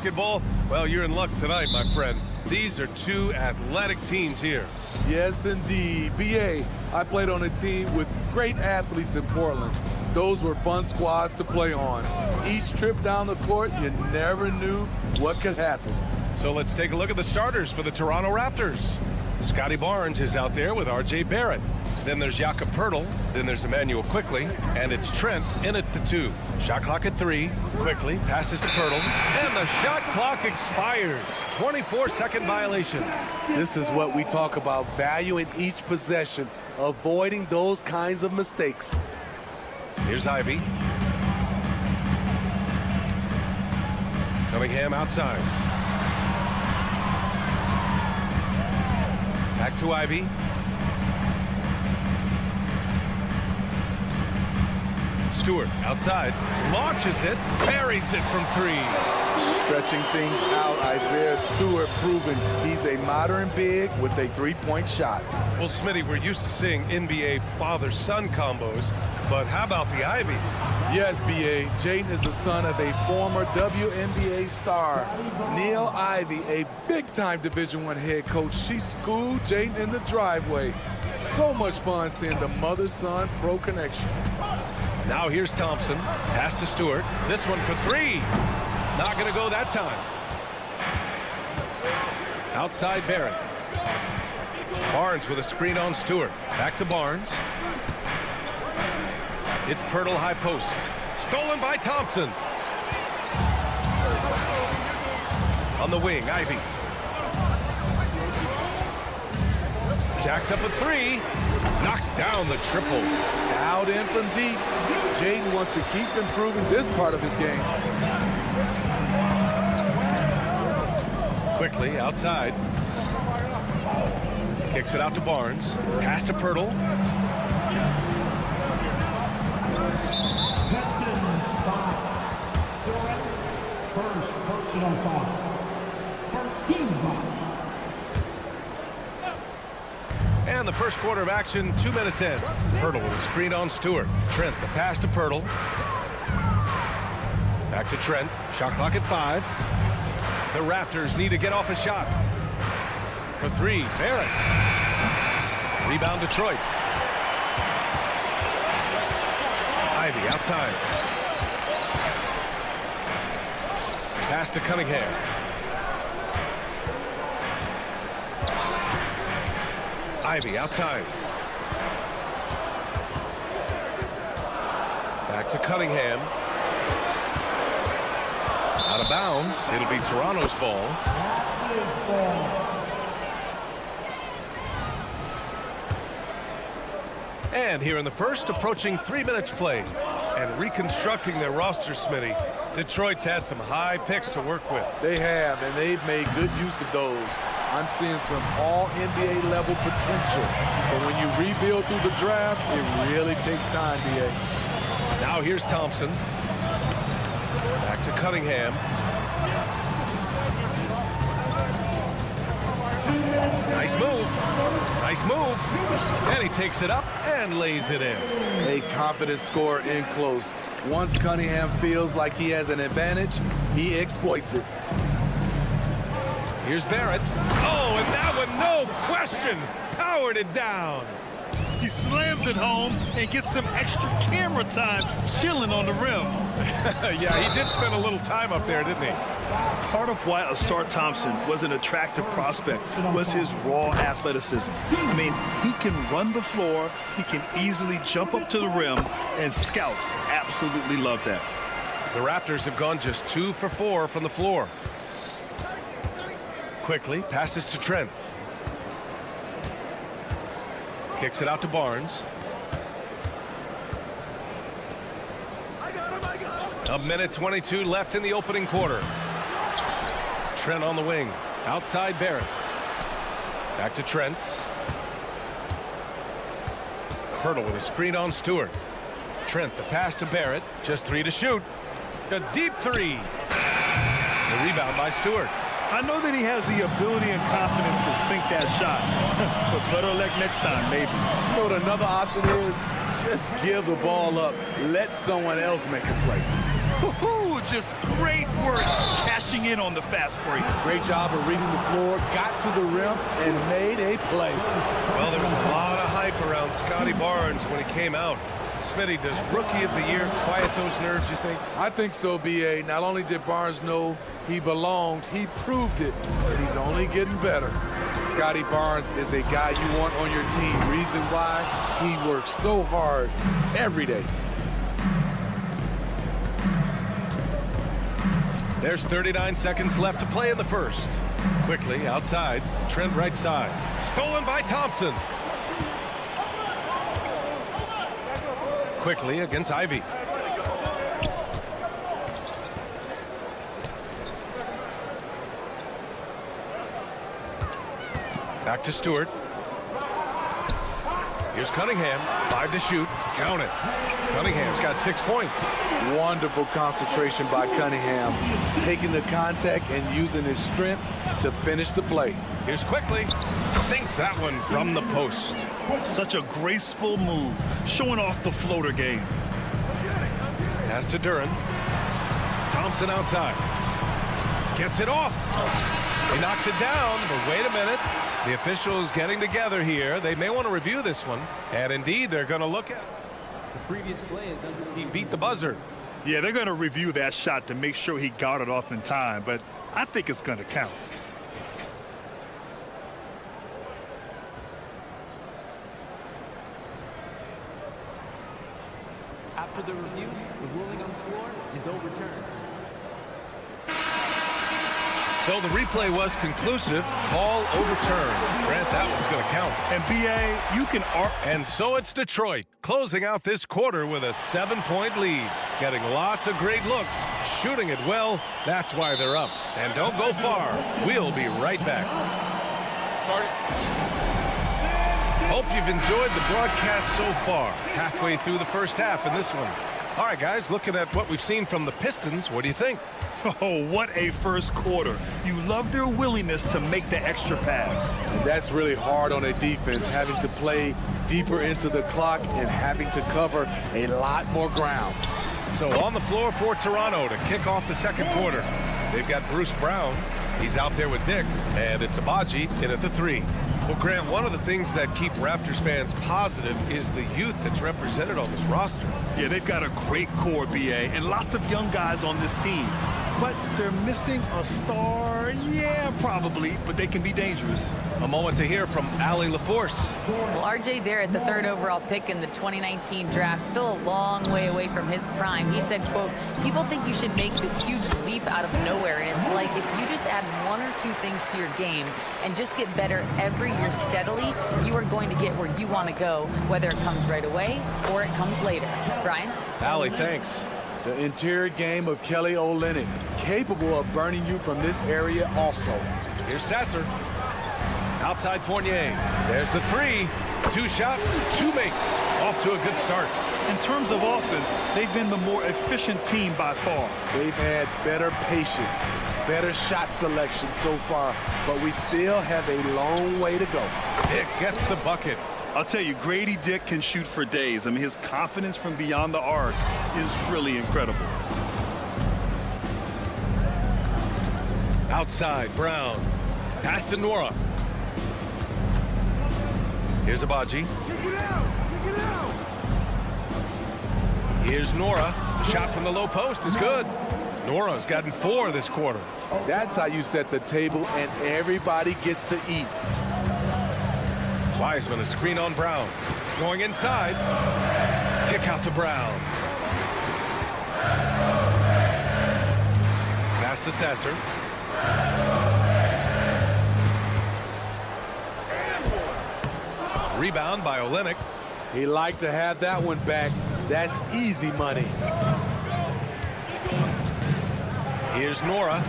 basketball, well, you're in luck tonight, my friend. These are two athletic teams here. Yes, indeed. BA, I played on a team with great athletes in Portland. Those were fun squads to play on. Each trip down the court, you never knew what could happen. So let's take a look at the starters for the Toronto Raptors. Scotty Barnes is out there with R.J. Barrett. Then there's Jakob Poeltl. Then there's Emmanuel Quickley. And it's Trent in at the 2. Shot clock at 3. Quickley passes to Poeltl. And the shot clock expires. 24-second violation. This is what we talk about, valuing each possession, avoiding those kinds of mistakes. Here's Ivy. Cunningham outside. Back to Ivy. Stewart outside. Launches it. Buries it from 3. Stretching things out, Isaiah Stewart proving he's a modern big with a three-point shot. Well, Smitty, we're used to seeing NBA father-son combos, but how about the Ivies? Yes, B.A. Jaden is the son of a former WNBA star, Neil Ivy, a big-time Division I head coach. She schooled Jaden in the driveway. So much fun seeing the mother-son pro connection. Now here's Thompson. Pass to Stewart. This one for 3. Not going to go that time. Outside Barrett. Barnes with a screen on Stewart. Back to Barnes. It's Poeltl high post. Stolen by Thompson. On the wing, Ivy. Jacks up with 3. Knocks down the triple. Out in from deep. Jaden wants to keep improving this part of his game. Quickly outside. Kicks it out to Barnes. Pass to Poeltl. First personal foul. First team foul. And the first quarter of action, 2 minutes in. Poeltl with a screen on Stewart. Trent, the pass to Poeltl. Back to Trent. Shot clock at 5. The Raptors need to get off a shot. For 3, Barrett. Rebound Detroit. Ivy outside. Pass to Cunningham. Ivy outside. Back to Cunningham. Out of bounds. It'll be Toronto's ball. And here in the first, approaching 3 minutes played. And reconstructing their roster, Smitty, Detroit's had some high picks to work with. They have, and they've made good use of those. I'm seeing some all-NBA level potential. But when you rebuild through the draft, it really takes time, B.A. Now here's Thompson. Back to Cunningham. Nice move. Nice move. And he takes it up and lays it in. A confident scorer in close. Once Cunningham feels like he has an advantage, he exploits it. Here's Barrett. Oh, and that one, no question, powered it down. He slams it home and gets some extra camera time chilling on the rim. Yeah, he did spend a little time up there, didn't he? Part of why Asar Thompson was an attractive prospect was his raw athleticism. I mean, he can run the floor, he can easily jump up to the rim, and scouts absolutely love that. The Raptors have gone just 2 for 4 from the floor. Quickly passes to Trent. Kicks it out to Barnes. A minute 22 left in the opening quarter. Trent on the wing. Outside Barrett. Back to Trent. Poeltl with a screen on Stewart. Trent, the pass to Barrett. Just 3 to shoot. A deep 3. The rebound by Stewart. I know that he has the ability and confidence to sink that shot, but better luck next time, maybe. You know what another option is? Just give the ball up. Let someone else make a play. Just great work cashing in on the fast break. Great job of reading the floor, got to the rim, and made a play. Well, there was a lot of hype around Scotty Barnes when he came out. Smitty, does Rookie of the Year quiet those nerves, you think? I think so, B.A. Not only did Barnes know he belonged, he proved it, but he's only getting better. Scotty Barnes is a guy you want on your team. Reason why? He works so hard every day. There's 39 seconds left to play in the first. Quickly, outside, Trent right side. Stolen by Thompson. Quickly against Ivy. Back to Stewart. Here's Cunningham. 5 to shoot. Count it. Cunningham's got 6 points. Wonderful concentration by Cunningham. Taking the contact and using his strength to finish the play. Here's Quickly. Sinks that one from the post. Such a graceful move, showing off the floater game. Pass to Duran. Thompson outside. Gets it off. He knocks it down, but wait a minute. The officials getting together here. They may want to review this one. And indeed, they're going to look at it. The previous play is under. He beat the buzzer. Yeah, they're going to review that shot to make sure he got it off in time, but I think it's going to count. After the review, the ruling on the floor is overturned. So the replay was conclusive. Call overturned. Grant, that one's going to count. And B.A., you can... And so it's Detroit, closing out this quarter with a 7-point lead. Getting lots of great looks, shooting it well. That's why they're up. And don't go far. We'll be right back. Hope you've enjoyed the broadcast so far. Halfway through the first half in this one. All right, guys, looking at what we've seen from the Pistons, what do you think? Oh, what a first quarter. You love their willingness to make the extra pass. And that's really hard on a defense, having to play deeper into the clock and having to cover a lot more ground. So on the floor for Toronto to kick off the second quarter. They've got Bruce Brown. He's out there with Dick. And it's Abaji in at the 3. Well, Grant, one of the things that keep Raptors fans positive is the youth that's represented on this roster. Yeah, they've got a great core, B.A., and lots of young guys on this team. But they're missing a star. Yeah, probably, but they can be dangerous. A moment to hear from Allie LaForce. Well, R.J. Barrett, the 3rd overall pick in the 2019 draft, still a long way away from his prime. He said, quote, people think you should make this huge leap out of nowhere, and it's like if you just add 1 or 2 things to your game and just get better every year steadily, you are going to get where you want to go, whether it comes right away or it comes later. Brian? Allie, thanks. The interior game of Kelly Olynyk, capable of burning you from this area also. Here's Sasser. Outside Fournier. There's the 3. 2 shots, 2 makes. Off to a good start. In terms of offense, they've been the more efficient team by far. They've had better patience, better shot selection so far, but we still have a long way to go. Dick gets the bucket. I'll tell you, Grady Dick can shoot for days. I mean, his confidence from beyond the arc is really incredible. Outside, Brown. Pass to Nora. Here's Abaji. Here's Nora. The shot from the low post is good. Nora's gotten 4 this quarter. That's how you set the table, and everybody gets to eat. Wiseman, a screen on Brown. Going inside. Kick out to Brown. Pass to Sasser. Rebound by Olynyk. He liked to have that one back. That's easy money. Here's Nora.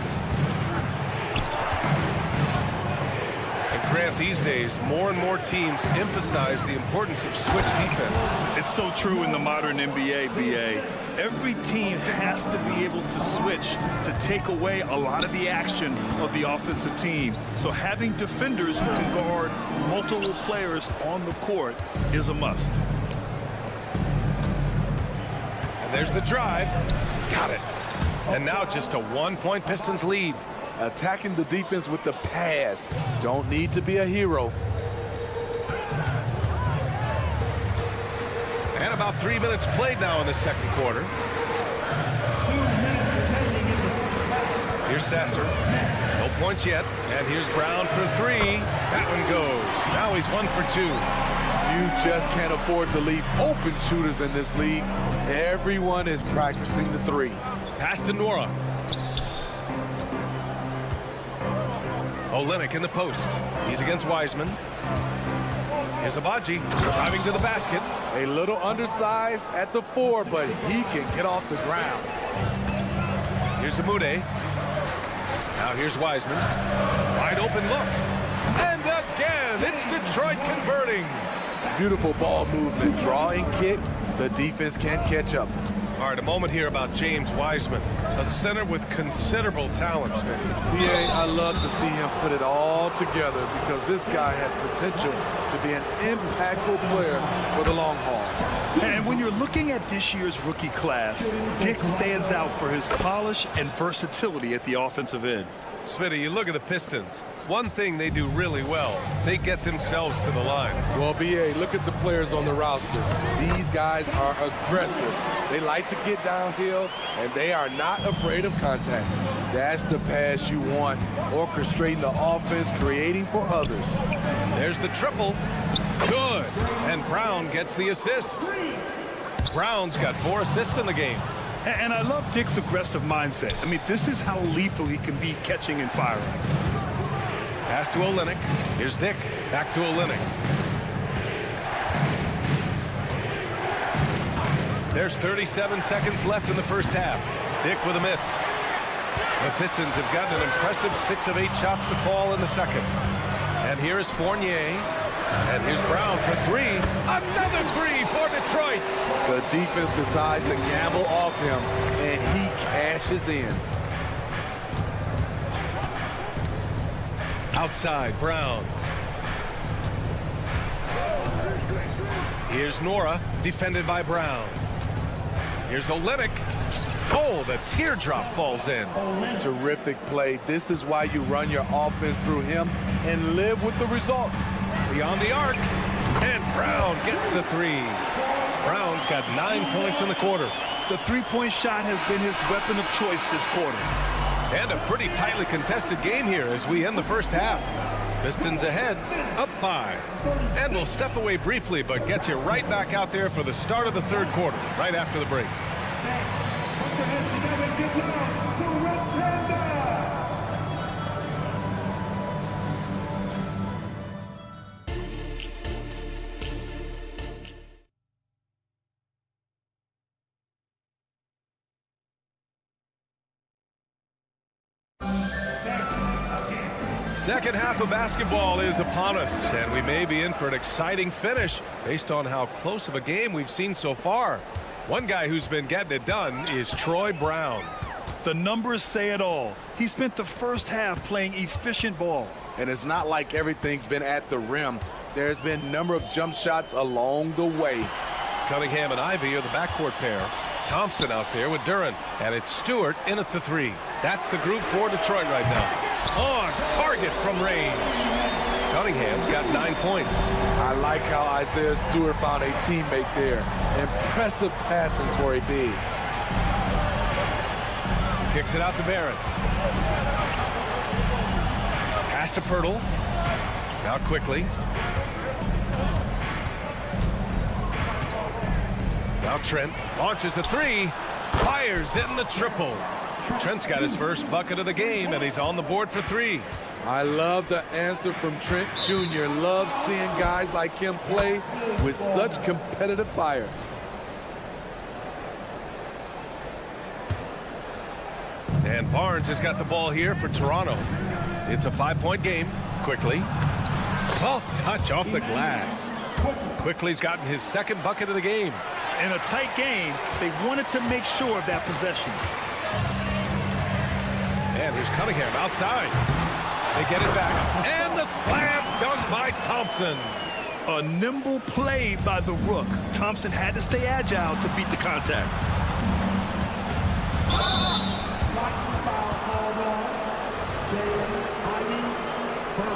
Grant, these days, more and more teams emphasize the importance of switch defense. It's so true in the modern NBA, B.A. Every team has to be able to switch to take away a lot of the action of the offensive team. So having defenders who can guard multiple players on the court is a must. And there's the drive. Got it. And now just a 1-point Pistons lead. Attacking the defense with the pass. Don't need to be a hero. And about 3 minutes played now in the second quarter. Here's Sasser. No points yet. And here's Brown for three. That one goes. Now he's 1 for 2. You just can't afford to leave open shooters in this league. Everyone is practicing the three. Pass to Nora. Olynyk in the post. He's against Wiseman. Here's Abaji driving to the basket. A little undersized at the 4, but he can get off the ground. Here's Amude. Now here's Wiseman. Wide open look. And again, it's Detroit converting. Beautiful ball movement. Draw and kick. The defense can't catch up. All right, a moment here about James Wiseman, a center with considerable talent, Smitty. Yeah, I love to see him put it all together because this guy has potential to be an impactful player for the long haul. And when you're looking at this year's rookie class, Dick stands out for his polish and versatility at the offensive end. Smitty, you look at the Pistons. One thing they do really well, they get themselves to the line. Well, B.A., look at the players on the roster. These guys are aggressive. They like to get downhill, and they are not afraid of contact. That's the pass you want, orchestrating the offense, creating for others. There's the triple. Good. And Brown gets the assist. Brown's got 4 assists in the game. And I love Dick's aggressive mindset. I mean, this is how lethal he can be catching and firing. Pass to Olynyk. Here's Dick. Back to Olynyk. There's 37 seconds left in the first half. Dick with a miss. The Pistons have gotten an impressive 6 of 8 shots to fall in the second. And here is Fournier. And here's Brown for 3. Another 3 for Detroit. The defense decides to gamble off him, and he cashes in. Outside, Brown. Here's Nora, defended by Brown. Here's Olynyk. Oh, the teardrop falls in. Terrific play. This is why you run your offense through him and live with the results. Beyond the arc. And Brown gets the 3. Brown's got 9 points in the quarter. The three-point shot has been his weapon of choice this quarter. And a pretty tightly contested game here as we end the first half. Pistons ahead, up 5. And we'll step away briefly, but get you right back out there for the start of the third quarter, right after the break. Second half of basketball is upon us, and we may be in for an exciting finish based on how close of a game we've seen so far. One guy who's been getting it done is Troy Brown. The numbers say it all. He spent the first half playing efficient ball. And it's not like everything's been at the rim. There's been a number of jump shots along the way. Cunningham and Ivy are the backcourt pair. Thompson out there with Duran, and it's Stewart in at the 3. That's the group for Detroit right now. On target from range. Cunningham's got 9 points. I like how Isaiah Stewart found a teammate there. Impressive passing for a big. Kicks it out to Barrett. Pass to Pirtle. Now quickly. Now Trent launches a 3. Fires in the triple. Trent's got his first bucket of the game, and he's on the board for 3. I love the answer from Trent Jr. Love seeing guys like him play with such competitive fire. And Barnes has got the ball here for Toronto. It's a 5-point game. Quickly. Soft touch off the glass. Quickly's gotten his second bucket of the game. In a tight game, they wanted to make sure of that possession. And here's Cunningham outside. They get it back. And the slam dunk by Thompson. A nimble play by the Rook. Thompson had to stay agile to beat the contact.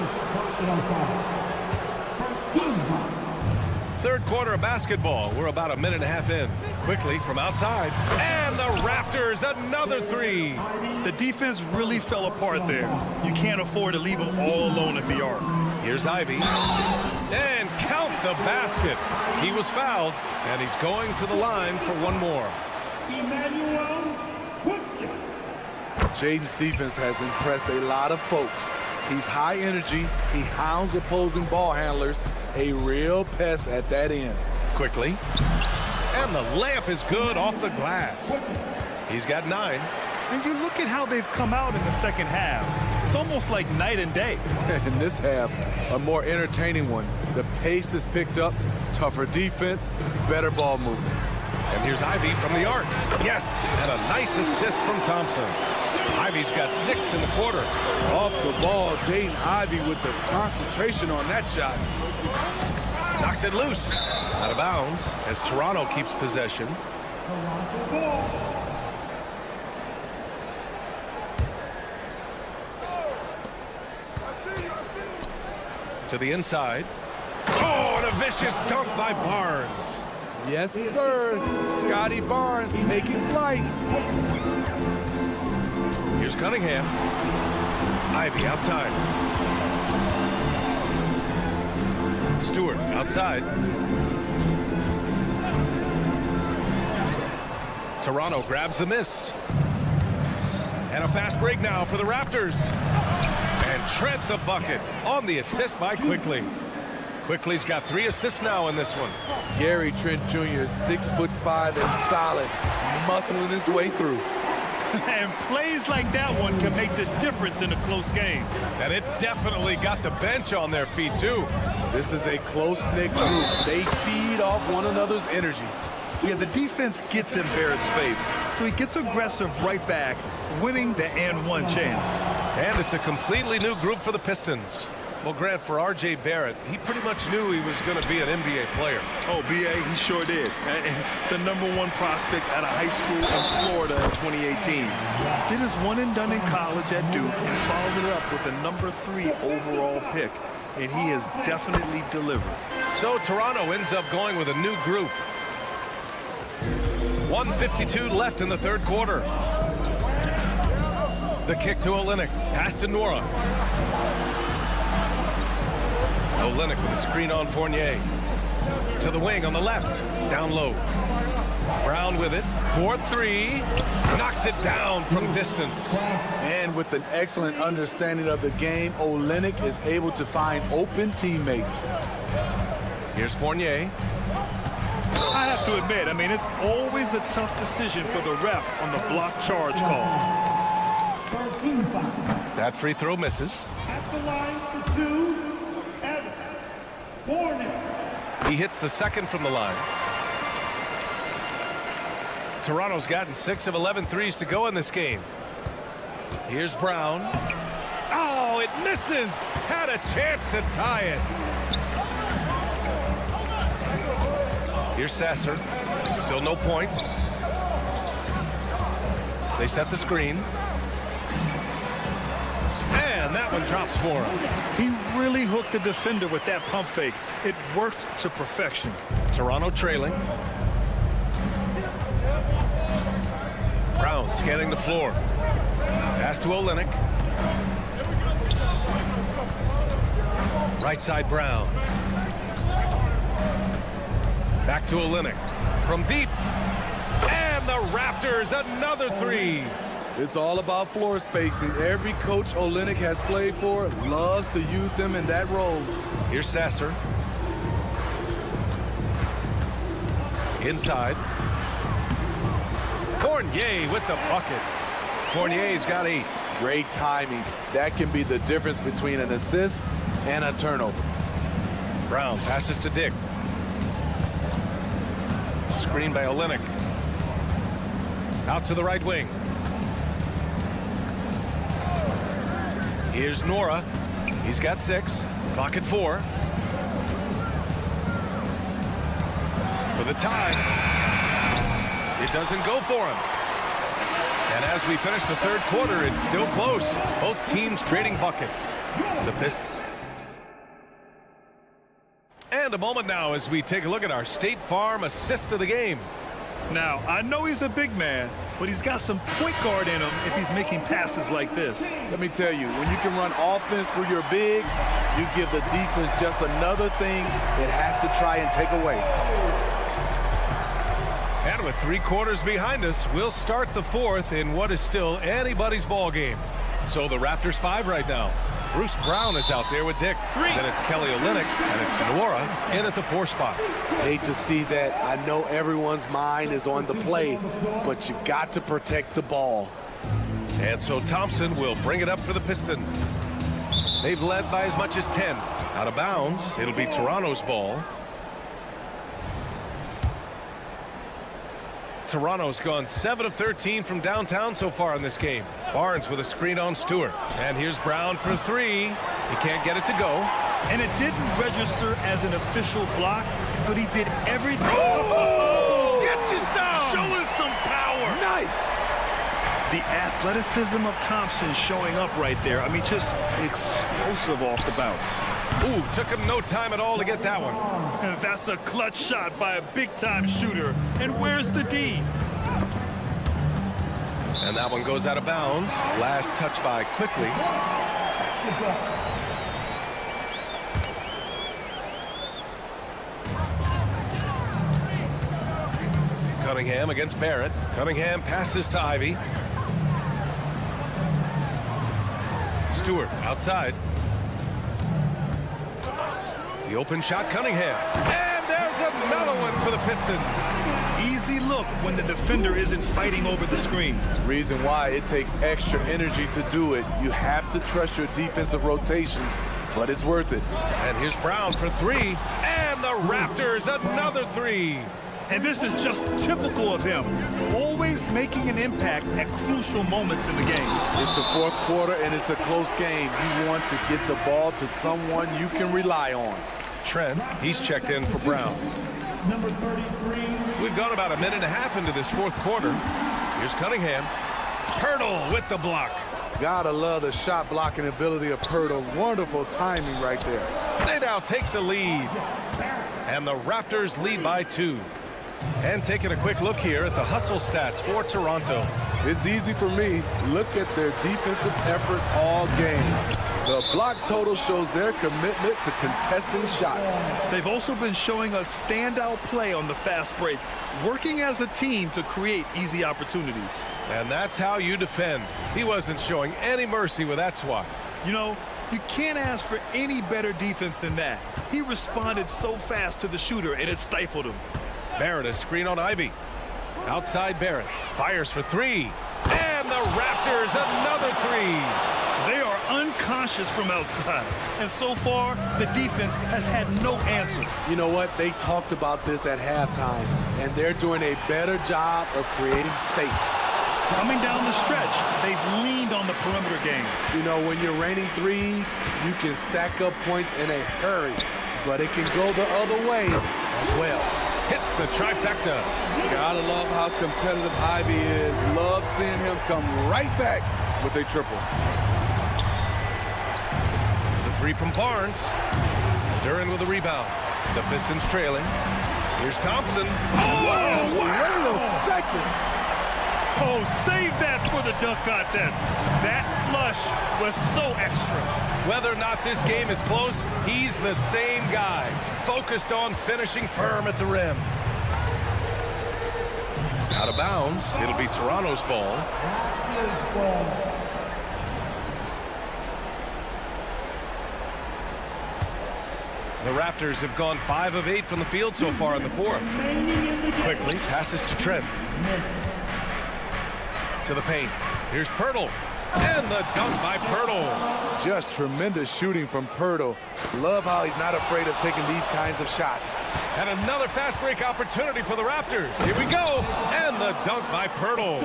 first personal foul. First team foul. Third quarter of basketball. We're about a minute and a half in. Quickly from outside. And the Raptors, another three. The defense really fell apart there. You can't afford to leave them all alone at the arc. Here's Ivy. And count the basket. He was fouled, and he's going to the line for one more. Jaden's defense has impressed a lot of folks. He's high energy. He hounds opposing ball handlers. A real pest at that end. Quickly. And the layup is good off the glass. He's got 9. And you look at how they've come out in the second half. It's almost like night and day. In this half, a more entertaining one. The pace is picked up, tougher defense, better ball movement. And here's Ivy from the arc. Yes, and a nice assist from Thompson. Ivy's got 6 in the quarter. Off the ball, Jaden Ivey with the concentration on that shot. Knocks it loose. Out of bounds as Toronto keeps possession. To the inside. Oh, and a vicious dunk by Barnes. Yes, sir. Scotty Barnes taking flight. Here's Cunningham. Ivy outside. Stewart outside. Toronto grabs the miss. And a fast break now for the Raptors. And Trent the bucket on the assist by Quickly. Quickly's got 3 assists now in this one. Gary Trent Jr. is 6'5" and solid, muscling his way through. And plays like that one can make the difference in a close game. And it definitely got the bench on their feet, too. This is a close-knit group. They feed off one another's energy. Yeah, the defense gets in Barrett's face, so he gets aggressive right back, winning the and-one chance. And it's a completely new group for the Pistons. Well, Grant, for R.J. Barrett, he pretty much knew he was going to be an NBA player. Oh, B.A., he sure did. And the #1 prospect out of high school in Florida in 2018. Did his one and done in college at Duke and followed it up with the #3 overall pick. And he has definitely delivered. So Toronto ends up going with a new group. 1:52 left in the third quarter. The kick to Olynyk. Pass to Nora. Olynyk with a screen on Fournier. To the wing on the left. Down low. Brown with it. 4-3. Knocks it down from distance. And with an excellent understanding of the game, Olynyk is able to find open teammates. Here's Fournier. I have to admit, I mean, it's always a tough decision for the ref on the block charge call. That free throw misses. At the line for 2, Evan Fournier. He hits the second from the line. Toronto's gotten 6 of 11 threes to go in this game. Here's Brown. Oh, it misses. Had a chance to tie it. Here's Sasser. Still no points. They set the screen. And that one drops for him. He really hooked the defender with that pump fake. It worked to perfection. Toronto trailing. Brown scanning the floor. Pass to Olynyk. Right side Brown. Back to Olynyk. From deep. And the Raptors, another 3. It's all about floor spacing. Every coach Olynyk has played for loves to use him in that role. Here's Sasser. Inside. Fournier with the bucket. Fournier's got 8. Great timing. That can be the difference between an assist and a turnover. Brown passes to Dick. Screen by Olynyk. Out to the right wing. Here's Nora. He's got 6. Clock at 4. For the tie. It doesn't go for him. And as we finish the third quarter, it's still close. Both teams trading buckets. The Pistons. And a moment now as we take a look at our State Farm assist of the game. Now, I know he's a big man, but he's got some point guard in him if he's making passes like this. Let me tell you, when you can run offense through your bigs, you give the defense just another thing it has to try and take away. And with 3 quarters behind us, we'll start the 4th in what is still anybody's ball game. So the Raptors 5 right now. Bruce Brown is out there with Dick. 3. Then it's Kelly Olynyk, and it's Nwora in at the 4 spot. Hate to see that. I know everyone's mind is on the play, but you've got to protect the ball. And so Thompson will bring it up for the Pistons. They've led by as much as 10. Out of bounds, it'll be Toronto's ball. Toronto's gone 7 of 13 from downtown so far in this game. Barnes with a screen on Stewart. And here's Brown for 3. He can't get it to go. And it didn't register as an official block, but he did everything. Oh! Gets you some! Showing some power. Nice! The athleticism of Thompson showing up right there. I mean, just explosive off the bounce. Ooh, took him no time at all to get that one. And that's a clutch shot by a big-time shooter. And where's the D? And that one goes out of bounds. Last touch by Quickly. Cunningham against Barrett. Cunningham passes to Ivy. Stewart outside. The open shot, Cunningham. And there's another one for the Pistons. Easy look when the defender isn't fighting over the screen. Reason why it takes extra energy to do it. You have to trust your defensive rotations, but it's worth it. And here's Brown for 3. And the Raptors, another 3. And this is just typical of him. Always making an impact at crucial moments in the game. It's the 4th quarter, and it's a close game. You want to get the ball to someone you can rely on. Trent, he's checked in for Brown. Number 33. We've gone about a minute and a half into this 4th quarter. Here's Cunningham. Pirtle with the block. Gotta love the shot blocking ability of Pirtle. Wonderful timing right there. They now take the lead. And the Raptors lead by 2. And taking a quick look here at the hustle stats for Toronto. It's easy for me. Look at their defensive effort all game. The block total shows their commitment to contesting shots. They've also been showing us standout play on the fast break, working as a team to create easy opportunities. And that's how you defend. He wasn't showing any mercy with that swat. You know, you can't ask for any better defense than that. He responded so fast to the shooter, and it stifled him. Barrett, a screen on Ivy. Outside Barrett. Fires for 3. And the Raptors, another 3. They are unconscious from outside. And so far, the defense has had no answer. You know what? They talked about this at halftime, and they're doing a better job of creating space. Coming down the stretch, they've leaned on the perimeter game. You know, when you're raining threes, you can stack up points in a hurry, but it can go the other way as well. Hits the trifecta. Gotta love how competitive Ivy is. Love seeing him come right back with a triple. The 3 from Barnes. Duran with the rebound. The Pistons trailing. Here's Thompson. Oh, wait a second. Oh, save that for the dunk contest. That flush was so extra. Whether or not this game is close, he's the same guy, focused on finishing firm at the rim. Out of bounds, it'll be Toronto's ball. The Raptors have gone 5 of 8 from the field so far in the 4th. Quickly passes to Trent. To the paint. Here's Pirtle. And the dunk by Pirtle. Just tremendous shooting from Pirtle. Love how he's not afraid of taking these kinds of shots. And another fast break opportunity for the Raptors. Here we go. And the dunk by Pirtle.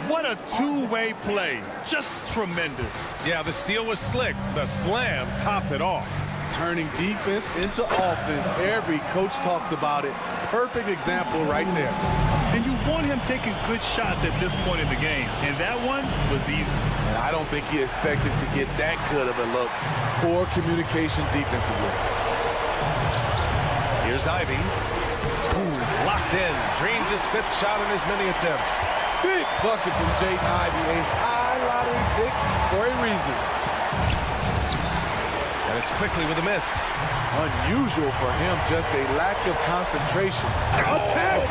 What a two-way play. Just tremendous. Yeah, the steal was slick. The slam topped it off. Turning defense into offense. Every coach talks about it. Perfect example right there. And you want him taking good shots at this point in the game. And that one was easy. And I don't think he expected to get that good of a look. Poor communication defensively. Here's Ivy. Ooh, he's locked in. Drains his 5th shot in as many attempts. Big bucket from Jaden Ivey, a high lottery pick for a reason. And it's quickly with a miss. Unusual for him, just a lack of concentration. Attack!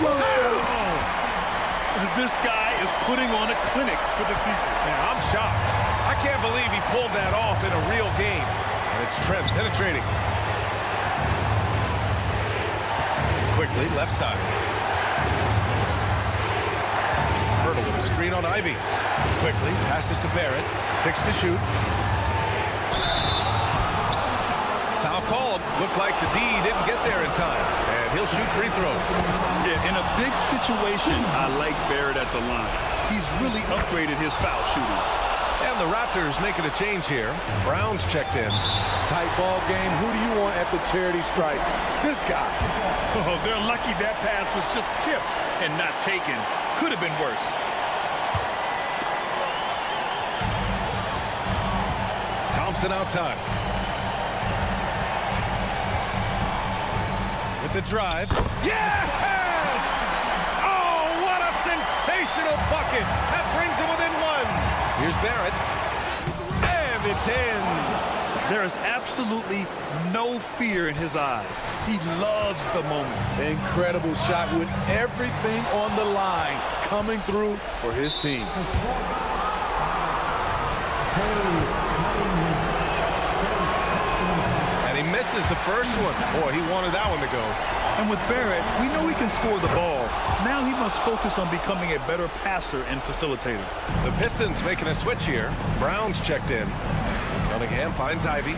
This guy is putting on a clinic for the people. Yeah, I'm shocked. I can't believe he pulled that off in a real game. And it's Trent penetrating. Quickly, left side. Hurdle with a screen on Ivy. Quickly, passes to Barrett. 6 to shoot. Foul called. Looked like the D didn't get there in time. And he'll shoot free throws. Yeah, in a big situation, I like Barrett at the line. He's really upgraded his foul shooting. And the Raptors making a change here. Brown's checked in. Tight ball game. Who do you want at the charity stripe? This guy. Oh, they're lucky that pass was just tipped and not taken. Could have been worse. Thompson outside. With the drive. Yes! Oh, what a sensational bucket. That brings him within 1. Here's Barrett. And it's in. There is absolutely no fear in his eyes. He loves the moment. Incredible shot with everything on the line coming through for his team. And he misses the first one. Boy, he wanted that one to go. And with Barrett, we know he can score the ball. Now he must focus on becoming a better passer and facilitator. The Pistons making a switch here. Brown's checked in. Cunningham finds Ivy.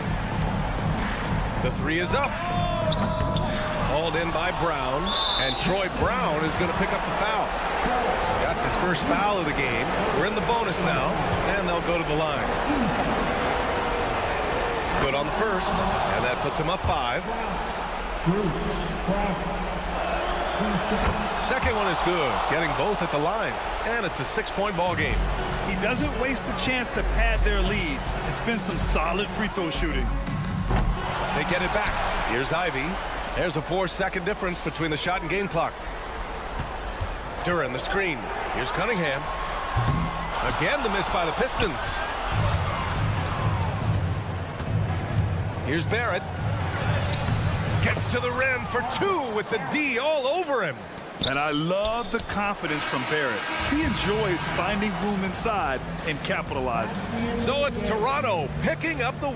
The 3 is up. Hauled in by Brown. And Troy Brown is going to pick up the foul. That's his first foul of the game. We're in the bonus now. And they'll go to the line. Good on the first. And that puts him up 5. Second one is good. Getting both at the line. And it's a 6-point ball game. He doesn't waste a chance to pad their lead. It's been some solid free throw shooting. They get it back. Here's Ivy. There's a 4-second difference between the shot and game clock. Duran, the screen. Here's Cunningham. Again, the miss by the Pistons. Here's Barrett. Gets to the rim for 2 with the D all over him. And I love the confidence from Barrett. He enjoys finding room inside and capitalizing. So it's Toronto picking up the...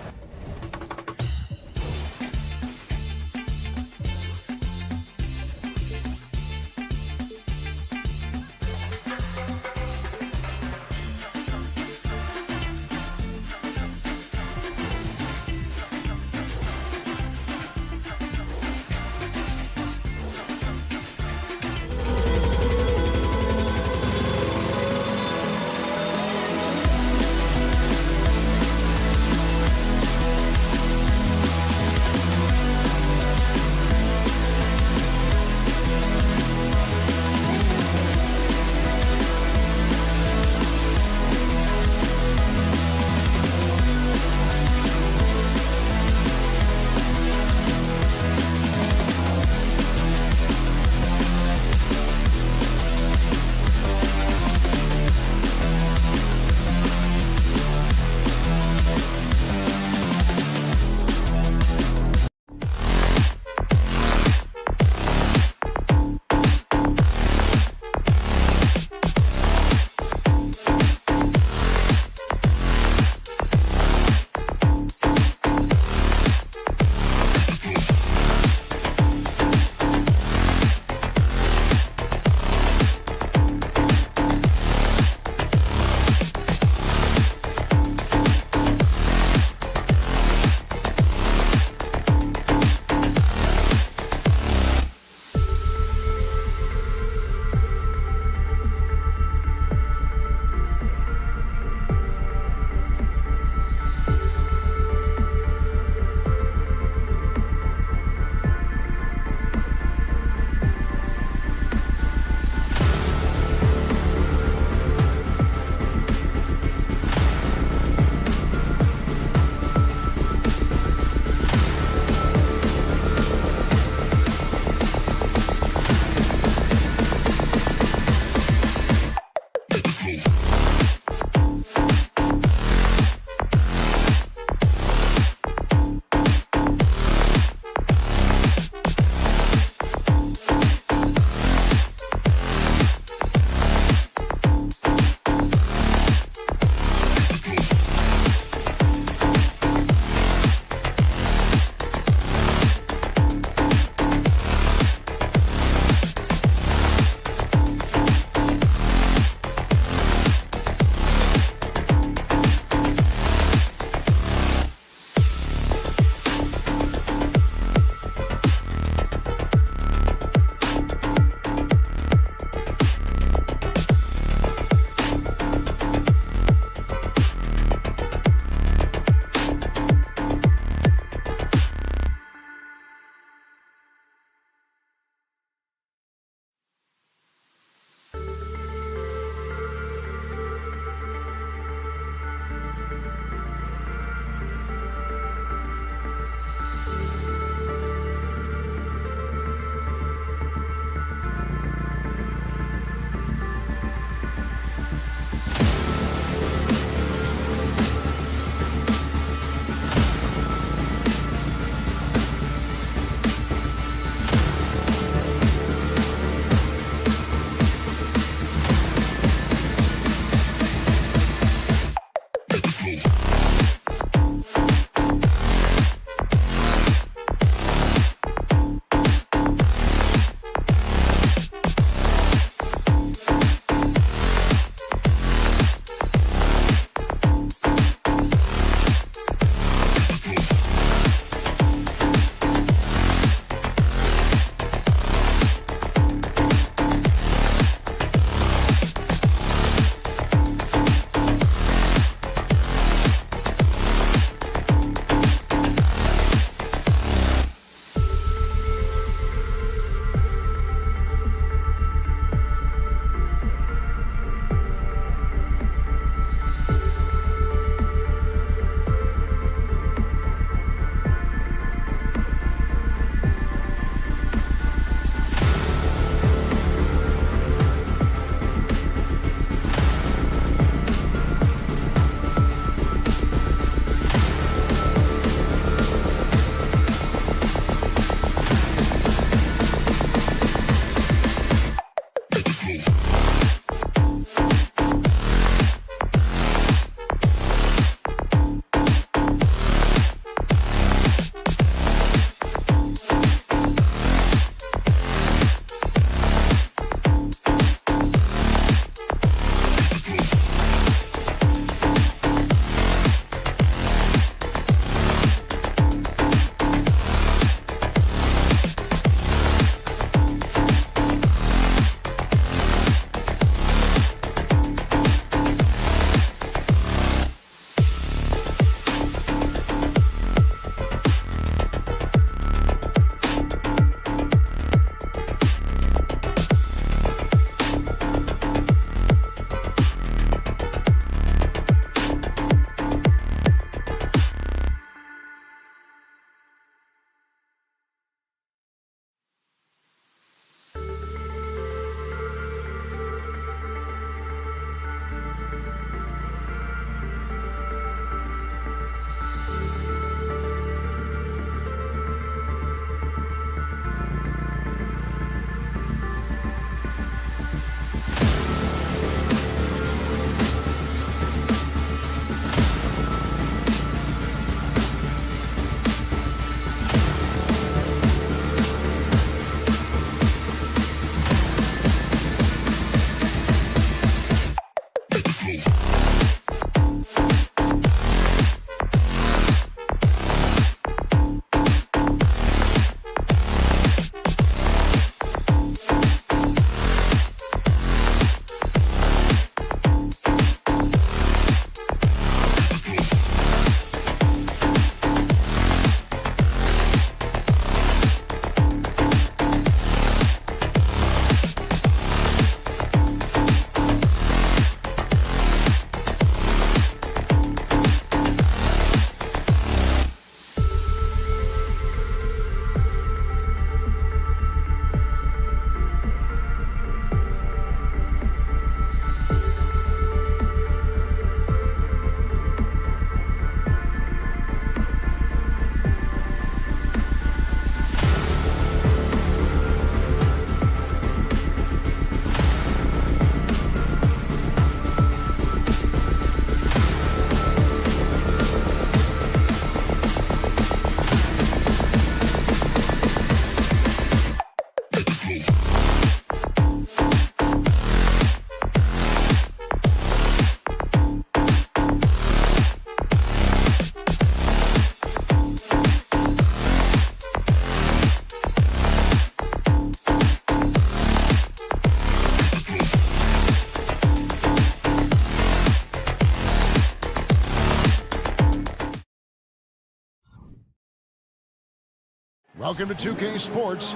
Welcome to 2K Sports.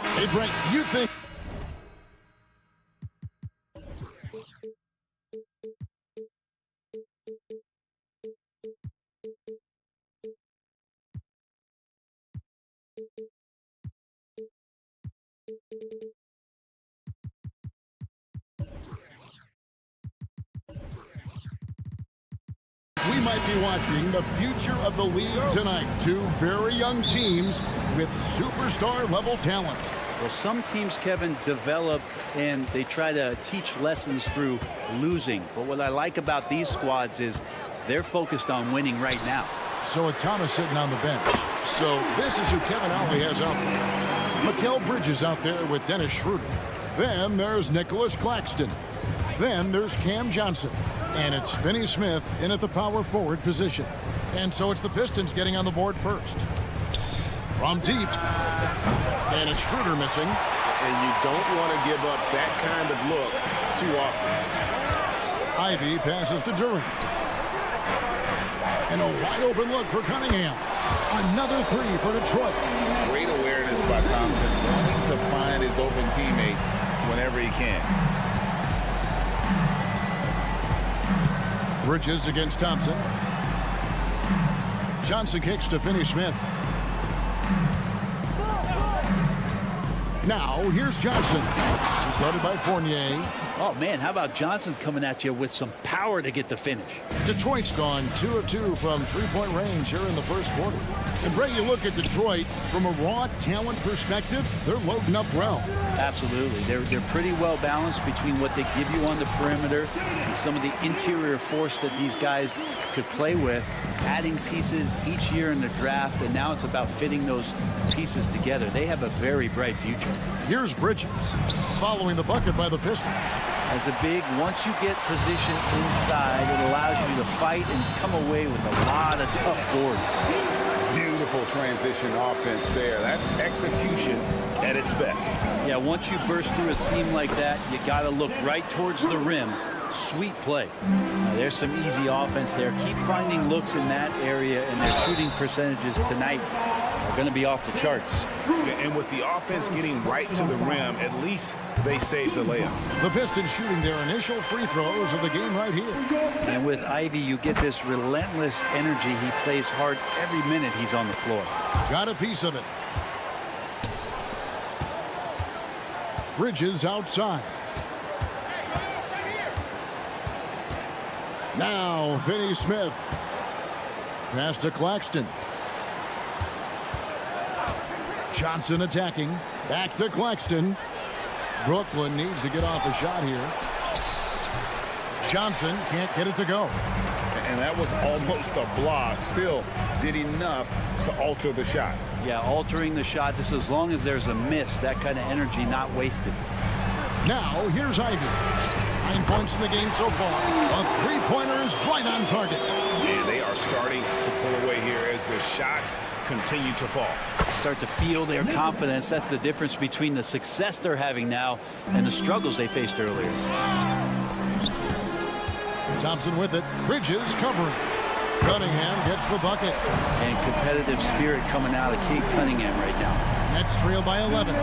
Hey, Brent, you think... We might be watching the future of the league tonight. Two very young teams with superstar-level talent. Well, some teams, Kevin, develop and they try to teach lessons through losing. But what I like about these squads is they're focused on winning right now. So with Thomas sitting on the bench. So this is who Kevin Ollie has out there. Mikal Bridges out there with Dennis Schroeder. Then there's Nicholas Claxton. Then there's Cam Johnson. And it's Finney Smith in at the power forward position. And so it's the Pistons getting on the board first. From deep. And it's Schroeder missing. And you don't want to give up that kind of look too often. Ivy passes to Duran. And a wide open look for Cunningham. Another three for Detroit. Great awareness by Thompson, wanting to find his open teammates whenever he can. Bridges against Thompson. Johnson kicks to Finney Smith. Now, here's Johnson. He's guarded by Fournier. Oh, man, how about Johnson coming at you with some power to get the finish? Detroit's gone 2 of 2 from three-point range here in the first quarter. And, Bray, you look at Detroit from a raw talent perspective, they're loading up well. Absolutely. They're pretty well balanced between what they give you on the perimeter and some of the interior force that these guys could play with, adding pieces each year in the draft, and now it's about fitting those pieces together. They have a very bright future. Here's Bridges following the bucket by the Pistons. As a big, once you get position inside, it allows you to fight and come away with a lot of tough boards. Beautiful transition offense there. That's execution at its best. Yeah, once you burst through a seam like that, you got to look right towards the rim. Sweet play. There's some easy offense there. Keep finding looks in that area, and their shooting percentages tonight are going to be off the charts. And with the offense getting right to the rim, at least they saved the layup. The Pistons shooting their initial free throws of the game right here. And with Ivy, you get this relentless energy. He plays hard every minute he's on the floor. Got a piece of it. Bridges outside. Now, Finney Smith. Pass to Claxton. Johnson attacking. Back to Claxton. Brooklyn needs to get off a shot here. Johnson can't get it to go. And that was almost a block. Still did enough to alter the shot. Yeah, altering the shot just as long as there's a miss. That kind of energy not wasted. Now, here's Ivy. 9 points in the game so far. A three-pointer is right on target. Yeah, they are starting to pull away here as the shots continue to fall. Start to feel their confidence. That's the difference between the success they're having now and the struggles they faced earlier. Thompson with it. Bridges covering. Cunningham gets the bucket. And competitive spirit coming out of Kate Cunningham right now. Nets trail by 11.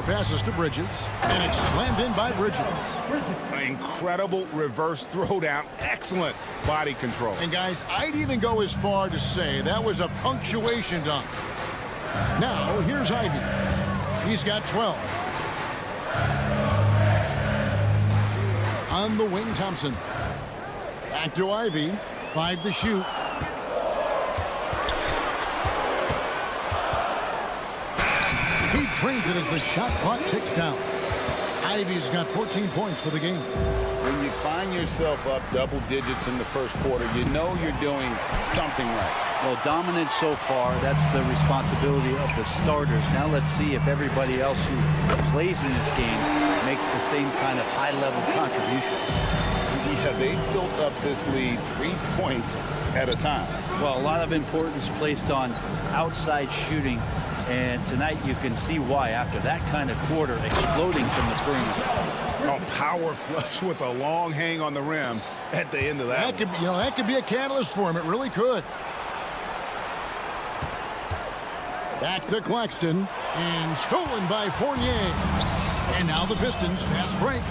Passes to Bridges, and it's slammed in by Bridges. An incredible reverse throwdown. Excellent body control. And guys, I'd even go as far to say that was a punctuation dunk. Now, here's Ivy. He's got 12. On the wing, Thompson. Back to Ivy. 5 to shoot. Trains it as the shot clock ticks down. Ivy's got 14 points for the game. When you find yourself up double digits in the first quarter, you know you're doing something right. Well, dominant so far. That's the responsibility of the starters. Now let's see if everybody else who plays in this game makes the same kind of high-level contribution. Yeah, they built up this lead 3 points at a time. Well, a lot of importance placed on outside shooting And tonight you can see why after that kind of quarter exploding from the perimeter. A power flush with a long hang on the rim at the end of that. That could be a catalyst for him. It really could. Back to Claxton, and stolen by Fournier. And now the Pistons fast break.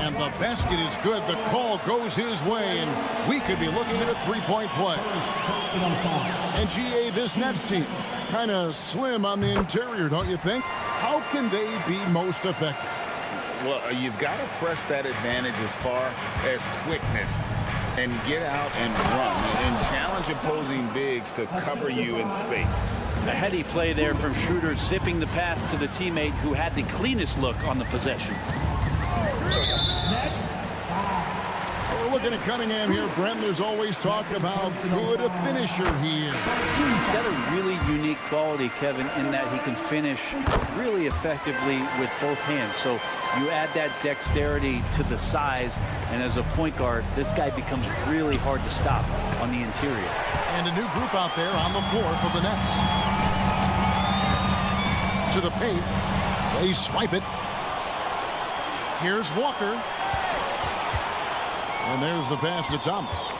And the basket is good. The call goes his way, and we could be looking at a three-point play. And GA, this Nets team, kind of slim on the interior, don't you think? How can they be most effective? Well, you've got to press that advantage as far as quickness and get out and run and challenge opposing bigs to cover you in space. A heady play there from Schroeder, zipping the pass to the teammate who had the cleanest look on the possession. We're looking at Cunningham here, Brent. There's always talk about how good a finisher he is. He's got a really unique quality, Kevin, in that he can finish really effectively with both hands. So you add that dexterity to the size, and as a point guard, this guy becomes really hard to stop on the interior. And a new group out there on the floor for the Nets. To the paint. They swipe it. Here's Walker. And there's the pass to Thomas.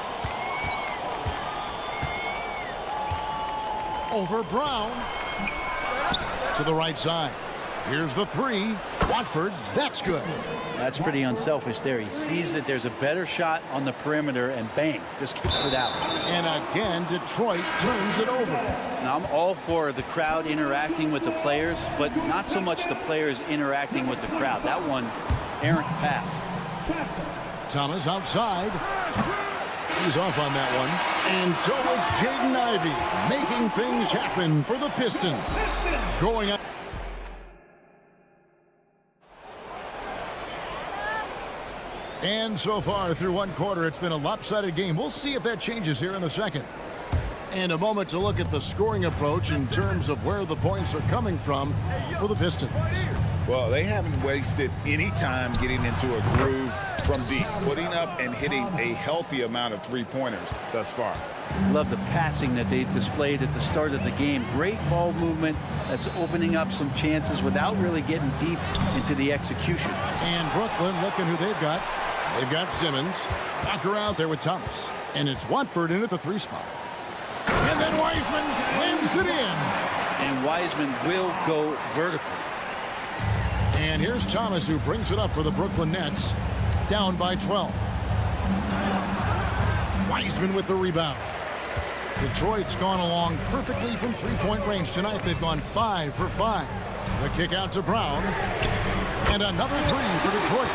Over Brown. To the right side. Here's the three. Watford, that's good. That's pretty unselfish there. He sees that there's a better shot on the perimeter, and bang, just kicks it out. And again, Detroit turns it over. Now, I'm all for the crowd interacting with the players, but not so much the players interacting with the crowd. That one, errant pass. Thomas outside. He's off on that one. And so is Jaden Ivey, making things happen for the Pistons. Going up. And so far through one quarter, it's been a lopsided game. We'll see if that changes here in the second. And a moment to look at the scoring approach in terms of where the points are coming from for the Pistons. Well, they haven't wasted any time getting into a groove from deep, putting up and hitting a healthy amount of three-pointers thus far. Love the passing that they displayed at the start of the game. Great ball movement that's opening up some chances without really getting deep into the execution. And Brooklyn, looking who they've got. They've got Simmons. Tucker out there with Thomas. And it's Watford in at the three spot. And then Wiseman slams it in. And Wiseman will go vertical. And here's Thomas, who brings it up for the Brooklyn Nets. Down by 12. Wiseman with the rebound. Detroit's gone along perfectly from three-point range tonight. They've gone 5 for 5. The kick out to Brown. And another three for Detroit.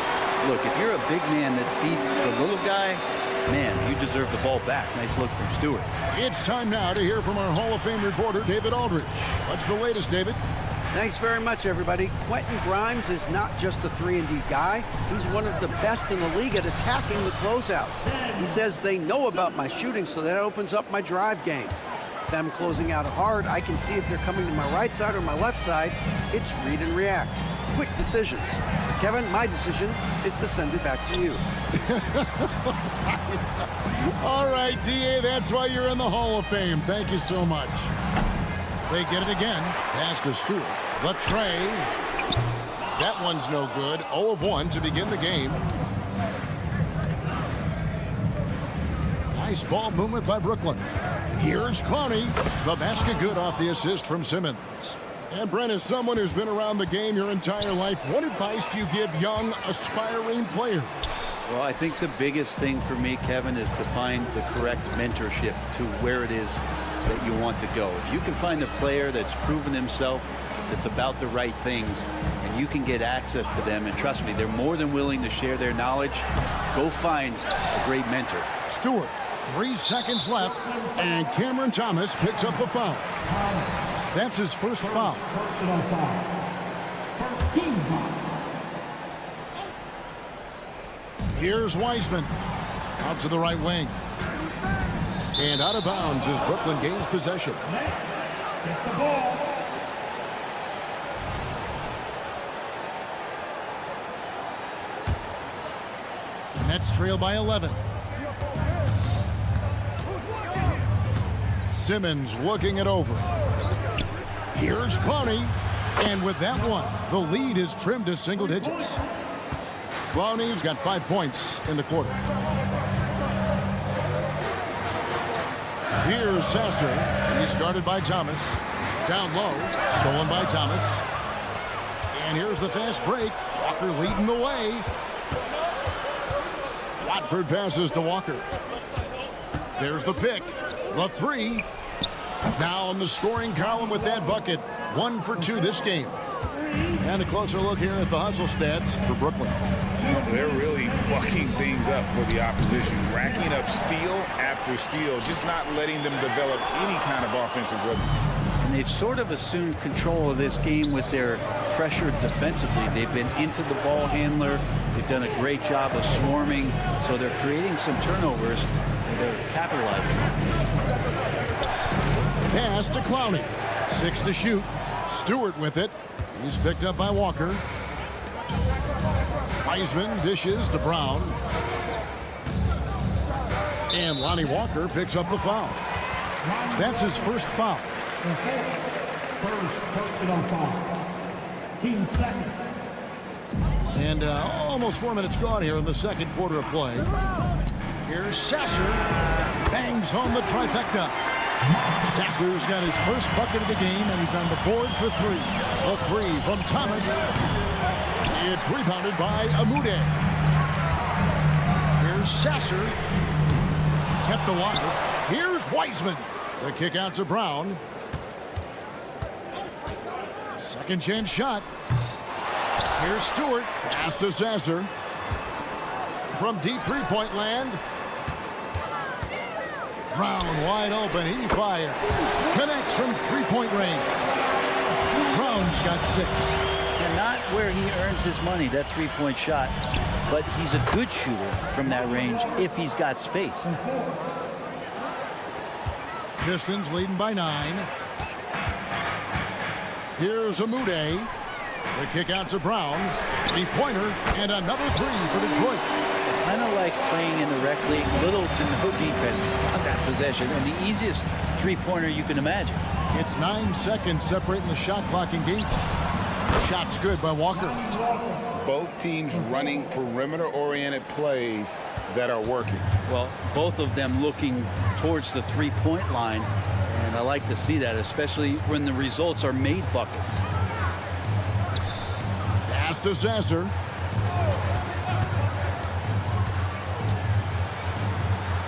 Look, if you're a big man that feeds the little guy, man, you deserve the ball back. Nice look from Stewart. It's time now to hear from our Hall of Fame reporter, David Aldridge. What's the latest, David? Thanks very much, everybody. Quentin Grimes is not just a 3-and-D guy. He's one of the best in the league at attacking the closeout. He says they know about my shooting, so that opens up my drive game. If I'm closing out hard, I can see if they're coming to my right side or my left side. It's read and react. Quick decisions. Kevin, my decision is to send it back to you. All right, DA, that's why you're in the Hall of Fame. Thank you so much. They get it again. Pass to Stewart. The tray. That one's no good. 0 of 1 to begin the game. Nice ball movement by Brooklyn. Here's Clowney. The basket good off the assist from Simmons. And Brent, as someone who's been around the game your entire life, what advice do you give young, aspiring players? Well, I think the biggest thing for me, Kevin, is to find the correct mentorship to where it is that you want to go. If you can find a player that's proven himself, that's about the right things, and you can get access to them, and trust me, they're more than willing to share their knowledge, go find a great mentor. Stewart, 3 seconds left, and Cameron Thomas picks up the foul. That's his first foul. Personal foul. First team foul. Here's Wiseman. Out to the right wing. And out of bounds as Brooklyn gains possession. Get the ball. Nets trail by 11. Simmons looking it over. Here's Clowney. And with that one, the lead is trimmed to single digits. Clowney's got 5 points in the quarter. Here's Sasser. He's guarded by Thomas. Down low, stolen by Thomas. And here's the fast break. Walker leading the way. Watford passes to Walker. There's the pick. The three. Now on the scoring column with that bucket. 1 for 2 this game. And a closer look here at the hustle stats for Brooklyn. They're really bucking things up for the opposition, racking up steal after steal, just not letting them develop any kind of offensive rhythm. And they've sort of assumed control of this game with their pressure defensively. They've been into the ball handler. They've done a great job of swarming, so they're creating some turnovers, and they're capitalizing. Pass to Clowney. 6 to shoot. Stewart with it. He's picked up by Walker. Wiseman dishes to Brown. And Lonnie Walker picks up the foul. That's his first foul. First personal foul. Team second. And almost 4 minutes gone here in the second quarter of play. Here's Sasser. Bangs home the trifecta. Sasser's got his first bucket of the game, and he's on the board for 3. A 3 from Thomas. It's rebounded by Amude. Here's Sasser. Kept alive. Here's Wiseman. The kick out to Brown. Second chance shot. Here's Stewart. Pass to Sasser. From deep three-point land. Brown wide open. He fires. Connects from three-point range. Brown's got 6. And not where he earns his money, that three-point shot, but he's a good shooter from that range if he's got space. Pistons leading by 9. Here's Amude. The kick out to Brown. 3-pointer and another 3 for Detroit. Kind of like playing in the rec league, little to no defense on that possession, and the easiest three-pointer you can imagine. It's 9 seconds separating the shot clock and game. Shot's good by Walker. Both teams running perimeter-oriented plays that are working. Well, both of them looking towards the three-point line, and I like to see that, especially when the results are made buckets. Pass to Sasser.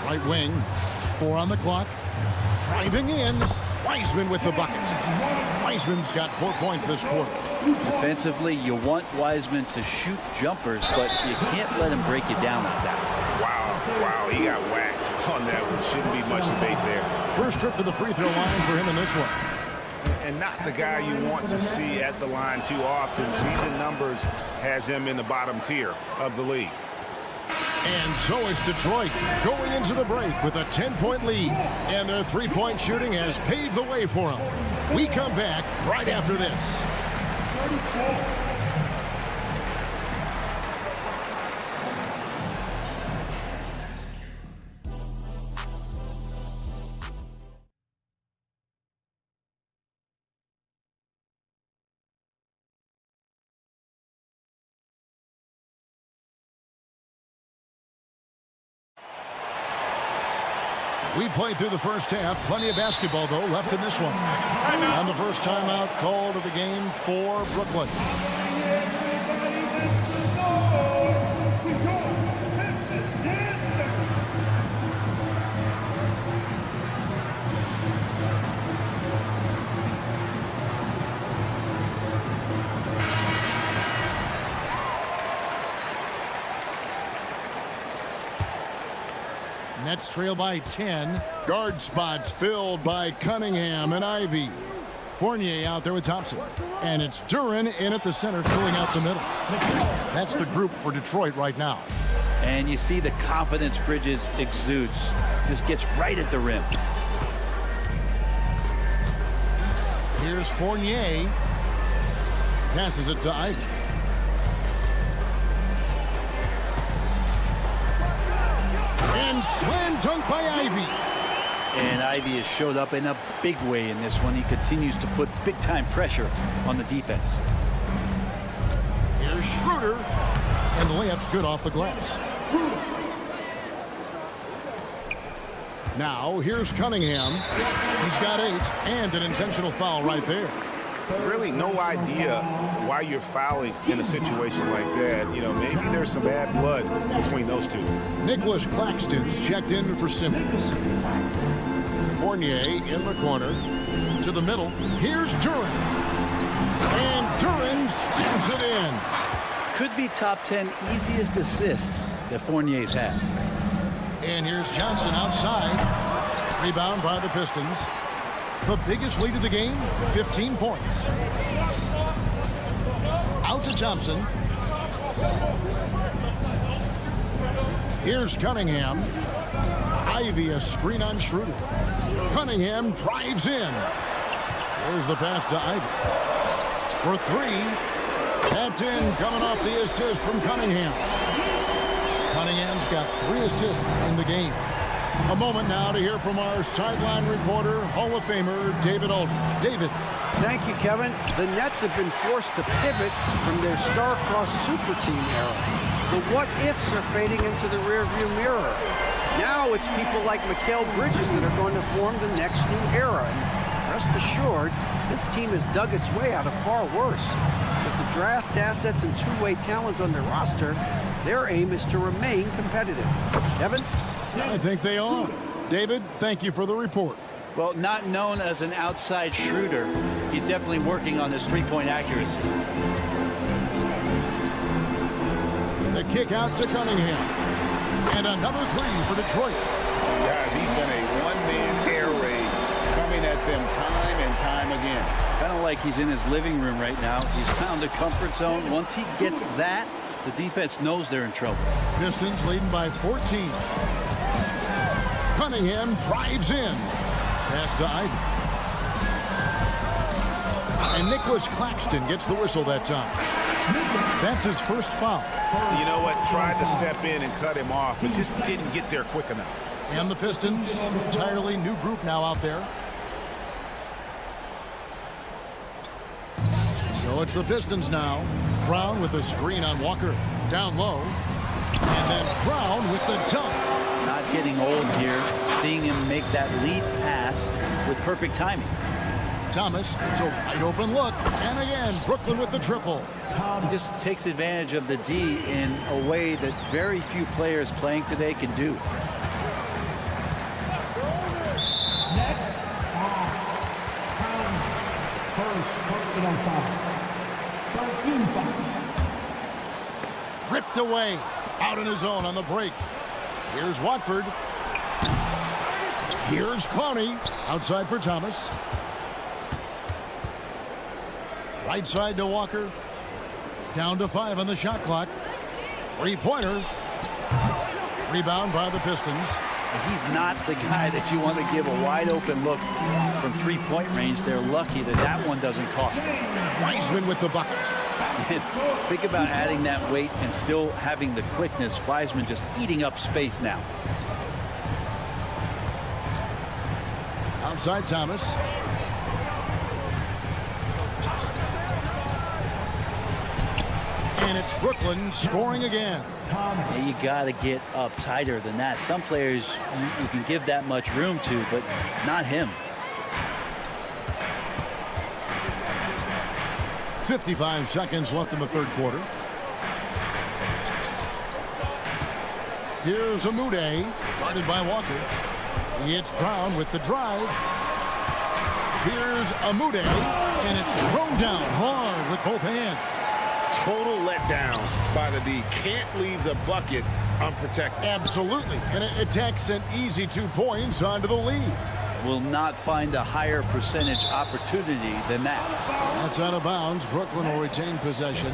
Right wing. 4 on the clock. Driving in. Wiseman with the bucket. Wiseman's got 4 points this quarter. Defensively, you want Wiseman to shoot jumpers, but you can't let him break you down like that. Wow, he got whacked on that one. Shouldn't be much debate there. First trip to the free throw line for him in this one. And not the guy you want to see at the line too often. Season numbers has him in the bottom tier of the league. And so is Detroit going into the break with a 10-point lead. And their three-point shooting has paved the way for them. We come back right after this. We played through the first half. Plenty of basketball, though, left in this one. And the first timeout called of the game for Brooklyn. Nets trail by 10. Guard spots filled by Cunningham and Ivy. Fournier out there with Thompson. And it's Duran in at the center, filling out the middle. That's the group for Detroit right now. And you see the confidence Bridges exudes. Just gets right at the rim. Here's Fournier. Passes it to Ivy. And slam dunk by Ivy. And Ivy has showed up in a big way in this one. He continues to put big-time pressure on the defense. Here's Schroeder, and the layup's good off the glass. Now, here's Cunningham. He's got 8, and an intentional foul right there. Really no idea why you're fouling in a situation like that. You know, maybe there's some bad blood between those two. Nicholas Claxton's checked in for Simmons. Fournier in the corner. To the middle. Here's Duran. And Duran slams it in. Could be top 10 easiest assists that Fournier's had. And here's Johnson outside. Rebound by the Pistons. The biggest lead of the game, 15 points. Out to Thompson. Here's Cunningham. Ivy a screen on Schroeder. Cunningham drives in. There's the pass to Ivy. For 3. That's in, coming off the assist from Cunningham. Cunningham's got 3 assists in the game. A moment now to hear from our sideline reporter, Hall of Famer David Aldridge. David. Thank you, Kevin. The Nets have been forced to pivot from their star-crossed super team era. The what-ifs are fading into the rearview mirror. Now it's people like Mikal Bridges that are going to form the next new era. And rest assured, this team has dug its way out of far worse. With the draft assets and two-way talent on their roster, their aim is to remain competitive. Kevin? I think they are. David, thank you for the report. Well, not known as an outside shooter, he's definitely working on his three-point accuracy. The kick out to Cunningham. And another 3 for Detroit. Guys, he's been a one-man air raid coming at them time and time again. Kind of like he's in his living room right now. He's found a comfort zone. Once he gets that, the defense knows they're in trouble. Pistons leading by 14. Cunningham drives in. Pass to Ivy. And Nicholas Claxton gets the whistle that time. That's his first foul. You know what? Tried to step in and cut him off, but just didn't get there quick enough. And the Pistons, entirely new group now out there. So it's the Pistons now. Brown with a screen on Walker. Down low. And then Brown with the dunk. Not getting old here. Seeing him make that lead pass with perfect timing. Thomas, it's a wide open look. And again, Brooklyn with the triple. He just takes advantage of the D in a way that very few players playing today can do. Ripped away. Out on his own on the break. Here's Watford. Here's Clowney. Outside for Thomas. Right side to Walker. Down to 5 on the shot clock. Three-pointer. Rebound by the Pistons. He's not the guy that you want to give a wide open look from three-point range. They're lucky that that one doesn't cost them. Wiseman with the bucket. Think about adding that weight and still having the quickness. Wiseman just eating up space now. Outside Thomas. And it's Brooklyn scoring again. Yeah, you got to get up tighter than that. Some players you can give that much room to, but not him. 55 seconds left in the third quarter. Here's Amude, guarded by Walker. It's Brown with the drive. Here's Amude, and it's thrown down hard with both hands. Total letdown by the D. Can't leave the bucket unprotected. Absolutely, and it takes an easy 2 points onto the lead. Will not find a higher percentage opportunity than that. That's out of bounds. Brooklyn will retain possession.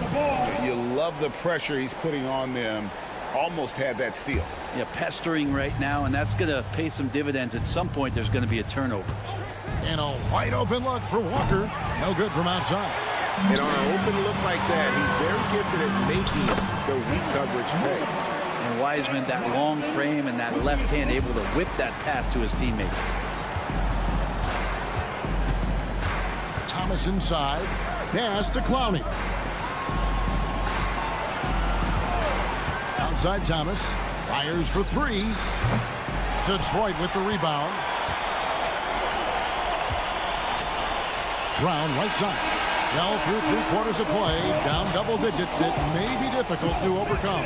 You love the pressure he's putting on them. Almost had that steal. Yeah, pestering right now, and that's going to pay some dividends. At some point, there's going to be a turnover. And a wide open look for Walker. No good from outside. And on an open look like that, he's very gifted at making the weak coverage pay. And Wiseman, that long frame and that left hand, able to whip that pass to his teammate. Thomas inside. Pass to Clowney. Outside Thomas. Fires for three. Detroit with the rebound. Brown right side. Now through 3/4 of play. Down double digits. It may be difficult to overcome.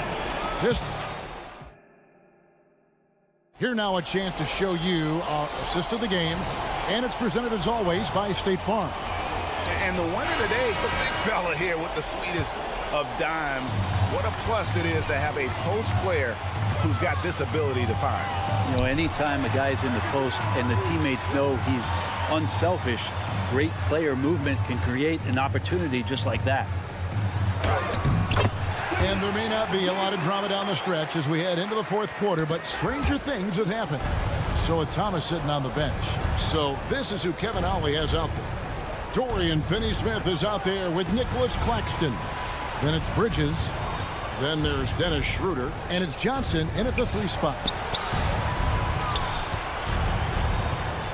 Here now a chance to show you our assist of the game. And it's presented as always by State Farm. And the winner today, the big fella here with the sweetest of dimes. What a plus it is to have a post player who's got this ability to find. You know, anytime a guy's in the post and the teammates know he's unselfish, great player movement can create an opportunity just like that. And there may not be a lot of drama down the stretch as we head into the 4th quarter, but stranger things have happened. So with Thomas sitting on the bench. So this is who Kevin Ollie has out there. Dorian Finney-Smith is out there with Nicholas Claxton. Then it's Bridges. Then there's Dennis Schroeder. And it's Johnson in at the 3 spot.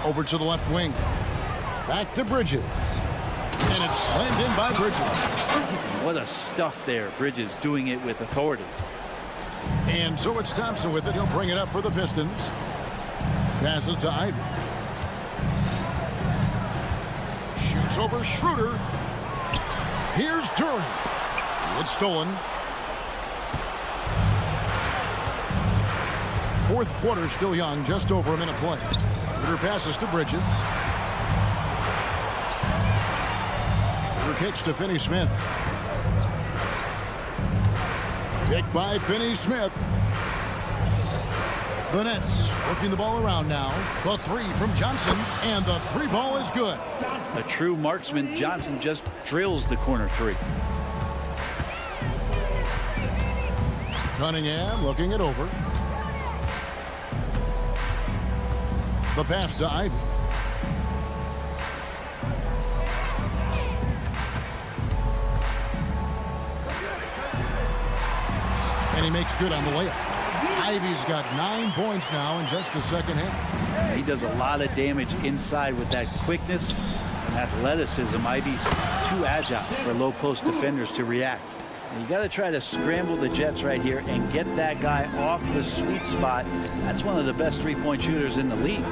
Over to the left wing. Back to Bridges. And it's slammed in by Bridges. What a stuff there. Bridges doing it with authority. And so it's Thompson with it. He'll bring it up for the Pistons. Passes to Ivy. Shoots over Schroeder. Here's Duran. It's stolen. 4th quarter still young. Just over a minute play. Schroeder passes to Bridges. Schroeder kicks to Finney-Smith. Kick by Finney-Smith. The Nets working the ball around now. The 3 from Johnson, and the 3 ball is good. A true marksman, Johnson just drills the corner 3. Cunningham looking it over. The pass to Ivy. And he makes good on the layup. Ivy's got 9 points now in just the 2nd half. He does a lot of damage inside with that quickness and athleticism. Ivy's too agile for low post defenders to react. And you got to try to scramble the Jets right here and get that guy off the sweet spot. That's one of the best 3-point shooters in the league.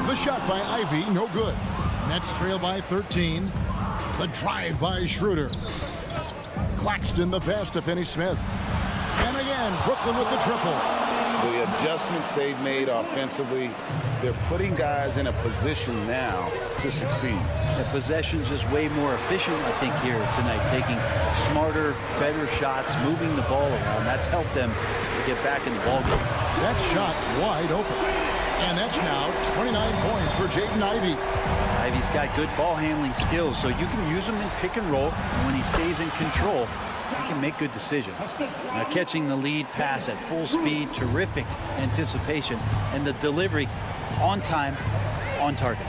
The shot by Ivy, no good. Nets trail by 13. The drive by Schroeder. Claxton the pass to Finney-Smith. And again, Brooklyn with the triple. The adjustments they've made offensively, they're putting guys in a position now to succeed. The possession's just way more efficient, I think, here tonight, taking smarter, better shots, moving the ball around. That's helped them get back in the ballgame. That shot wide open. And that's now 29 points for Jaden Ivey. Ivy's got good ball handling skills, so you can use him in pick and roll. And when he stays in control, he can make good decisions. Now catching the lead pass at full speed, terrific anticipation, and the delivery on time, on target.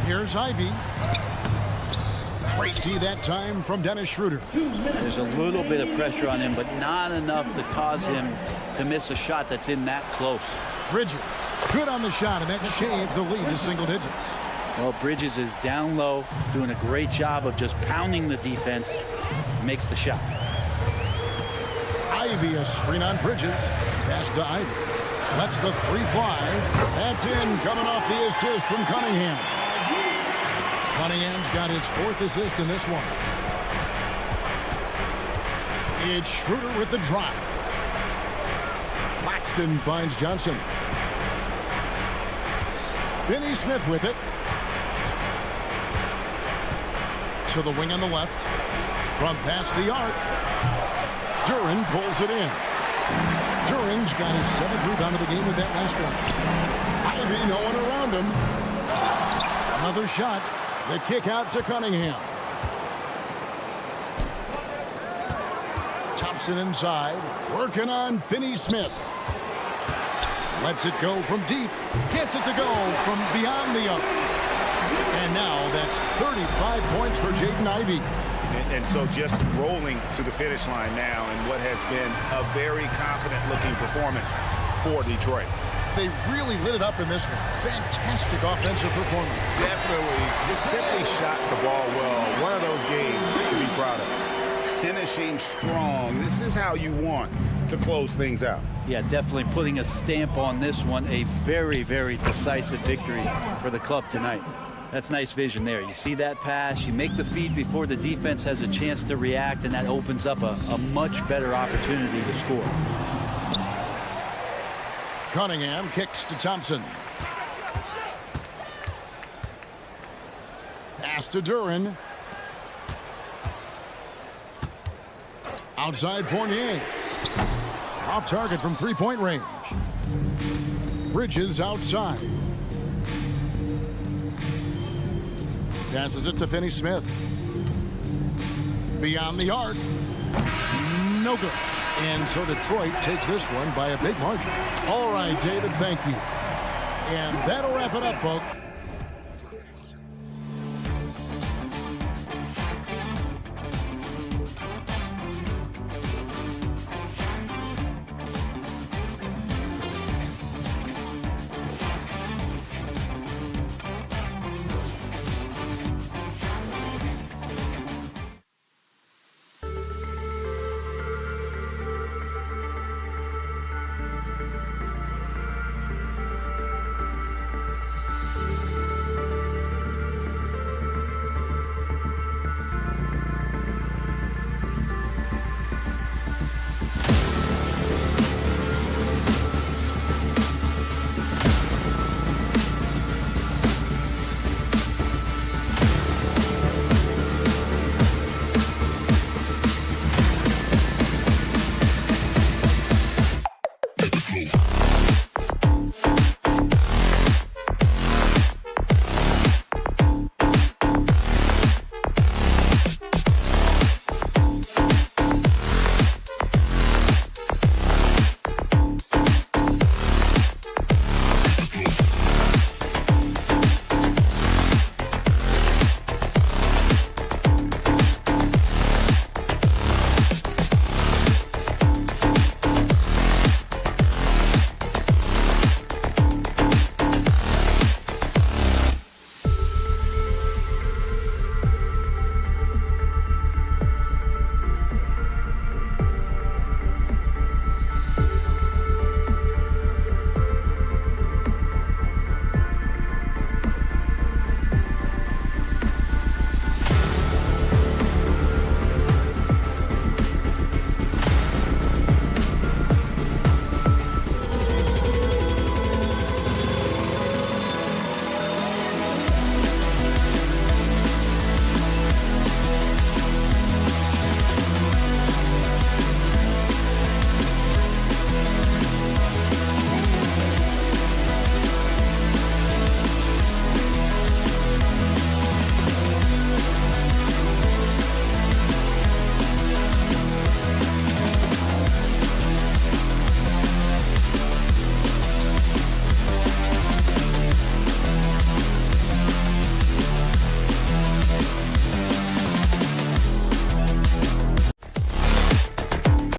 Here's Ivy. Great D that time from Dennis Schroeder. There's a little bit of pressure on him, but not enough to cause him to miss a shot that's in that close. Bridges, good on the shot, and that shaves the lead to single digits. Well, Bridges is down low, doing a great job of just pounding the defense. Makes the shot. Ivy, a screen on Bridges. Pass to Ivy. Lets the 3 fly. That's in, coming off the assist from Cunningham. Cunningham's got his 4th assist in this one. It's Schroeder with the drive. Claxton finds Johnson. Finney-Smith with it. To the wing on the left. From past the arc. Duran pulls it in. Duran's got his 7th rebound of the game with that last one. Ivy, no one around him. Another shot. The kick out to Cunningham. Thompson inside. Working on Finney-Smith. Lets it go from deep. Gets it to go from beyond the arc. And now that's 35 points for Jaden Ivey. And so just rolling to the finish line now in what has been a very confident-looking performance for Detroit. They really lit it up in this one. Fantastic offensive performance. Definitely. Just simply shot the ball well. One of those games to be proud of. Finishing strong. This is how you want to close things out. Yeah, definitely putting a stamp on this one. A very, very decisive victory for the club tonight. That's nice vision there. You see that pass, you make the feed before the defense has a chance to react, and that opens up a much better opportunity to score. Cunningham kicks to Thompson. Pass to Duran. Outside Fournier. Off target from three-point range. Bridges outside. Passes it to Finney-Smith. Beyond the arc. No good. And so Detroit takes this one by a big margin. All right, David, thank you. And that'll wrap it up, folks.